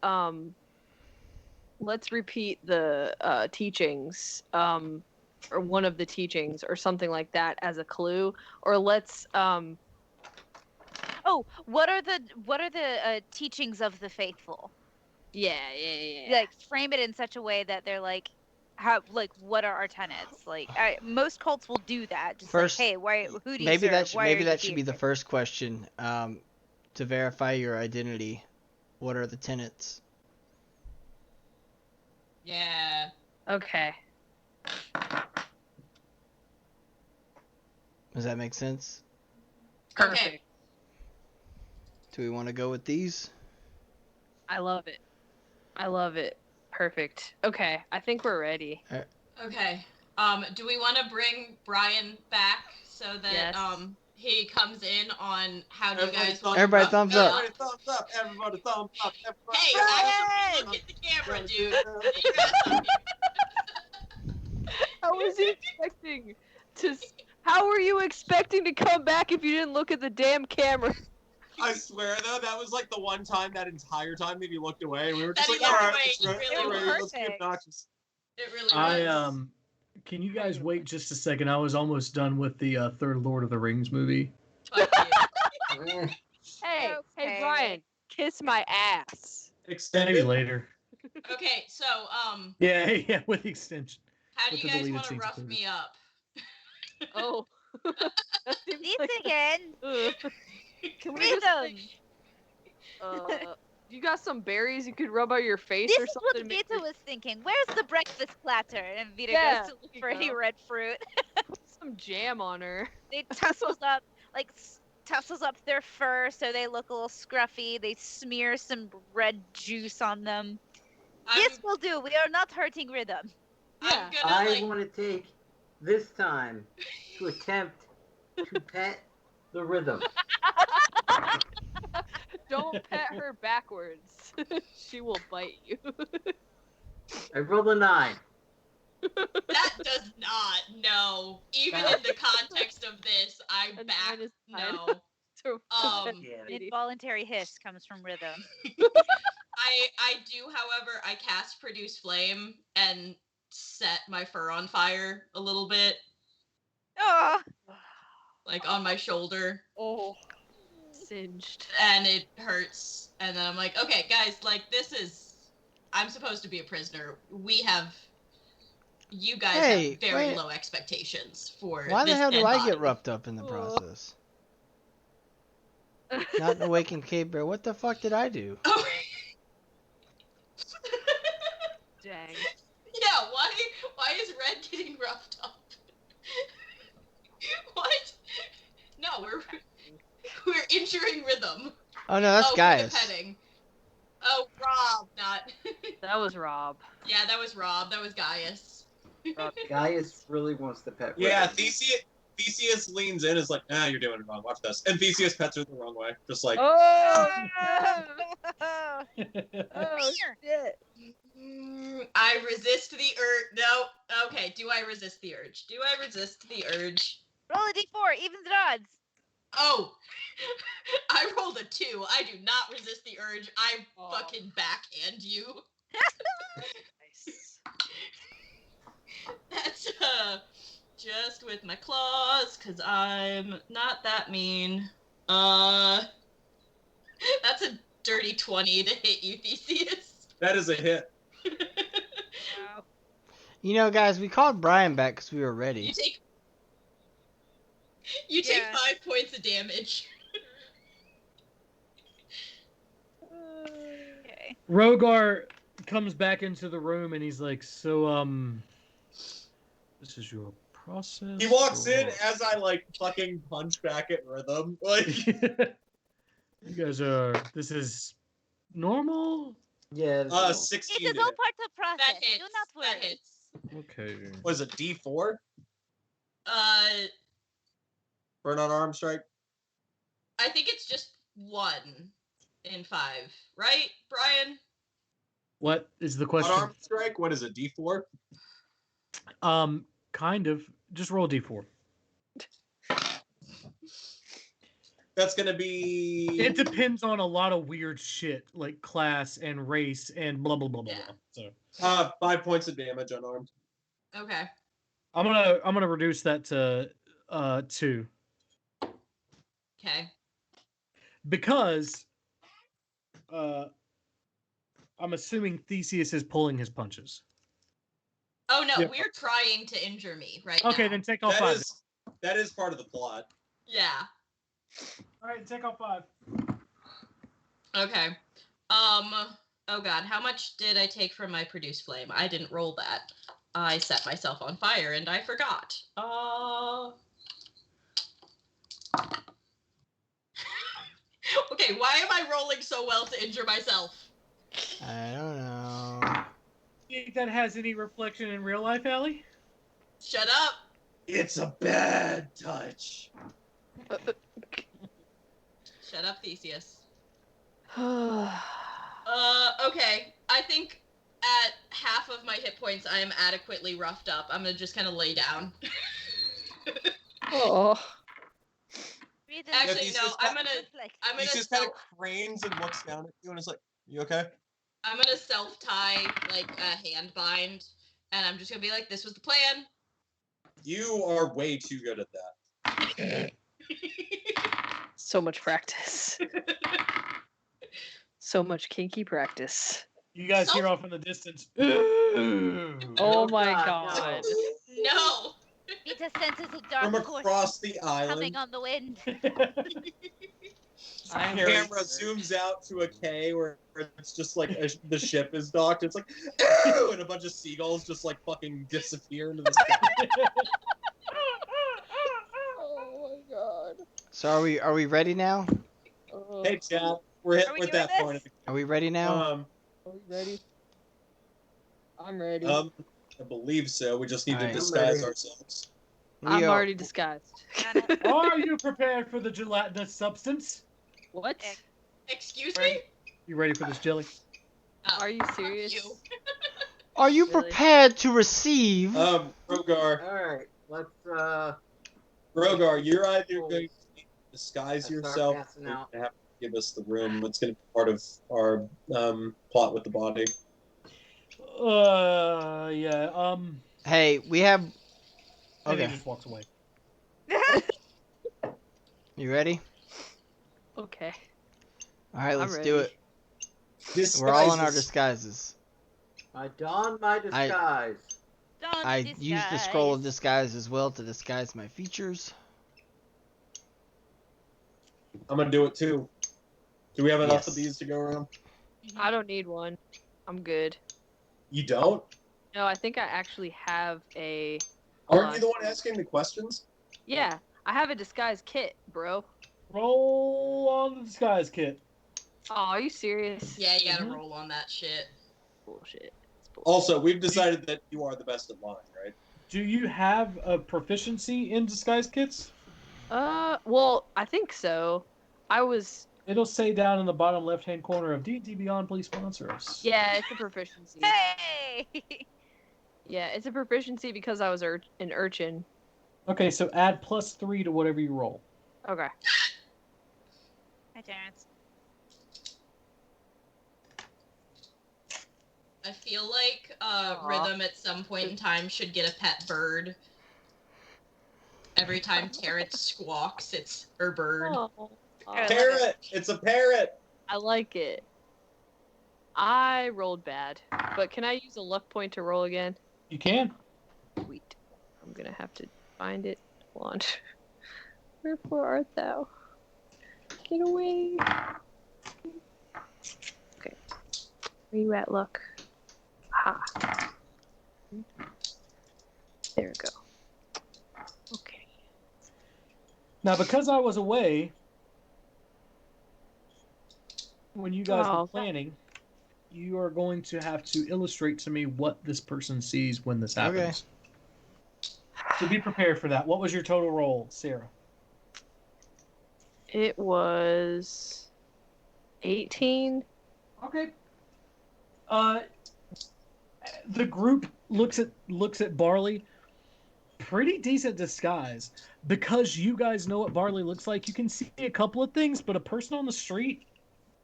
teachings, or one of the teachings or something like that as a clue, or let's Oh, what are the teachings of the faithful? yeah. Like frame it in such a way that they're like, how, like, what are our tenets? Like, most cults will do that. Just First, like, hey, why? Who do you maybe serve? Why maybe are that you should be the here? first question. To verify your identity, what are the tenets? Yeah. Okay. Does that make sense? Perfect. Okay. Do we want to go with these? I love it. Perfect. Okay, I think we're ready. Okay. Do we want to bring Brian back so that Yes. he comes in on how do you guys want Everybody to thumbs rough me up. Everybody thumbs up. Everybody thumbs up. Everybody Hey, thumbs up. actually, look at the camera, dude. Get your ass up here. How was he expecting to? How were you expecting to come back if you didn't look at the damn camera? I swear though, that was like the one time that entire time that he looked away. We were just That like, he looked all right, away, it's he right, really all right, let's be perfect. obnoxious. It really I was. Can you guys wait just a second? I was almost done with the third Lord of the Rings movie. Fuck you. Hey, Okay. Brian, kiss my ass. Maybe Extended. later. Okay, so Yeah, with the extension. how do With you the guys deleted want to scenes rough included. me up? Oh. That seems These like again. Can we Read just them. you got some berries you could rub on your face This or is something? what to make Vita was thinking. Where's the breakfast platter? And Vita Yeah, goes to look there for you any go. red fruit. some jam on her. They tussles up, like tussles up their fur so they look a little scruffy. They smear some red juice on them. This will do. We are not hurting Rhythm. I'm gonna I want to take this time to attempt to pet the rhythm. Don't pet her backwards. She will bite you. I rolled a 9. That does not. No. Even in the context of this, I A back 9 is fine. no. To Um, pet Yeah. An lady. involuntary hiss comes from Rhythm. I do, however, I cast Produce Flame and set my fur on fire a little bit, Oh, like on my shoulder, Oh, singed. and it hurts. And then I'm like, okay, guys, like I'm supposed to be a prisoner. You guys Hey, have very wait. low expectations for Why the this hell do dead I body. get roughed up in the Oh. process? Not an awakened cave bear. What the fuck did I do? Oh. Dang. Yeah, why is Red getting roughed up? What? No, we're injuring Rhythm. Oh no, that's for the Gaius. petting. Oh, Rob, not. That was Rob. Yeah, that was Rob. That was Gaius. Rob. Gaius really wants to pet Yeah, Rhythm. Theseus leans in, is like, you're doing it wrong. Watch this. And Theseus pets her the wrong way. Just like, Oh, Oh, oh shit. I resist the urge. No. Okay, do I resist the urge? Do I resist the urge? roll a d4, evens and odds. Oh, I rolled a 2. I do not resist the urge. I Oh. fucking backhand you. Nice. That's just with my claws, cause I'm not that mean. That's a dirty 20 to hit you, Theseus. that is a hit. Wow. You know, guys, we called Brian back because we were You ready. take Yeah. 5 points of damage. Okay. Rogar comes back into the room and he's like, "So, this is your process." He walks in or-" as I like fucking punch back at Rhythm. Like, You guys are. This is normal. Yeah. It's normal. 16 It is to all hit. part of the process. That hits. Do not worry. That hits. Okay. Was it D4 Uh, for an unarmed strike? I think it's just 1 in 5, right, Brian? What is the question? Unarmed strike? What is it, D4? Kind of. Just roll a d4. That's gonna be. It depends on a lot of weird shit like class and race and blah blah blah blah. Yeah. blah. So 5 points of damage unarmed. Okay. I'm gonna reduce that to 2 Okay. because I'm assuming Theseus is pulling his punches. Oh no, Yeah. we're trying to injure me right now. Okay, then take off 5. That is part of the plot. Yeah. All right, take off 5. Okay. Oh god, how much did I take from my produce flame? I didn't roll that. I set myself on fire and I forgot. Okay, why am I rolling so well to injure myself? I don't know. Think that has any reflection in real life, Allie? Shut up. It's a bad touch. Shut up, Theseus. Oh. Okay. I think at half of my hit points I am adequately roughed up. I'm gonna just kind of lay down. Oh. Breathe in, Actually, he's no, just I'm got- gonna He just kind of cranes and looks down at you and is like, "You okay?" I'm gonna self-tie like a hand bind, and I'm just gonna be like, this was the plan. You are way too good at that. So much practice. So much kinky practice. You guys So- hear off in the distance. Oh my God, god. No. Vita senses a From dark force across the coming island, on the wind. I'm the very camera scared. zooms out to a K where it's just like the ship is docked. It's like, "Ew!" and a bunch of seagulls just like fucking disappear into the sky. Oh my god. So are we ready now? Oh. Hey, chat, we're Are we at doing that this? point. Are we ready now? Um, Are we ready? I'm ready. I believe so. We just need to Alright. disguise ready. ourselves. I'm Leo, already disguised. Are you prepared for the gelatinous substance? What? Excuse me? You ready for this jelly? Oh, Are you fuck serious? you. Are you Really? prepared to receive? Rogar, All right. Let's Rogar, you're either going to disguise start yourself passing or out. you have to give us the room. It's going to be part of our plot with the body. Yeah. Hey, we have. And he Okay, just walks away. you ready? Okay. All right, I'm let's ready. do it. We're all in our Disguises. disguises. I don my disguise. Don't I disguise. used the scroll of disguise as well to disguise my features. I'm going to do it too. Do we have enough Yes. of these to go around? I don't need one. I'm good. You don't? No, I think I actually have a. Aren't you the one asking the questions? Yeah, I have a disguise kit, bro. Roll on the disguise kit. Oh, are you serious? Yeah, you gotta roll on that shit. Bullshit. Also, we've decided that you are the best at lying, right? Do you have a proficiency in disguise kits? Well, I think so. It'll say down in the bottom left-hand corner of D&D Beyond, please sponsor us. Yeah, it's a proficiency. Hey! Yeah, it's a proficiency because I was an urchin. Okay, so add +3 to whatever you roll. Okay. Hi, Terrence. I feel like Rhythm at some point in time should get a pet bird. Every time Terrence squawks, it's her bird. Oh, Parrot! It's a parrot! I like it. I rolled bad, but can I use a luck point to roll again? You can. Sweet. I'm gonna have to find it. Hold on. Wherefore art thou? Get away. Okay. Where you at, luck? Ha. There we go. Okay. Now, because I was away when you guys were planning, you are going to have to illustrate to me what this person sees when this happens. So be prepared for that. What was your total roll, Sarah? It was 18. Okay. The group looks at Barley. Pretty decent disguise. Because you guys know what Barley looks like, you can see a couple of things, but a person on the street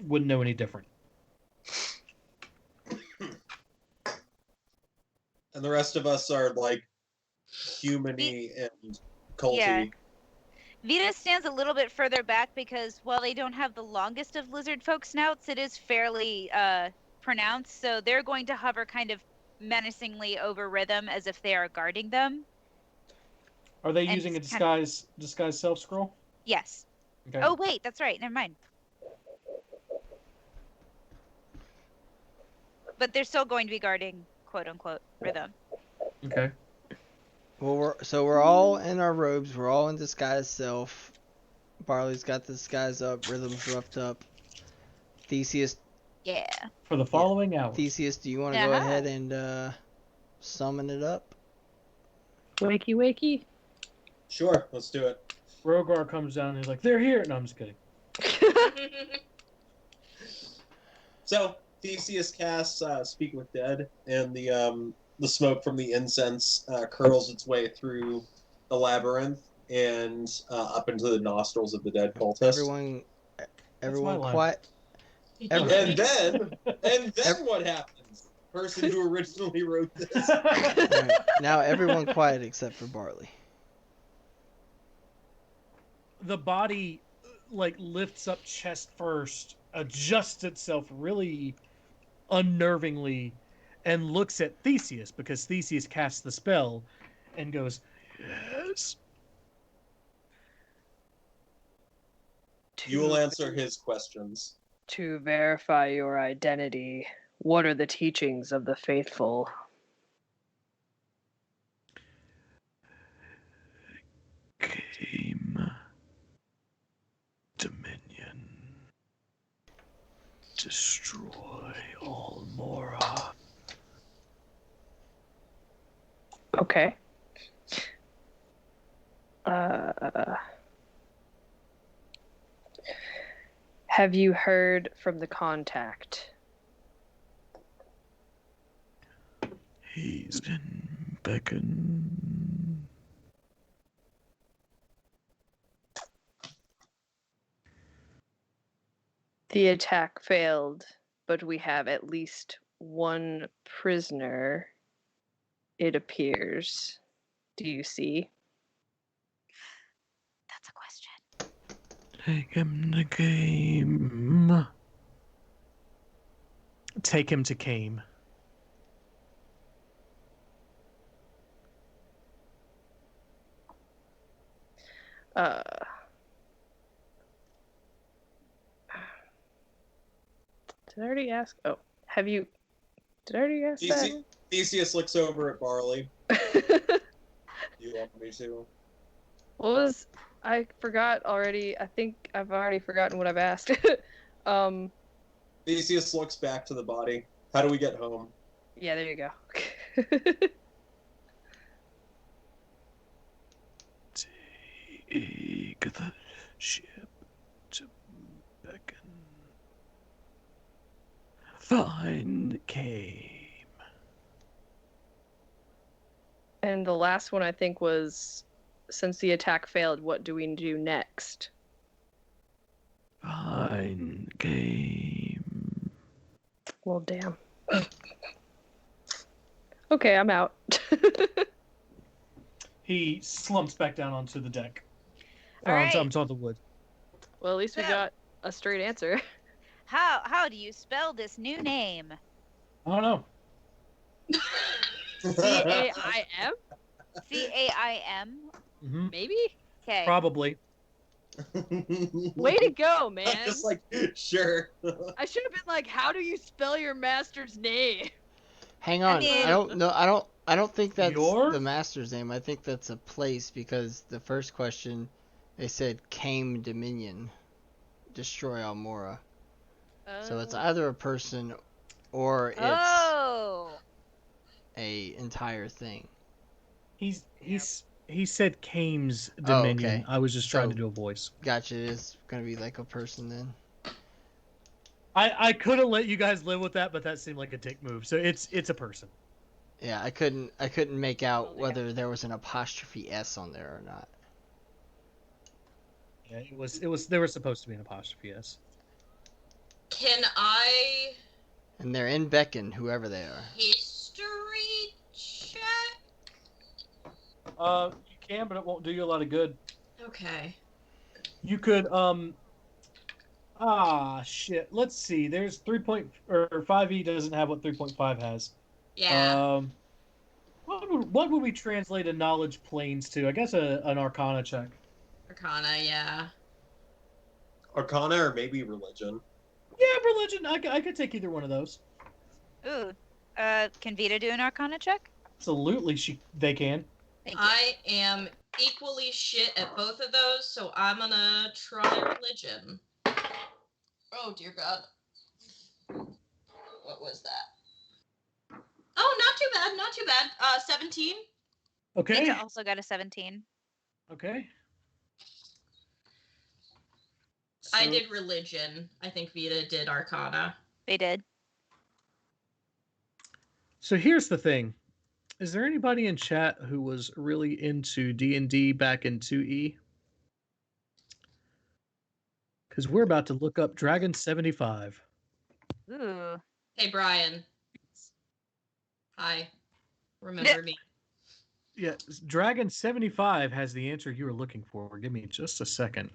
wouldn't know any different. And the rest of us are like human-y and culty. Yeah. Vita stands a little bit further back because while they don't have the longest of lizard folk snouts, it is fairly pronounced. So they're going to hover kind of menacingly over Rhythm as if they are guarding them. Are they using a disguise self scroll? Yes. Okay. Oh wait, that's right. Never mind. But they're still going to be guarding, quote unquote, Rhythm. Okay. Well, we're all in our robes. We're all in disguise self. Barley's got the disguise up. Rhythm's roughed up. Theseus. Yeah. For the following hour. Theseus, do you want to go ahead and summon it up? Wakey, wakey. Sure, let's do it. Rogar comes down and he's like, "They're here." No, I'm just kidding. So Theseus casts Speak with Dead, and the smoke from the incense curls its way through the labyrinth and up into the nostrils of the dead cultist. Everyone quiet. And then what happens? Person who originally wrote this. Right. Now everyone quiet except for Barley. The body lifts up chest first, adjusts itself really unnervingly, and looks at Theseus because Theseus casts the spell and goes, "Yes." You will answer his questions. To verify your identity, what are the teachings of the faithful? Came Dominion. Destroy Almora. Okay. Have you heard from the contact? He's been beckoned. The attack failed, but we have at least one prisoner, it appears. Do you see? That's a question. Take him to game. Take him to game. Did I already ask? Oh, have you? Did I already ask that? Theseus looks over at Barley. Do you want me to? What was I forgot already. I think I've already forgotten what I've asked. Theseus looks back to the body. How do we get home? Yeah, there you go. Take the ship to beckon. Find came. And the last one I think was, since the attack failed, what do we do next? Find came. Well, damn. Okay, I'm out. He slumps back down onto the deck. All right. Onto the wood. Well, at least we got a straight answer. How do you spell this new name? I don't know. C-A-I-M? C-A-I-M? Mm-hmm. Maybe? Okay. Probably. Way to go, man. Just like, sure. I should have been like, how do you spell your master's name? Hang on, I don't know. I don't think that's Your? the master's name. I think that's a place because the first question, they said came Dominion, destroy Almora. So it's either a person or it's a entire thing. He said Kame's Dominion. Oh, okay. I was just trying to do a voice. Gotcha. It is gonna be like a person then. I could have let you guys live with that, but that seemed like a dick move. So it's a person. Yeah, I couldn't make out whether there was an apostrophe S on there or not. Yeah, it was there was supposed to be an apostrophe S. Can I And they're in Beacon, whoever they are. history check? You can, but it won't do you a lot of good. Okay. You could shit. Let's see. There's 5e doesn't have what 3.5 has. Yeah. What would we translate a knowledge planes to? I guess an Arcana check. Arcana, yeah. Arcana or maybe religion. Yeah, religion. I could take either one of those. Ooh. Can Vita do an Arcana check? Absolutely, they can. I am equally shit at both of those, so I'm gonna try religion. Oh, dear God. What was that? Oh, not too bad, not too bad. 17. Okay. Vita also got a 17. Okay. I did religion. I think Vita did Arcana. They did. So here's the thing. Is there anybody in chat who was really into D&D back in 2E? Because we're about to look up Dragon 75. Ooh. Hey, Brian. Hi. Remember me. Yeah, Dragon 75 has the answer you were looking for. Give me just a second.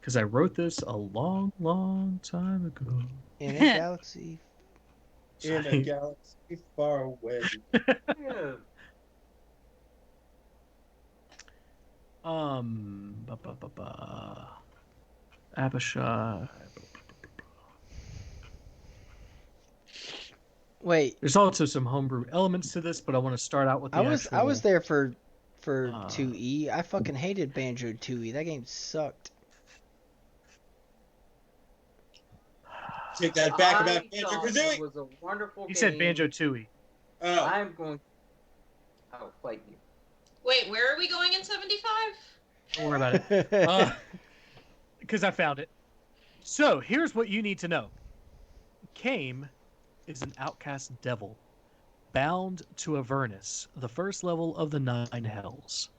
Because I wrote this a long, long time ago. In a galaxy. In a galaxy far away. Abishai. Wait. There's also some homebrew elements to this, but I want to start out with the I was there for 2E. I fucking hated Banjo 2E. That game sucked. Take that back about I Banjo thought Kazooie. It was a wonderful He game. said Banjo 2E. Oh. I'm going. I'll fight you. Wait, where are we going in 75? Don't worry about it. Because I found it. So, here's what you need to know. Kame is an outcast devil, bound to Avernus, the first level of the 9 hells.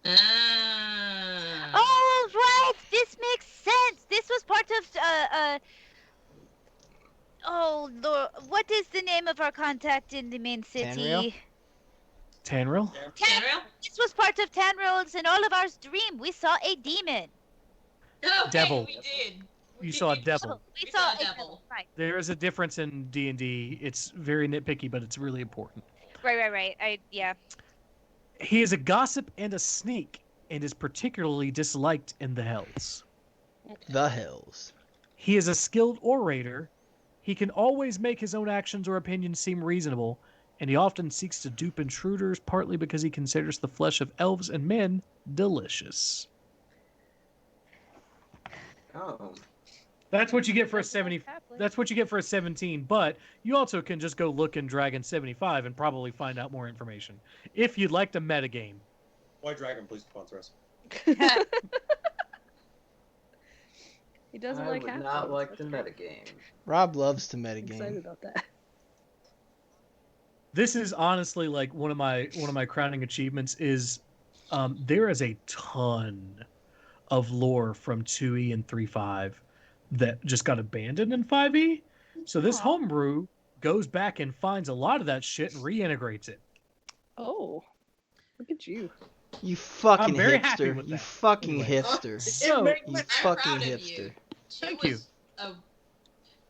Oh, right! This makes sense! This was part of, oh, Lord. What is the name of our contact in the main city? Tanril? Tanril? This was part of Tanril's and all of ours dream. We saw a demon. Oh, Devil. we did. You saw a devil. We saw a devil. Right. There is a difference in D&D. It's very nitpicky, but it's really important. Right. Yeah. He is a gossip and a sneak, and is particularly disliked in the hells. The hells. He is a skilled orator. He can always make his own actions or opinions seem reasonable, and he often seeks to dupe intruders, partly because he considers the flesh of elves and men delicious. Oh. That's what you get for a That's a nice 70. halfling. That's what you get for a 17. But you also can just go look in Dragon 75 and probably find out more information if you'd like to metagame. White Dragon, please sponsor us. He doesn't I like would halflings. not like That's the great. metagame. Rob loves to I'm excited metagame. about that. This is honestly like one of my crowning achievements is there is a ton of lore from 2E and 3.5 that just got abandoned in 5E. So this Aw. homebrew goes back and finds a lot of that shit and reintegrates it. Oh, look at you. You fucking I'm very happy hipster. with You that. fucking Anyway. hipster. So- It You makes I'm fucking proud of hipster. you. Thank you.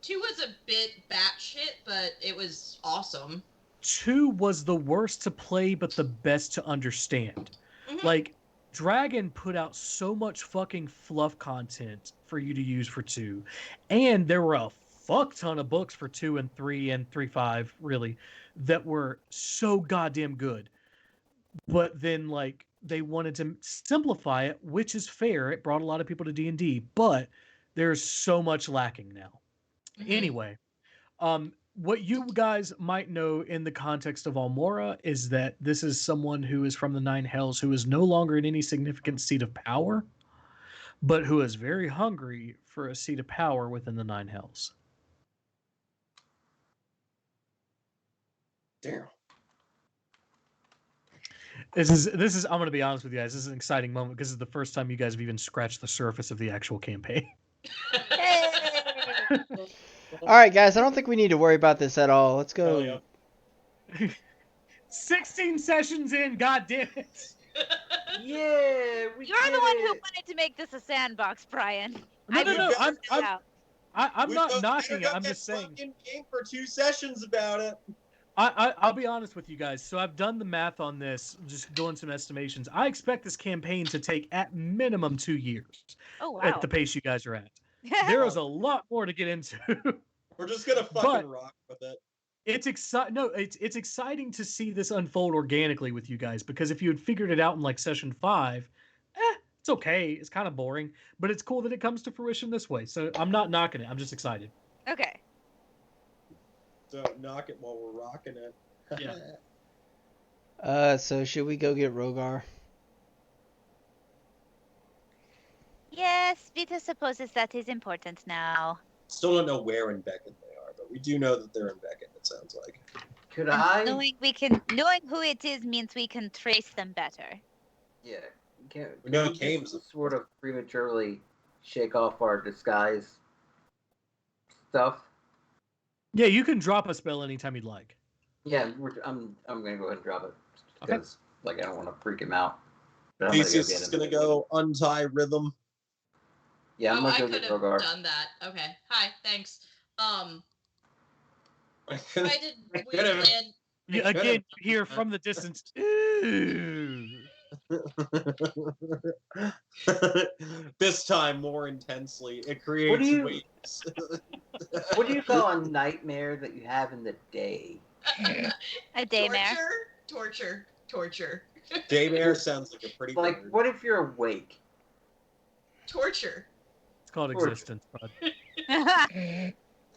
2 was a bit batshit, but it was awesome. 2 was the worst to play, but the best to understand. Mhm. Like, Dragon put out so much fucking fluff content for you to use for 2. And there were a fuck ton of books for 2 and 3 and 3.5, really, that were so goddamn good. But then, like, they wanted to simplify it, which is fair. It brought a lot of people to D&D, but there's so much lacking now. Mhm. Anyway, what you guys might know in the context of Almora is that this is someone who is from the Nine Hells who is no longer in any significant seat of power, but who is very hungry for a seat of power within the Nine Hells. Damn. This is I'm going to be honest with you guys. This is an exciting moment because it's the first time you guys have even scratched the surface of the actual campaign. All right, guys. I don't think we need to worry about this at all. Let's Hell go. yeah. 16 sessions in, god damn it. Yeah, we You're the did one who it. wanted to make this a sandbox, Brian. No, no, no. We've I'm We've not got- knocking we've it. I'm got just saying. fucking game for 2 sessions about it. I'll be honest with you guys. So I've done the math on this, just doing some estimations. I expect this campaign to take at minimum 2 years Oh wow. at the pace you guys are at. There is a lot more to get into. We're just gonna fucking But- rock with it. It's exciting to see this unfold organically with you guys, because if you had figured it out in like session 5, it's okay. It's kind of boring, but it's cool that it comes to fruition this way. So I'm not knocking it. I'm just excited. Okay. So knock it while we're rocking it. Yeah. So should we go get Rogar? Yes, Vita supposes that is important now. Still don't know where in Beckett they are, but we do know that they're in Beckett, it sounds like. Could I? Knowing who it is means we can trace them better. Yeah. Can We know we just Kames- sort of prematurely shake off our disguise stuff? Yeah, you can drop a spell anytime you'd like. Yeah, I'm gonna go ahead and drop it Okay. because like I don't want to freak him out. But I'm gonna go Theseus get is him. gonna go untie Rhythm. Yeah, I'm Oh, gonna I go could get have Rogar. done that. Okay. Hi, thanks. I Why did we could've- plan? You, I could've again, done you hear that. from the distance. Ooh. This time more intensely. It creates you- waves. What do you call a nightmare that you have in the day? A daymare. Torture. Daymare sounds like a pretty Like, word. what if you're awake? Torture. It's called Torture. existence, bud.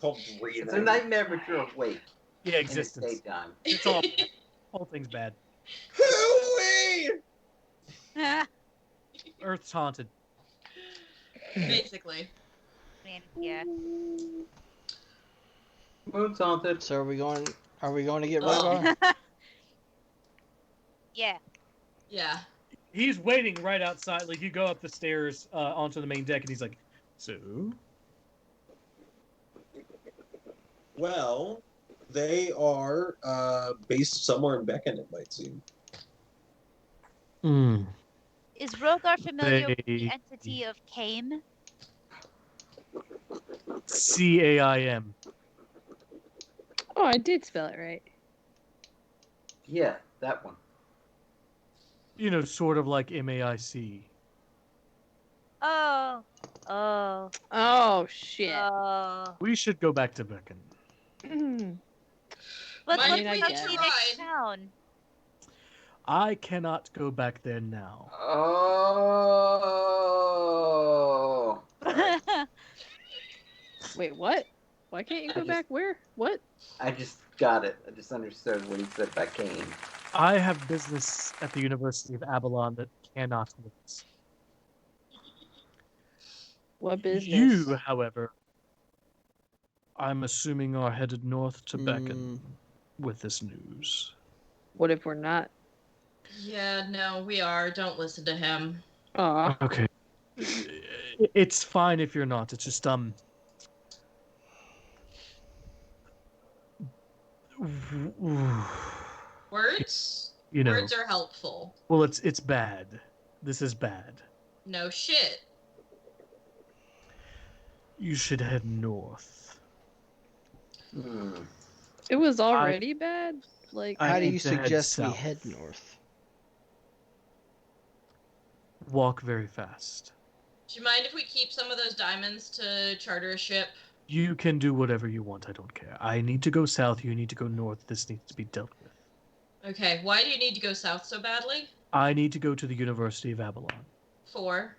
Called breathing. It's a nightmare, but you're awake Yeah, in the existence. daytime. It's all bad. All things bad. Hooey! Earth's haunted. Basically. Yeah. Moon's haunted. So are we going to get Oh. Rogar? Yeah. Yeah. He's waiting right outside. Like, you go up the stairs onto the main deck, and he's like, so? Well, they are based somewhere in Beacon, it might seem. Is Rogar familiar with They- the entity of Caim? CAIM. Oh, I did spell it right. Yeah, that one. You know, sort of like MAIC. Oh. Oh. Oh shit. Oh. We should go back to Beacon. But Mind I look mean, if I we how hitch guess. a next ride? town. I cannot go back there now. Oh. Sorry. Wait, what? Why can't you go back? Where? What? I just got it. I just understood what he said by Kane. I have business at the University of Avalon that cannot wait. What business? You, however, I'm assuming are headed north to Beacon with this news. What if we're not? Yeah, no, we are. Don't listen to him. Aw. Okay. It's fine if you're not. It's just Words? you know. Words are helpful. Well, it's bad. This is bad. No shit. You should head north. It was already bad? Like, How do need you to head suggest we south. head north? Walk very fast. Do you mind if we keep some of those diamonds to charter a ship? You can do whatever you want. I don't care. I need to go south. You need to go north. This needs to be dealt with. Okay, why do you need to go south so badly? I need to go to the University of Avalon. For?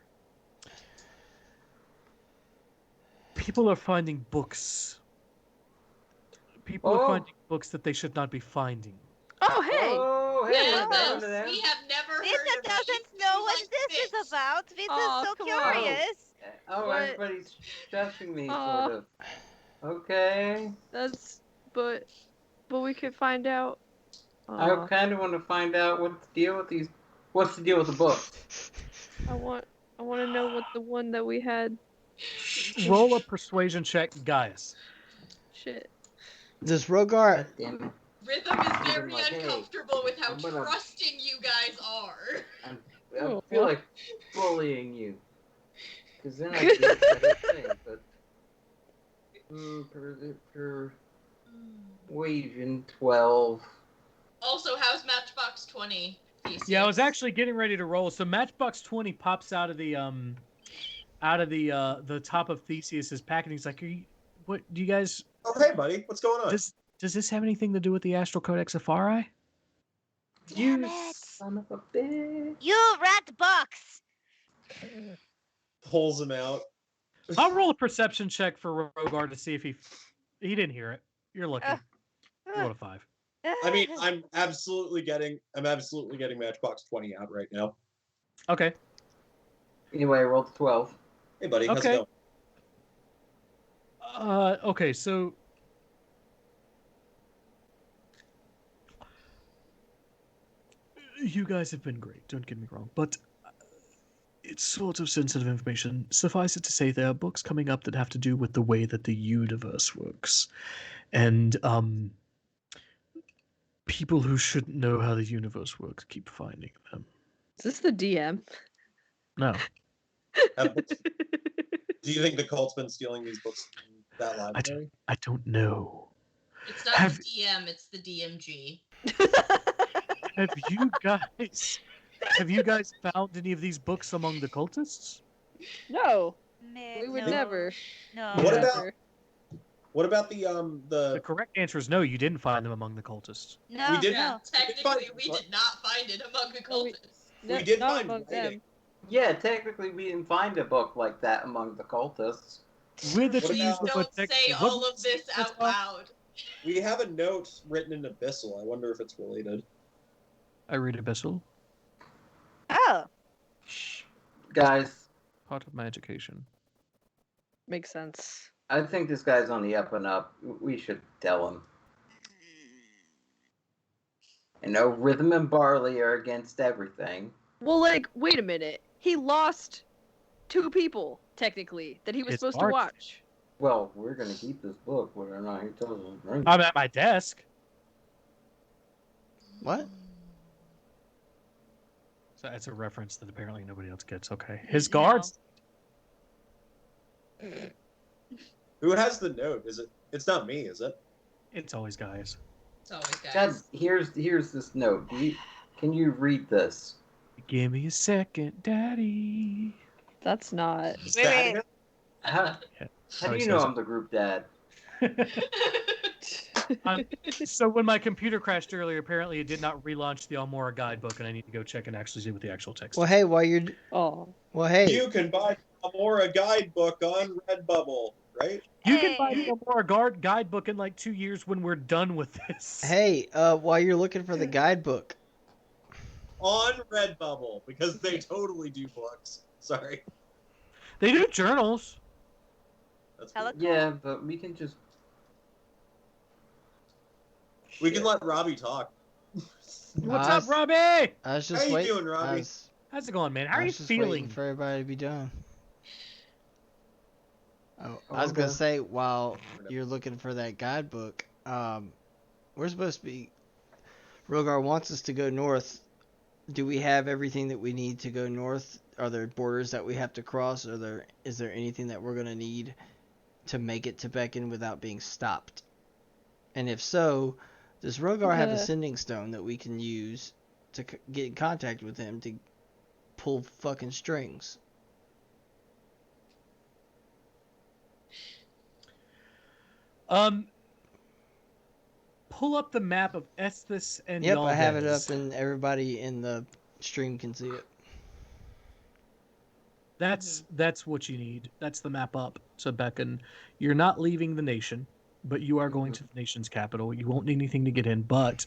People are finding books. People are finding books that they should not be finding. oh, hey! Oh, hey, Yeah, we're going this, to them. we have never heard Vita of doesn't anything know what like this is about. Vita's Aw, so come on. curious. Oh, What? everybody's shushing me, Aw. sort of. Okay. That's. But we could find out. I kind of want to find out what's the deal with these. What's the deal with the books? I want to know what the one that we had. Roll a persuasion check, Gaius. Shit. Does Rogar? Damn it. Rhythm is very Like, hey, uncomfortable with how I'm gonna- trusting you guys are. I Oh, feel what? like bullying you. Because then I do the whole thing, but. Persuasion 12. Also, how's Matchbox 20? Theseus? Yeah, I was actually getting ready to roll. So Matchbox 20 pops out of the top of Theseus's pack, and he's like, "What do you guys? Oh, hey, buddy, what's going on? Does this have anything to do with the Astral Codex Afari?" Damn You it. son of a bitch. You rat box. Pulls him out. I'll roll a perception check for Rogar to see if he didn't hear it. You're lucky. Roll a 5. I mean, I'm absolutely getting Matchbox 20 out right now. Okay. Anyway, I rolled a 12. Hey, buddy, how's Okay. it going? Okay, so you guys have been great, don't get me wrong, but it's sort of sensitive information. Suffice it to say, there are books coming up that have to do with the way that the universe works. And people who shouldn't know how the universe works keep finding them. Is this the DM? No. Do you think the cult's been stealing these books from that library? I don't know. It's not the DM, it's the DMG. Have you guys found any of these books among the cultists? No. Man, We would no. never. No. What about the The correct answer is no, you didn't find them among the cultists. No, We did- no. Technically, we did not find it among the cultists. We did not find among writing. them. Yeah, technically we didn't find a book like that among the cultists. We're the Please trees that don't protect- say what- all of this out loud. We have a note written in Abyssal. I wonder if it's related. I read Abyssal. Oh. Guys, Part of my education. Makes sense. I think this guy's on the up and up. We should tell him. I know Rhythm and Barley are against everything. Well, like, wait a minute. He lost 2 people, technically, that he was It's supposed art. to watch. Well, we're gonna keep this book, whether or not he tells us. Right? I'm at my desk. What? So that's a reference that apparently nobody else gets. Okay. His guards. Who has the note? Is it? It's not me, is it? It's always guys. It's always guys. Dad, here's this note. Can you read this? Give me a second, Daddy. That's not. Is that it? How do Sorry, you know Susan. I'm the group dad? So when my computer crashed earlier, apparently it did not relaunch the Almora guidebook, and I need to go check and actually see what the actual text Well, is. hey, while you're Oh. well, hey, You can buy the Almora guidebook on Redbubble, right? You can buy Hey. the Almora guidebook in like 2 years when we're done with this. hey, while you're looking for the guidebook, On Redbubble, because they totally do books. Sorry. They do journals. That's cool. Hella cool. Yeah, but we can just. We can let Robbie talk. What's I up, was- Robbie? I was just How you waiting. doing, Robbie? How's it going, man? How I are you was just waiting feeling? for everybody to be done. Oh, I was Okay. gonna say while you're looking for that guidebook, we're supposed to be. Rogar wants us to go north. Do we have everything that we need to go north? Are there borders that we have to cross? Is there anything that we're gonna need to make it to Beacon without being stopped? And if so, does Rogar have a sending stone that we can use to get in contact with him to pull fucking strings? Pull up the map of Esthus and Yep, I have it Yaldez. up and everybody in the stream can see it. That's what you need. That's the map up to Beacon. You're not leaving the nation, but you are going to the nation's capital. You won't need anything to get in, but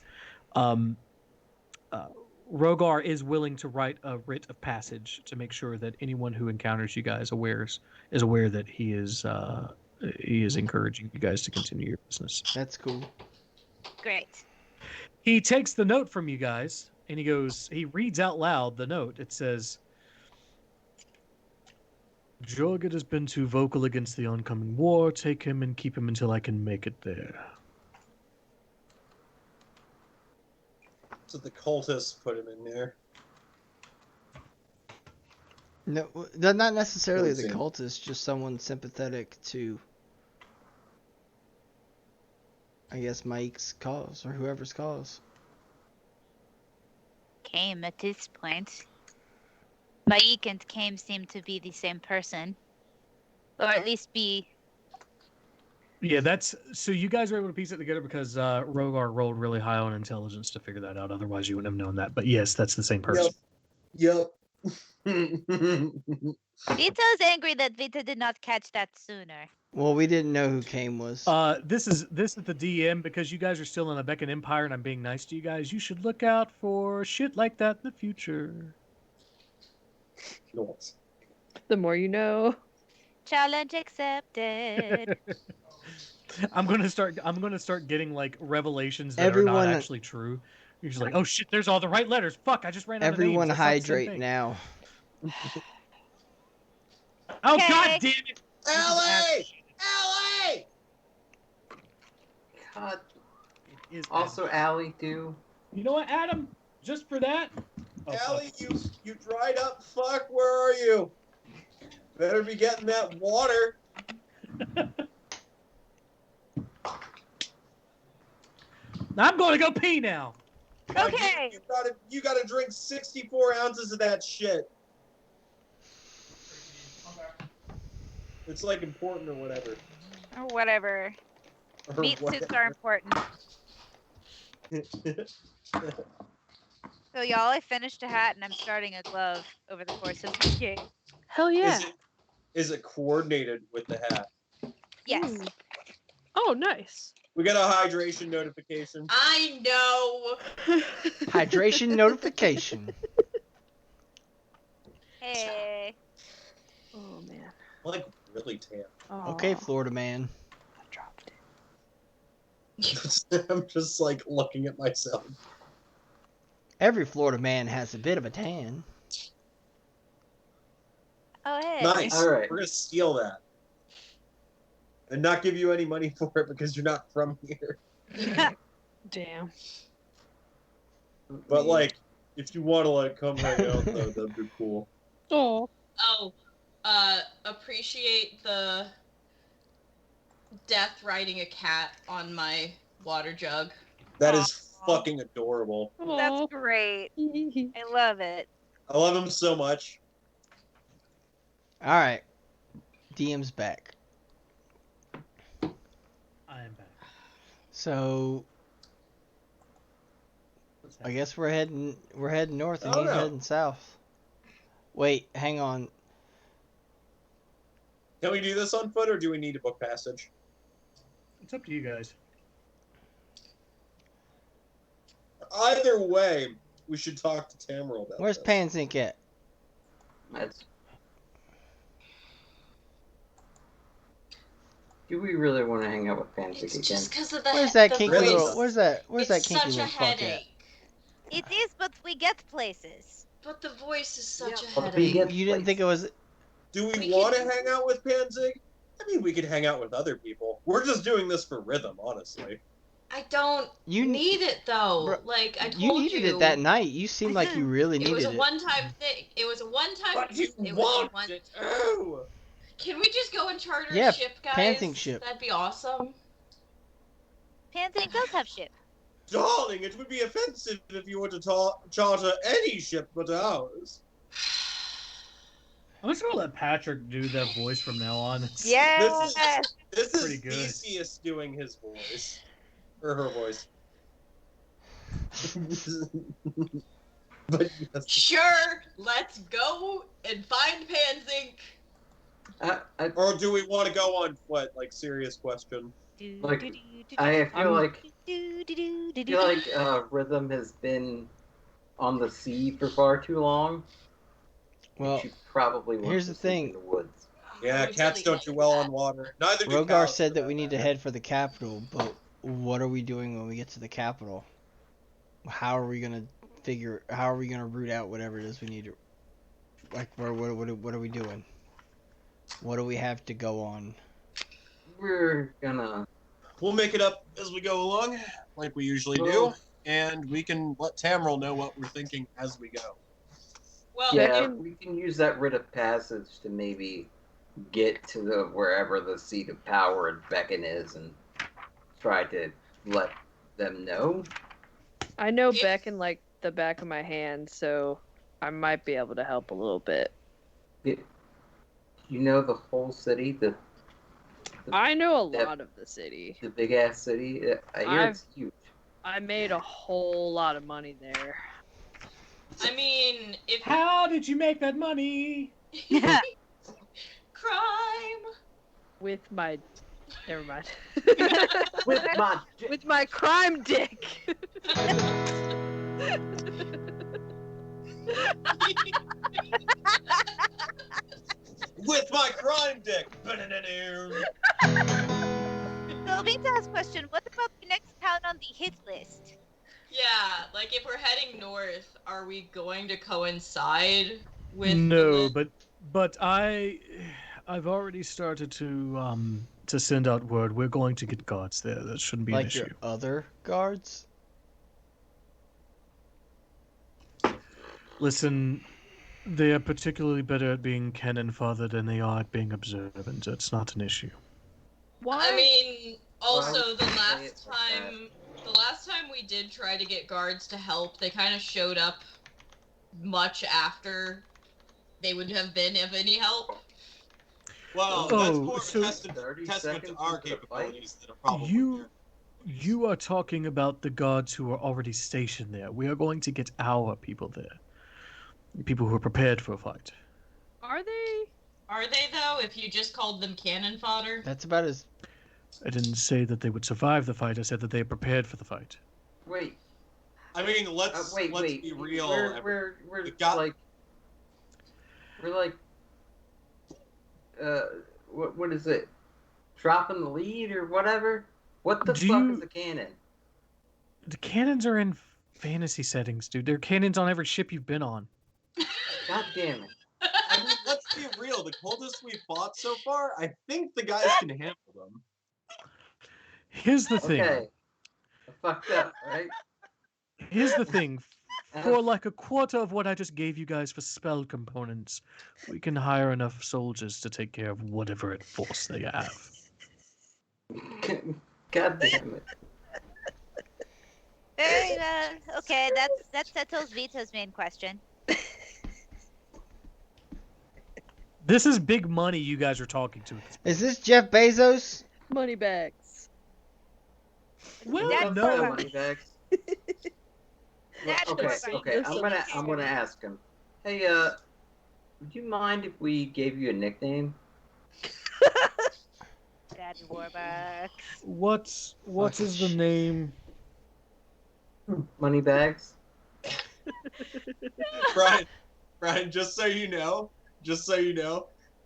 Rogar is willing to write a writ of passage to make sure that anyone who encounters you guys is aware that he is encouraging you guys to continue your business. That's cool. Great. He takes the note from you guys and he reads out loud the note. It says, Jorget has been too vocal against the oncoming war. Take him and keep him until I can make it there. So the cultists put him in there. No, they're not necessarily Doesn't the seem- cultists, just someone sympathetic to, I guess, Mike's cause or whoever's cause. Came at this point. Maik and Came seem to be the same person. Or at least be. Yeah, so you guys were able to piece it together because Rogar rolled really high on intelligence to figure that out. Otherwise, you wouldn't have known that. But yes, that's the same person. Yep. Vito's angry that Vito did not catch that sooner. Well, we didn't know who Kame was. This is the DM because you guys are still in the Beacon Empire, and I'm being nice to you guys. You should look out for shit like that in the future. The more you know. Challenge accepted. I'm gonna start getting like revelations that are Everyone- not actually true. You're just like, oh shit, there's all the right letters. Fuck, I just ran out Everyone of names. That's not the same hydrate thing. now. Oh Okay. god damn it! Ellie! Ellie! God. It is Also, Allie, too. You know what, Adam? Just for that. Oh, fuck. Ellie, you dried up fuck, where are you? Better be getting that water. I'm going to go pee now. Okay. You gotta drink 64 ounces of that shit. It's like important or whatever. Or whatever. Or Meat suits whatever. are important. So y'all, I finished a hat and I'm starting a glove over the course of the game. Hell yeah. Is it coordinated with the hat? Yes. Mm. Oh, nice. We got a hydration notification. I know. Hydration notification. Hey. Oh man. Like really tan. Okay, Aw. Florida man. I dropped it. I'm just like looking at myself. Every Florida man has a bit of a tan. Oh, hey. Nice. All right. We're gonna steal that. And not give you any money for it because you're not from here. Damn. But like, if you want to like come hang out though, that'd be cool. Oh. Oh, appreciate the death riding a cat on my water jug. That is Aw. fucking adorable. That's great. I love it. I love him so much. Alright. DM's back. I am back. So I guess we're heading north and Oh, he's no. heading south. Wait, hang on. Can we do this on foot, or do we need a book passage? It's up to you guys. Either way, we should talk to Tamriel about Where's this. Panzink at? That's. Do we really want to hang out with Pansy It's again? just because of the Where's that the kinky voice. little? Where's that It's kinky such a little fuck at? headache. It is, but we get places. But the voice is such a But we headache. get You didn't think it was? Do we We want to could- hang out with Panzig? I mean, we could hang out with other people. We're just doing this for rhythm, honestly. I don't You need it though. Bro, Like I told You needed it that night. You seemed like you really It needed was a it. one-time thing. It was a one-time. But you it was a want one- it! Oh! Can we just go and charter Yeah, a ship, guys? Panthing ship. That'd be awesome. Pantheon does have ship. Darling, it would be offensive if you were to charter any ship but ours. I'm just gonna let Patrick do that voice from now on. Yes. This is Pretty good. Theseus doing his voice. Or her voice. But yes. Sure, let's go and find Panzink. Or do we want to go on foot? Like, serious question. Like, I feel like Rhythm has been on the sea for far too long. Well, she probably wants here's to the sleep thing. in the woods. Yeah, cats don't do well on water. Neither do Rogar cows, said for that we need to matter. head for the capital, but what are we doing when we get to the capital? How are we gonna root out whatever it is we need to? Like, what are we doing? What do we have to go on? We're gonna. We'll make it up as we go along, like we usually do, Well- and we can let Tamriel know what we're thinking as we go. Well, Yeah, Beckon- we can use that writ of passage to maybe get to the wherever the seat of power in Beckon is and try to let them know. I know If- Beckon like the back of my hand, so I might be able to help a little bit. You know the whole city, the I know a Yep. lot of the city. big ass city. I hear it's huge. I made a whole lot of money there. I mean, if How did you make that money? crime. With my. Never mind. With my With my crime dick. With my crime dick! So Vita has a question. What about the next town on the hit list? Yeah, like if we're heading north, are we going to coincide with? No, but I've already started to send out word. We're going to get guards there. That shouldn't be an Like issue. your other guards? Listen, they are particularly better at being cannon fathered than they are at being observant. It's not an issue. Why? I mean, also the Why would you say it like the last time we did try to get guards to help, they kind of showed up much after they would have been of any help. Well, Oh, that's more of so- a 30 testament to seconds our into the fight? capabilities that are probably You are talking about the guards who are already stationed there. We are going to get our people there. People who are prepared for a fight. Are they? Are they though? If you just called them cannon fodder? That's about as. I didn't say that they would survive the fight. I said that they are prepared for the fight. Wait, I mean, let's wait. be real. We're We got- like what is it? Dropping the lead or whatever? What the Do fuck you- is a cannon? The cannons are in fantasy settings, dude. There are cannons on every ship you've been on. God damn it. I mean, let's be real. The coldest we've fought so far, I think the guys can handle them. Here's the thing. Okay. I fucked up, right? Here's the thing. For like a quarter of what I just gave you guys for spell components, we can hire enough soldiers to take care of whatever force they have. God damn it. Very okay, that settles Vita's main question. This is big money you guys are talking to. Is this Jeff Bezos? Money bags. Well, That no. Moneybags. That's Okay, what okay. I- I'm gonna ask him. Hey, would you mind if we gave you a nickname? Daddy Warbucks. What is the name? Moneybags. Brian, just so you know,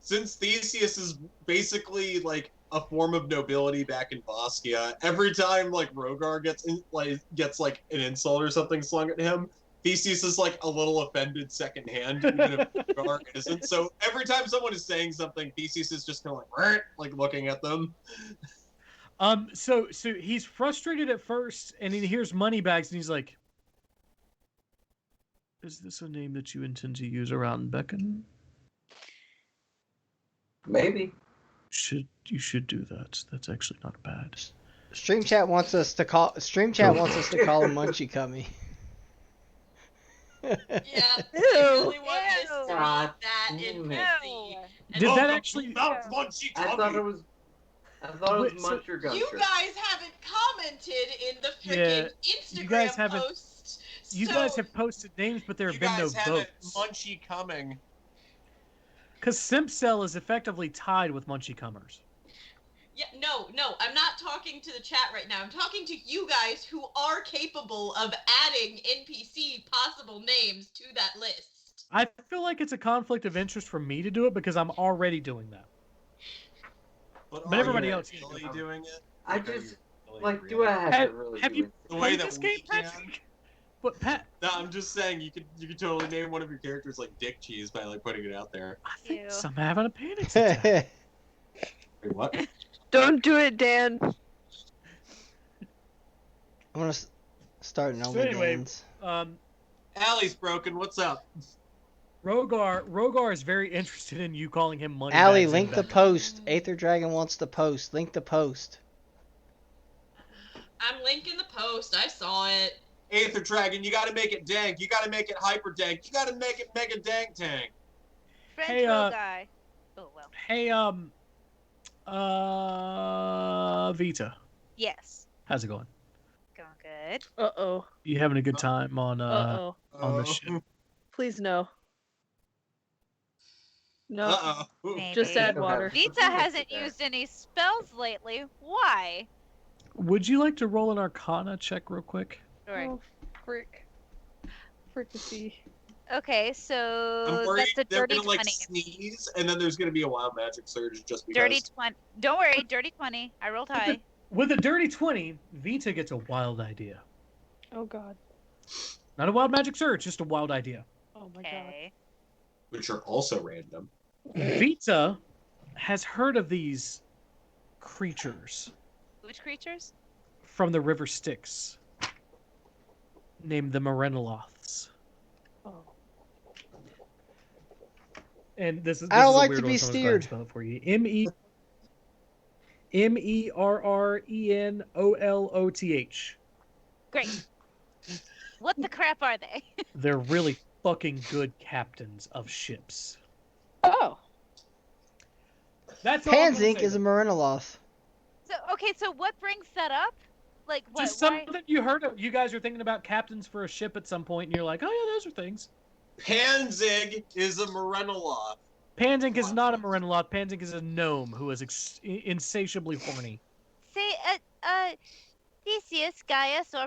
since Theseus is basically like a form of nobility back in Boskia, every time like Rogar gets like an insult or something slung at him, Theseus is like a little offended secondhand, even if Rogar isn't. So every time someone is saying something, Theseus is just kind of like looking at them. So he's frustrated at first, and he hears Moneybags, and he's like, "Is this a name that you intend to use around Beacon? Maybe. You should do that. That's actually not bad." Stream chat wants us to call him Munchie Cummy. Yeah, they Ew. really want this to be God that damn in it. PC. Did Oh, that the actually? Mount Munchie I Cummy. thought it was Wait, so Muncher Guncher. You guys haven't commented in the Yeah, freaking Instagram you guys haven't- post. You so guys have posted names, but there have You been no guys have it votes. Munchie coming. Because Simpcell is effectively tied with Munchie Cummers. Yeah, no, I'm not talking to the chat right now. I'm talking to you guys who are capable of adding NPC possible names to that list. I feel like it's a conflict of interest for me to do it because I'm already doing that. But everybody else is really doing it. I Like, are just you really like, do I have to really have do you it? The way played that this we game, can. Patrick? But Pat, No, I'm just saying you could totally name one of your characters like Dick Cheese by like putting it out there. I think Ew. some having a panic attack. Wait, what? Don't do it, Dan. I'm gonna start an So anyway, OnlyFans. Allie's broken. What's up? Rogar is very interested in you calling him Moneybags. Allie, in link the Beacon. post. Aether Dragon wants the post. Link the post. I'm linking the post. I saw it. Aether Dragon, you gotta make it dank. You gotta make it hyper dank. You gotta make it mega dank tank. French Hey, roll guy. Oh well. Hey, Vita, Yes. how's it going? Going good. Uh-oh. You having a good time on Uh-oh. on the ship? Please no. No. Uh-oh. Maybe. Just add water. Vita hasn't used any spells lately. Why? Would you like to roll an Arcana check real quick? Sure. Oh, frick. Fricassee. Okay, so I'm worried that's a they're dirty gonna like 20. sneeze, and then there's gonna be a wild magic surge just because. Dirty 20. Don't worry, dirty 20. I rolled high. With a dirty 20, Vita gets a wild idea. Oh god. Not a wild magic surge, just a wild idea. Oh my god. Okay. Which are also random. Vita has heard of these creatures Which creatures? from the River Styx, named the Morenoloths. Oh. And this is I don't is a like weird to be one, so I'm just gonna steered. spell it for you. Merrenoth. Great. What the crap are they? They're really fucking good captains of ships. Oh. That's all I'm gonna Panzink say is a though. Marinoloth. So okay, so what brings that up? Like what? Just why? something you heard of. You guys are thinking about captains for a ship at some point, and you're like, oh yeah, those are things. Panzig is a Morenoloth. Panzink is not a Morenoloth. Panzink is a gnome who is insatiably horny. Say, Theseus, Gaius, or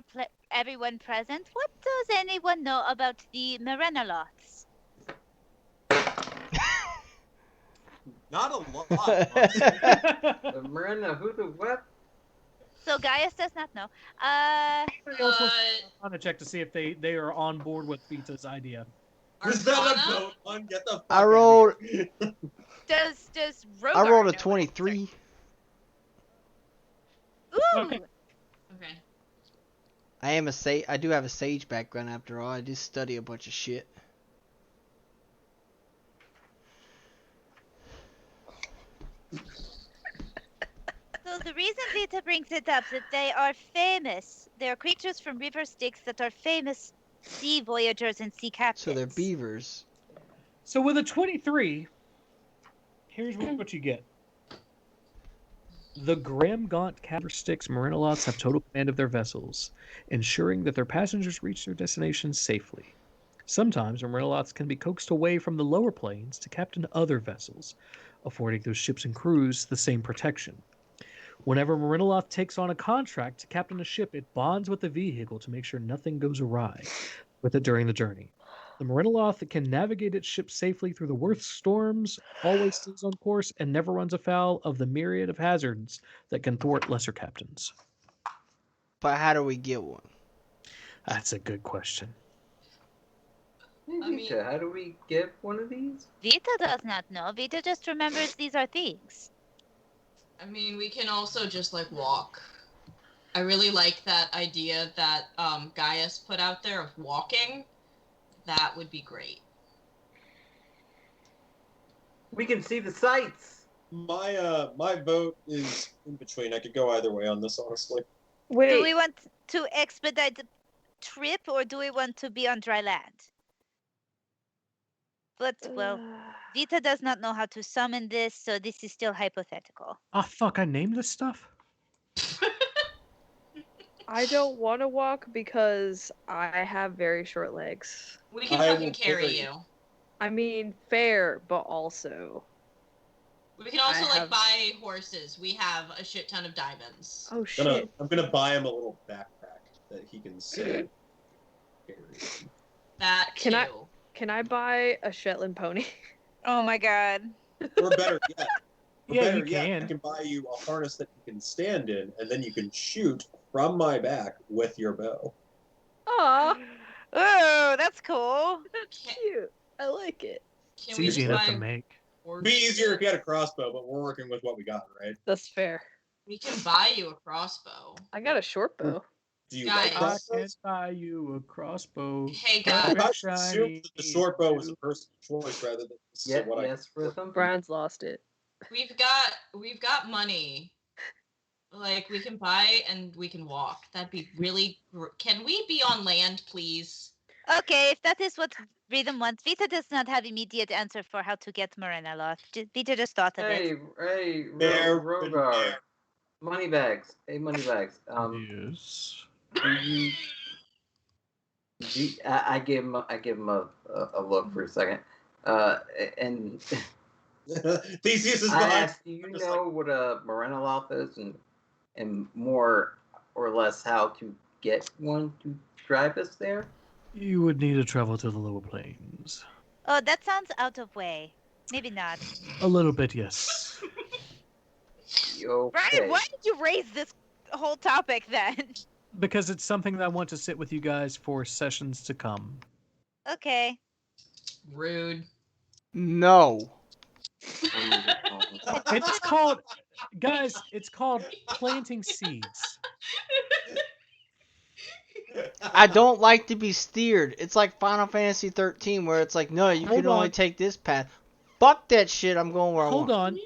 everyone present, what does anyone know about the Morenoloths? Not a lot. The Marina, who the what? So Gaius does not know. Somebody else wants to on a check to see if they are on board with Vita's idea. Was that a Arcana? boat one? Get the fuck I out of rolled. here. does Rogar I rolled a know 23. Ooh, Okay. Okay. I am a I do have a sage background after all. I just study a bunch of shit. so the reason Vita brings it up that they are famous. They are creatures from River Styx that are famous sea voyagers and sea captains. So they're beavers. So with a 23, here's what you get. The Gramgaunt Cavalry-Sticks Marinelots have total command of their vessels, ensuring that their passengers reach their destinations safely. Sometimes Marinelots can be coaxed away from the lower planes to captain other vessels, affording those ships and crews the same protection. Whenever Marineloth takes on a contract to captain a ship, it bonds with the vehicle to make sure nothing goes awry with it during the journey. The Marineloth can navigate its ship safely through the worst storms, always stays on course, and never runs afoul of the myriad of hazards that can thwart lesser captains. But how do we get one? That's a good question. Hey, Vita, how do we get one of these? Vita does not know. Vita just remembers these are things. I mean, we can also just like walk. I really like that idea that Gaius put out there of walking. That would be great. We can see the sights. My vote is in between. I could go either way on this, honestly. Wait. Do we want to expedite the trip or do we want to be on dry land? But, well, Vita does not know how to summon this, so this is still hypothetical. Ah, fuck, I named this stuff? I don't want to walk because I have very short legs. We can fucking carry you. I mean, fair, but also. We can also buy horses. We have a shit ton of diamonds. Oh shit! I'm gonna buy him a little backpack that he can sit. That too. Can I buy a Shetland pony? Oh my god. Or better yet, Yeah, you can. I can buy you a harness that you can stand in, and then you can shoot from my back with your bow. Aw. Oh, that's cool. That's cute. I like it. It's easy enough to make. It'd be easier if you had a crossbow, but we're working with what we got, right? That's fair. We can buy you a crossbow. I got a short bow. Do you Guys. like I crossbows? can buy you a crossbow. Hey I guys. assumed that the short bow was a personal choice rather than Yes, Rhythm. Brian's lost it. We've got money. Like we can buy and we can walk. That'd be really. Can we be on land, please? Okay, if that is what Rhythm wants, Vita does not have immediate answer for how to get Morena. Vita just thought of it. Hey, Bear, Rogar. bear. Moneybags. Hey, Moneybags. Yes. I gave him a look for a second. And Theseus is I behind. asked, do you know what a Morenoloth is and more or less how to get one to drive us there? You would need to travel to the lower plains. Oh, that sounds out of way. Maybe not. A little bit, yes. Okay. Brian, why did you raise this whole topic then? Because it's something that I want to sit with you guys for sessions to come. Okay. Rude. No. It's called, guys, it's called planting seeds. I don't like to be steered. It's like Final Fantasy 13 where it's like, no, you Hold can only on. take this path. Fuck that shit. I'm going where I Hold want. on.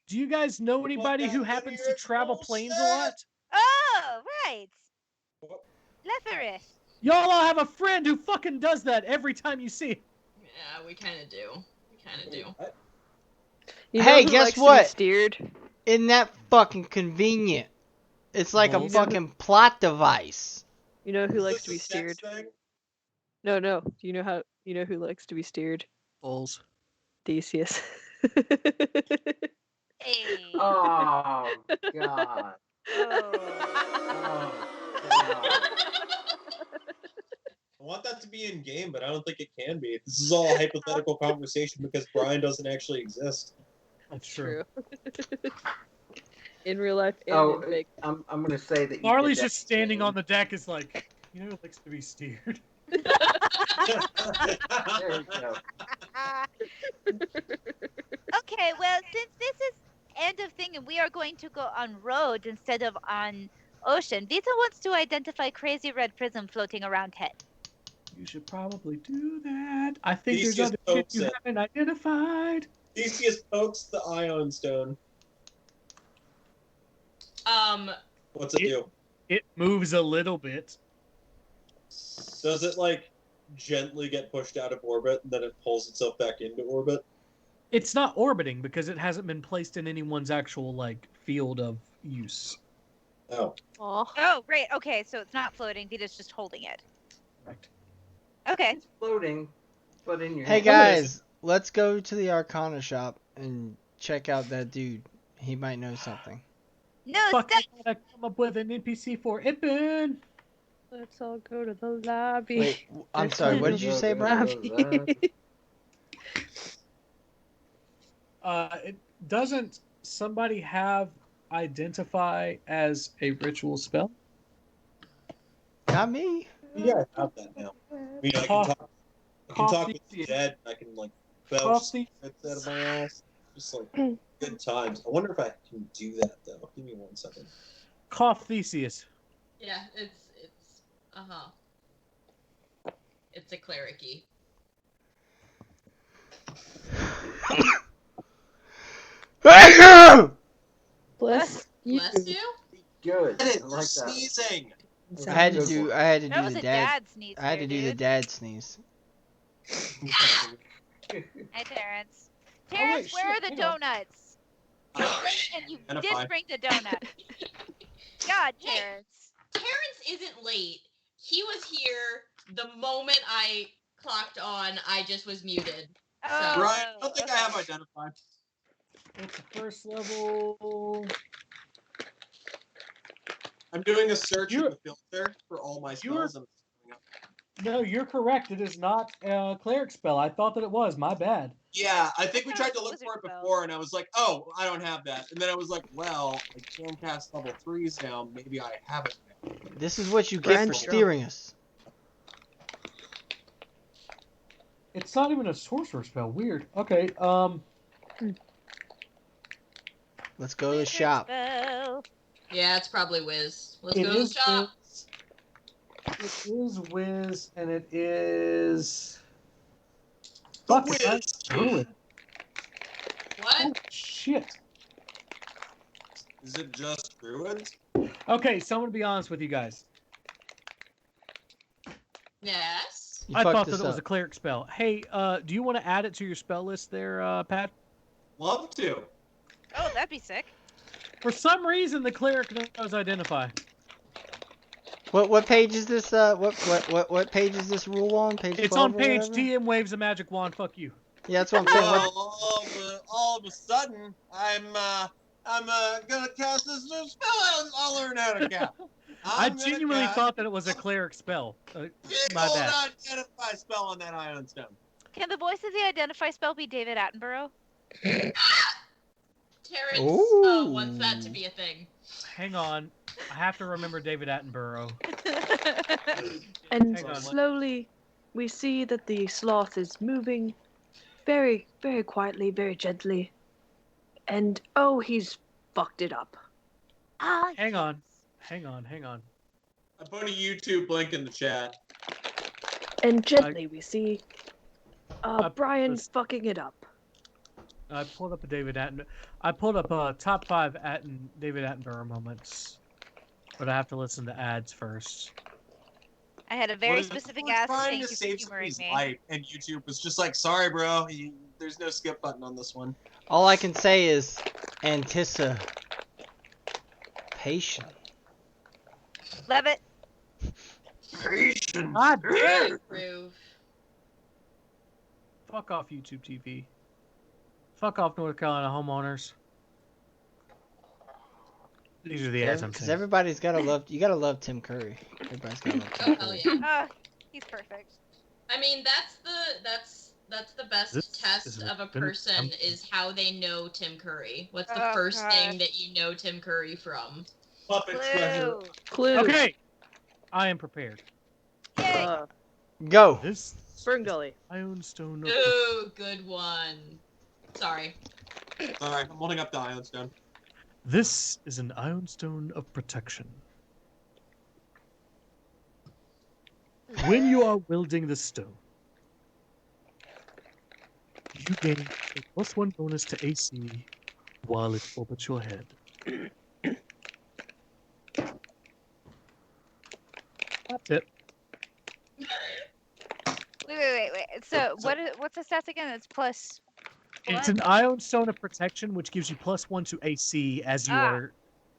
Do you guys know anybody who happens to travel planes a lot? Oh, right. Leferith. Y'all all have a friend who fucking does that every time you see him. Yeah, we kind of do. You know Hey, who guess likes to be what? steered? Isn't that fucking convenient? It's like a Well, fucking plot device. You know who likes to be Is this a sex steered? thing? No. Do you know who likes to be steered? Bulls. Theseus. Hey. Oh, God. Oh. God. I want that to be in game, but I don't think it can be. This is all a hypothetical conversation because Brian doesn't actually exist. That's true. In real life and in fake. I'm gonna say that. Marley's just standing on the deck is like, you know who likes to be steered? There you go. Okay, well, since this is end of thing and we are going to go on road instead of on ocean, Vita wants to identify crazy red prism floating around head. You should probably do that. I think Theseus there's other shit pokes you it. haven't identified. Theseus pokes the ion stone. What's it do? It moves a little bit. Does it like gently get pushed out of orbit and then it pulls itself back into orbit? It's not orbiting because it hasn't been placed in anyone's actual like field of use. Oh. Aw. Oh, right. Okay, so it's not floating. Vita's just holding it. Correct. Okay. It's floating, but in your Hey hand. guys, let's go to the Arcana shop and check out that dude. He might know something. No, Fuck, stop. I gotta come up with an NPC for Ippen. Let's all go to the lobby. Wait, I'm sorry. What did you say, Brian? Doesn't somebody have identify as a ritual spell? Not me. Yeah, I have that now. I mean, I can talk with the dead. I can like belch spits out of my ass. Just like good times. I wonder if I can do that though. Give me 1 second. Cough Theseus. Yeah, it's it's a cleric-y. Bless you. Bless you? Good. I Edit, like that. sneezing. I had to Good do. one. I had to That do was the a dad. dad sneeze. I had to there, do the dude. dad sneeze. Hi, Terrence. Oh, Terrence, wait, where are shit, the hang on. donuts? And you Identify. did bring the donut. God, Terrence. Terrence isn't late. He was here the moment I clocked on. I just was muted. Oh, Brian, I no. don't think I have identified. It's the first level. I'm doing a search in You're- the filter for all my you're- spells. And it's coming up. No, you're correct. It is not a cleric spell. I thought that it was. My bad. Yeah, I think we thought tried it to was a look for it wizard spell. before, and I was like, oh, I don't have that. And then I was like, well, I can cast level 3s now. Maybe I have it now. This is what you get Brand for new. steering us. It's not even a sorcerer spell. Weird. Okay. Let's go to the Wizard shop. spell. Yeah, it's probably Wiz. Let's It go to the is shop. It is Wiz, and it is. The Fuck, it's not Wiz. Druid. What? Oh, shit. Is it just druids? Okay, so I'm gonna be honest with you guys. Yes. You I fucked thought that this it was up. a cleric spell. Hey, do you want to add it to your spell list there, Pat? Love to. Oh, that'd be sick. For some reason, the cleric knows identify. What page is this? What page is this rule on? Page 12 It's on or page whatever? TM waves a magic wand. Fuck you. Yeah, that's what I'm saying. Well, all of a sudden, I'm gonna cast this new spell. I'll learn how to cast. I I'm gonna genuinely cast thought that it was a cleric spell. big My old bad. identify spell on that Ion Stone. Can the voice of the identify spell be David Attenborough? Terrence Ooh. wants that to be a thing. Hang on. I have to remember David Attenborough. And Hang on. slowly, we see that the sloth is moving very, very quietly, very gently. And oh, he's fucked it up. Hang on. Hang on. I put a YouTube link in the chat. And gently, we see I Brian was- fucking it up. I pulled up a David Attenborough. I pulled up top 5 David Attenborough moments, but I have to listen to ads first. I had a very Well, specific we're ask. trying Thank to you for save humoring somebody's me. life, and YouTube was just like, "Sorry, bro, there's no skip button on this one." All I can say is anticipation. Love it. Patience. God damn! Approve. Fuck off, YouTube TV. Fuck off, North Carolina homeowners. These are the ads I'm Because saying. everybody's gotta love. You gotta love Tim Curry. Everybody's gotta love Tim Oh hell Curry. yeah. He's perfect. I mean, that's the best This test is of a been- person is how they know Tim Curry. What's the Oh, first God. thing that you know Tim Curry from? Puppet treasure. Blue. Clue. Okay, I am prepared. Yay. Go. This Burn Gully. Ironstone. Ooh, good one. Sorry. Alright, I'm holding up the Ion Stone. This is an Ironstone of protection. When you are wielding the stone, you gain a +1 bonus to AC while it orbits your head. That's it. Wait. So what's the stats again? It's plus. It's an ion stone of protection, which gives you +1 to AC as you are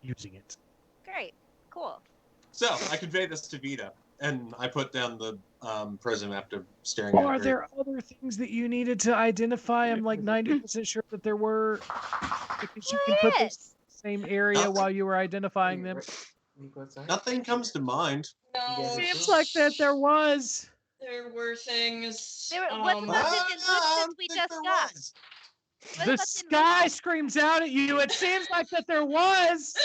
using it. Great. Cool. So I convey this to Vita, and I put down the prism after staring at Are her. there other things that you needed to identify? I'm like 90% sure that there were, because you can put this in the same area while you were identifying them. Nothing comes to mind. No. Seems like that there was. There were things. What's left in the loot since we just got? The sky screams out at you. It seems like that there was.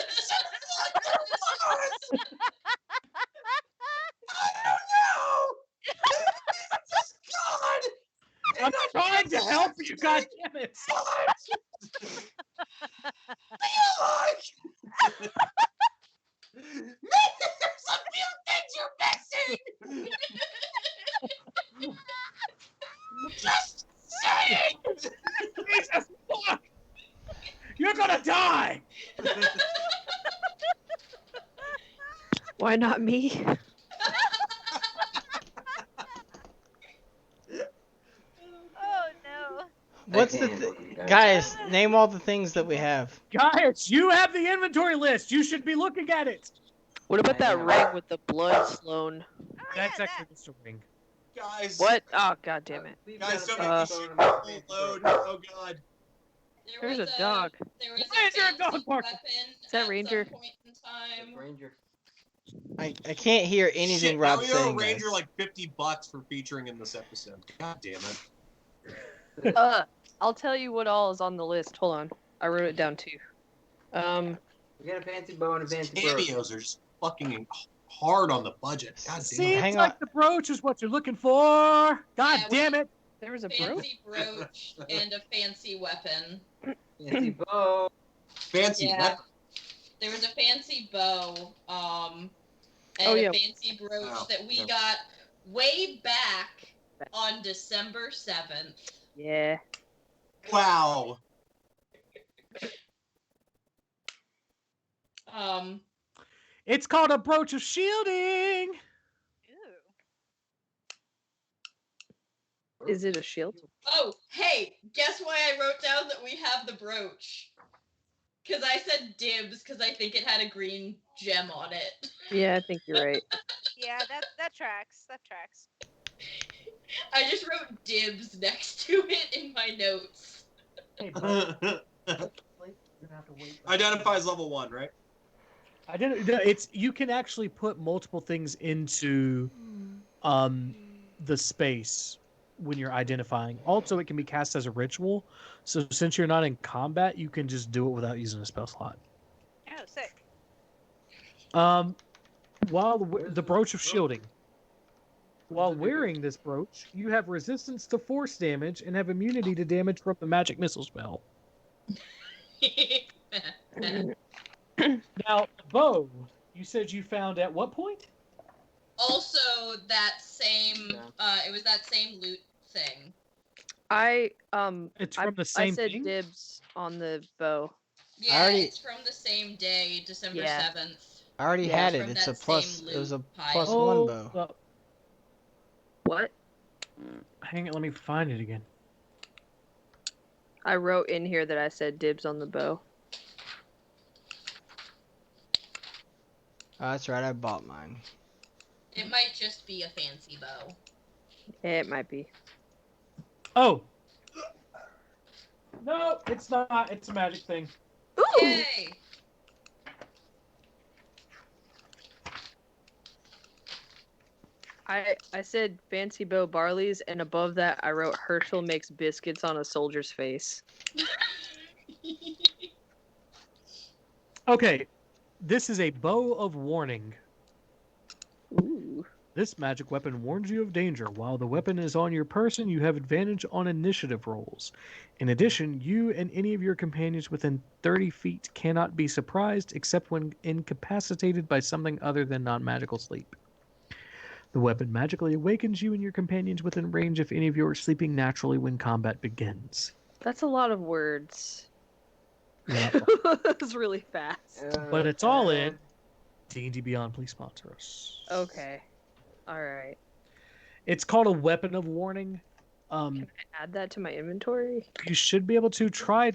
I'm trying to help you, God damn it! There's a few things you're missing. Just saying. Jesus fuck! You're gonna die. Why not me? Oh no. What's guys? Name all the things that we have. Guys, you have the inventory list. You should be looking at it. What about that ring with the blood Sloan? That's actually just a ring. Guys. What? Oh, god damn it. Guys, somebody shoot me full load. Oh god. There's a dog. There was Why is there a dog barking? Is that Ranger? Ranger. I can't hear anything Shit, Rob's now we owe saying. Ranger guys. like $50 for featuring in this episode. God damn it. I'll tell you what all is on the list. Hold on. I wrote it down too. We got a fancy bow and a fancy Cameos are just fucking hard on the budget. God damn it. Seems like the brooch is what you're looking for. God damn it. There was a fancy brooch and a fancy weapon. Fancy bow. Fancy weapon. There was a fancy bow, and yeah. a fancy brooch that we got way back on December 7th. Yeah. Wow. It's called a brooch of shielding. Is it a shield? Oh, hey, guess why I wrote down that we have the brooch? Because I said dibs because I think it had a green gem on it. Yeah, I think you're right. Yeah, that tracks. That tracks. I just wrote dibs next to it in my notes. Identifies level 1, right? It's you can actually put multiple things into the space when you're identifying. Also, it can be cast as a ritual. So since you're not in combat, you can just do it without using a spell slot. Oh, sick. While the brooch of shielding. While wearing this brooch, you have resistance to force damage and have immunity to damage from the magic missile spell. Now, bow, you said you found at what point? Also, that same, it was that same loot thing. It's from the same I said thing? dibs on the bow. Yeah, it's from the same day, December 7th. I already had it. From It's a that plus. same It was a loot plus pile. one bow. What? Hang on, let me find it again. I wrote in here that I said dibs on the bow. Oh, that's right. I bought mine. It might just be a fancy bow. It might be. Oh! No, it's not. It's a magic thing. Ooh! Yay! I said fancy bow Barley's, and above that I wrote Herschel makes biscuits on a soldier's face. Okay, this is a bow of warning. Ooh. This magic weapon warns you of danger. While the weapon is on your person, you have advantage on initiative rolls. In addition, you and any of your companions within 30 feet cannot be surprised except when incapacitated by something other than non-magical sleep. The weapon magically awakens you and your companions within range if any of you are sleeping naturally when combat begins. That's a lot of words. Yeah. It's really fast. But it's all in. D&D Beyond, please sponsor us. Okay. Alright. It's called a weapon of warning. Um, Add that to my inventory. you should be able to try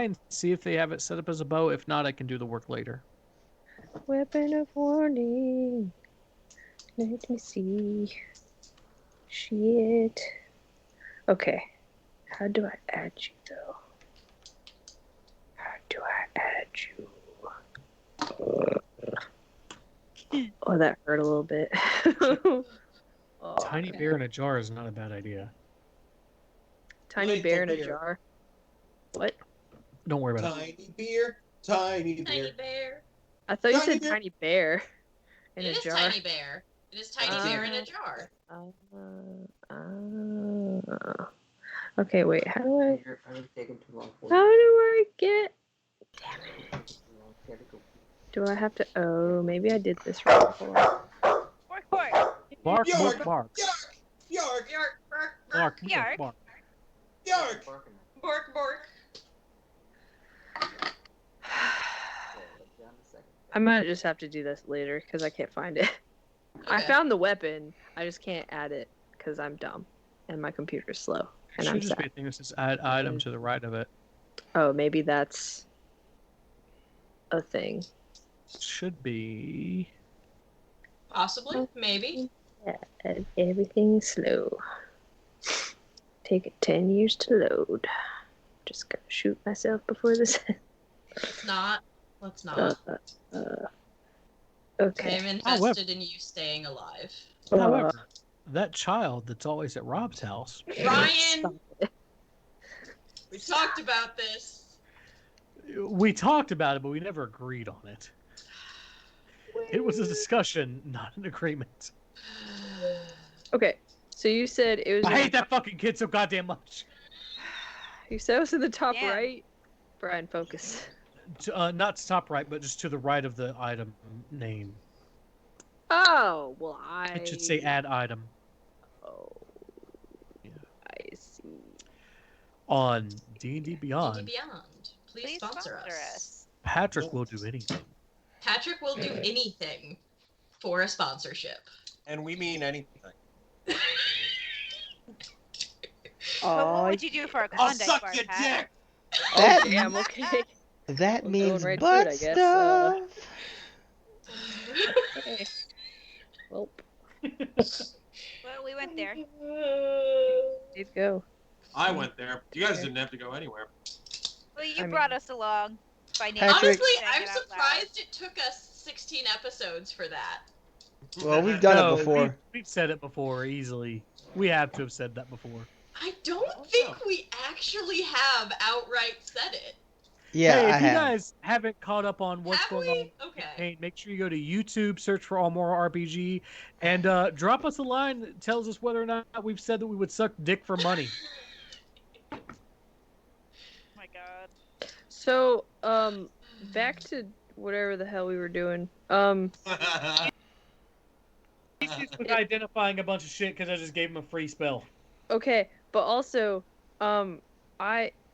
and see if they have it set up as a bow. If not, I can do the work later. Weapon of warning. Let me see. Shit. Okay. How do I add you though? How do I add you? Oh, that hurt a little bit. Oh, Tiny bear in a jar is not a bad idea. Tiny bear in a jar. What? Don't worry about it. Tiny beer, tiny beer. Tiny bear. I thought you Tiny said bear. tiny bear in It a is jar. tiny bear. It is tiny bear in a jar. Okay, wait. How do I? I'm taking too long for How do you. I get? Damn it. Do I have to? Oh, maybe I did this wrong. Hold on. Bark, bark. Bark, Yark, bark, bark. Yark, Yark, bark, Bark, Yark. bark. yark. bark, bark. I might just have to do this later because I can't find it. I Okay. found the weapon. I just can't add it because I'm dumb and my computer's slow. And Should I'm just be a sad. thing that says add item to the right of it. Oh, maybe that's a thing. Should be. Possibly, maybe. And everything's slow. Take it 10 years to load. Just gonna shoot myself before this. Let's not. Let's not. I Okay. am invested in you staying alive. However, that child that's always at Rob's house. Ryan! We talked about this. We talked about it, but we never agreed on it. It was a discussion, not an agreement. Okay, so you said it was. I hate that fucking kid so goddamn much. You said it was in the top Damn. right. Brian, focus. Not to top right, but just to the right of the item name. Oh, well, It should say add item. Oh. Yeah. I see. On D&D Beyond. D&D Beyond. Please sponsor us. Patrick will do anything. Patrick will do anything for a sponsorship. And we mean anything. But what would you do for a I'll Klondike suck bar, your Pat? dick. Oh, damn, okay. That We're means going right to butt it, I guess. stuff. Okay. Well, Well, we went there. did go. I went there. You guys didn't have to go anywhere. Well, you brought us along by name. Patrick- Honestly, saying I'm it out loud. surprised it took us 16 episodes for that. Well, we've done No, it before. We've said it before easily. We have to have said that before. I don't think we actually have outright said it. Yeah, hey, if I you have. guys haven't caught up on what's Have going we? on in the Okay. campaign, make sure you go to YouTube, search for Almora RPG, and drop us a line that tells us whether or not we've said that we would suck dick for money. Oh my god. So, back to whatever the hell we were doing. He's just was identifying a bunch of shit because I just gave him a free spell. Okay, but also,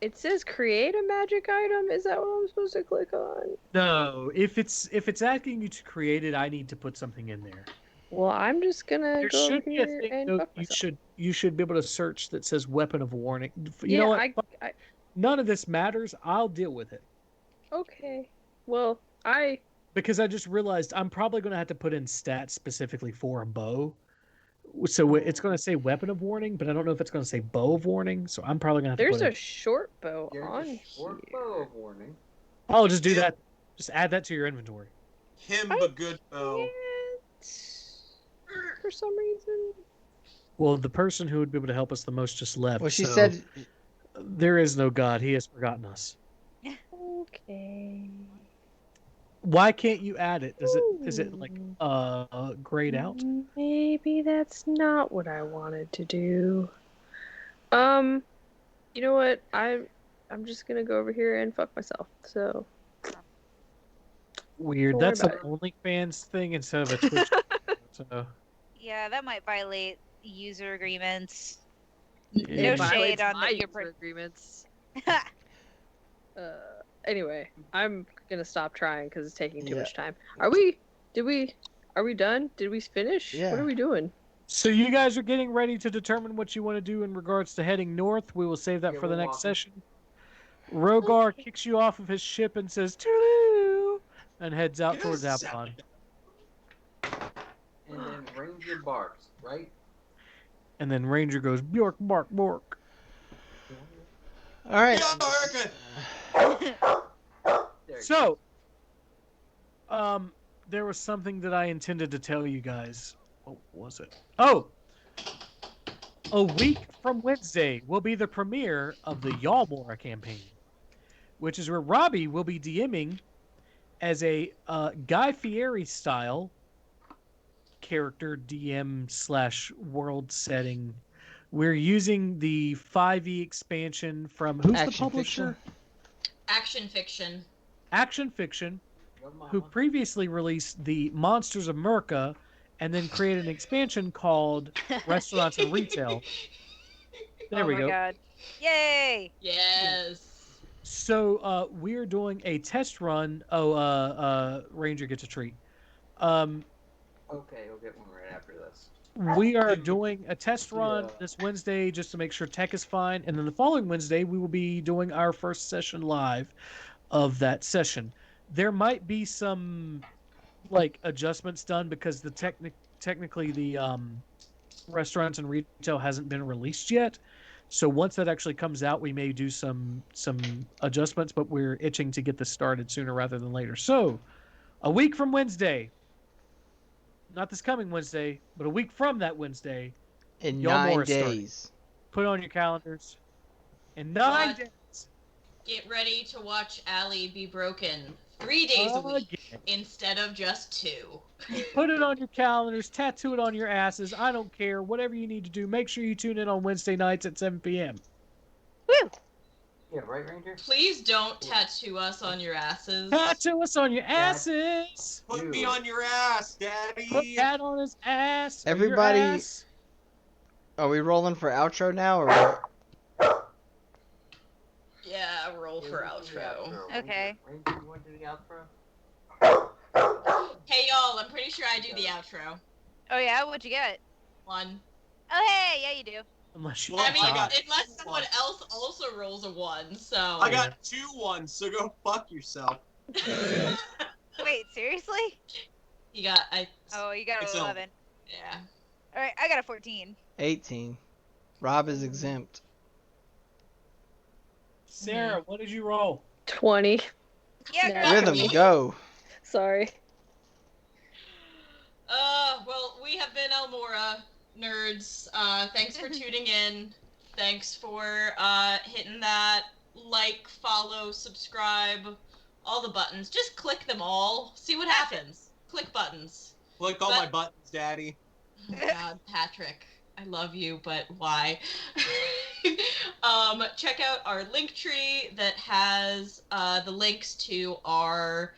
it says create a magic item. Is that what I'm supposed to click on? No, if it's asking you to create it, I need to put something in there. Well, I'm just gonna There go over should be a here thing and though, fuck myself. you should be able to search that says weapon of warning. You Yeah, know what? I None of this matters. I'll deal with it. okay. Well, Because I just realized I'm probably going to have to put in stats specifically for a bow. So it's going to say weapon of warning, but I don't know if it's going to say bow of warning. So I'm probably going to have there's to a put short bow There's on a short here. bow of warning. I'll just do that. Just add that to your inventory. Him a good bow. For some reason. Well, the person who would be able to help us the most just left. Well, she so said there is no God. He has forgotten us. Okay. Why can't you add it? Is it like grayed out? Maybe that's not what I wanted to do. You know what? I'm just gonna go over here and fuck myself. So Weird. Don't worry That's an about OnlyFans thing instead of a Twitch. So Yeah, that might violate user agreements. Yeah. No it shade violates on my your user agreements. Anyway, I'm gonna stop trying because it's taking too Yeah. much time. Are we? Are we done? Did we finish? Yeah. What are we doing? So you guys are getting ready to determine what you want to do in regards to heading north. We will save that Yeah, for the we're next walking. session. Rogar kicks you off of his ship and says "Toodaloo," and heads out towards Avalon. And then Ranger barks, right? And then Ranger goes Bjork bark bork. All right. So, there was something that I intended to tell you guys. What was it? Oh, a week from Wednesday will be the premiere of the Almora campaign, which is where Robbie will be DMing as a Guy Fieri style character DM / world setting. We're using the 5e expansion from who's the publisher? Action Fiction. Action Fiction, who previously released the Monsters of Merca and then created an expansion called Restaurants and Retail. There we go. Oh my god. Yay! Yes. So we're doing a test run. Ranger gets a treat. Okay, we'll get one right after this. We are doing a test run this Wednesday just to make sure tech is fine. And then the following Wednesday, we will be doing our first session live of that session. There might be some adjustments done because the technically the restaurants and retail hasn't been released yet. So once that actually comes out, we may do some adjustments, but we're itching to get this started sooner rather than later. So a week from Wednesday, not this coming Wednesday, but a week from that Wednesday, in Almora 9 days. Put it on your calendars. In 9 days. Get ready to watch Allie be broken 3 days a week instead of just 2. Put it on your calendars. Tattoo it on your asses. I don't care. Whatever you need to do. Make sure you tune in on Wednesday nights at 7 p.m. Woo! Yeah, right, Ranger? Please don't tattoo us on your asses. Tattoo us on your asses. Put me on your ass, Daddy. Put Pat on his ass. Everybody, your ass. Are we rolling for outro now, or what? Yeah, roll for outro. Okay. Ranger, you want to do the outro? Hey y'all, I'm pretty sure I do the outro. Oh yeah, what'd you get? 1. Oh hey, yeah you do. Unless you I mean, unless someone else also rolls a 1, so. I got 2 1s, so go fuck yourself. Wait, seriously? You got Oh, you got It's 11. Yeah. All right, I got a 14. 18. Rob is exempt. Sarah, what did you roll? 20. Yeah, Rhythm, go. Sorry. Well, we have been Almora nerds. Thanks for tuning in. Thanks for hitting that like, follow, subscribe, all the buttons. Just click them all. See what happens. Click buttons. Click all my buttons, Daddy. Oh God, Patrick, I love you, but why? Check out our link tree that has the links to our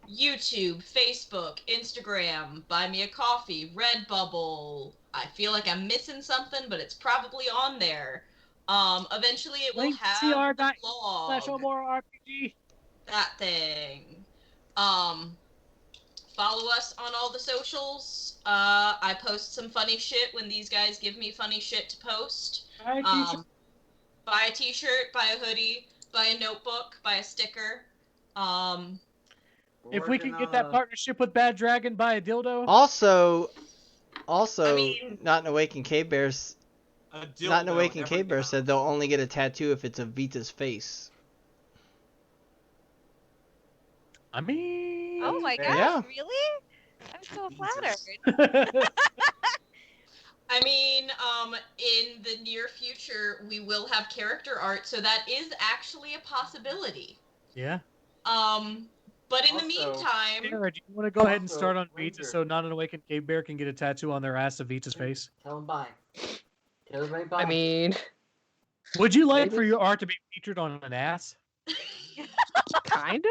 YouTube, Facebook, Instagram, Buy Me a Coffee, Redbubble. I feel like I'm missing something, but it's probably on there. Eventually it will have the blog. /AlmoraRPG. That thing. Follow us on all the socials. I post some funny shit when these guys give me funny shit to post. Buy a t-shirt, buy a hoodie, buy a notebook, buy a sticker. If we can get that partnership with Bad Dragon, buy a dildo. Also, Not an Awakened Cave Bears. Not an Awakened Cave Bear said they'll only get a tattoo if it's of Vita's face. I mean, oh my gosh, yeah. really? I'm so flattered. I mean, in the near future, we will have character art, so that is actually a possibility. Yeah. But in the meantime... Sarah, do you want to go ahead and start on Vita so Not an Awakened Cave Bear can get a tattoo on their ass of Vita's face? Tell them bye. Tell everybody bye. I mean... Would you like for your art to be featured on an ass? Kinda?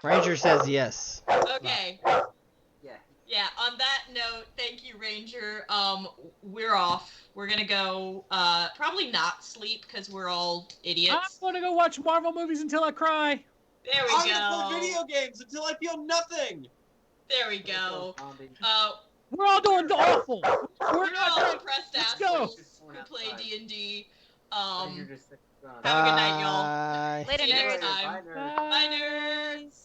Ranger says yes. Okay. Yeah, on that note, thank you, Ranger. We're off. We're gonna go, probably not sleep, because we're all idiots. I want to go watch Marvel movies until I cry. There we I'm go. gonna play video games until I feel nothing. There we go. We're all doing awful. We're not all great. depressed Let's go. assholes who play D&D. You're just Have a good night, y'all. Bye. Later, See you next nerds. time. Bye, nerds. Bye, nerds.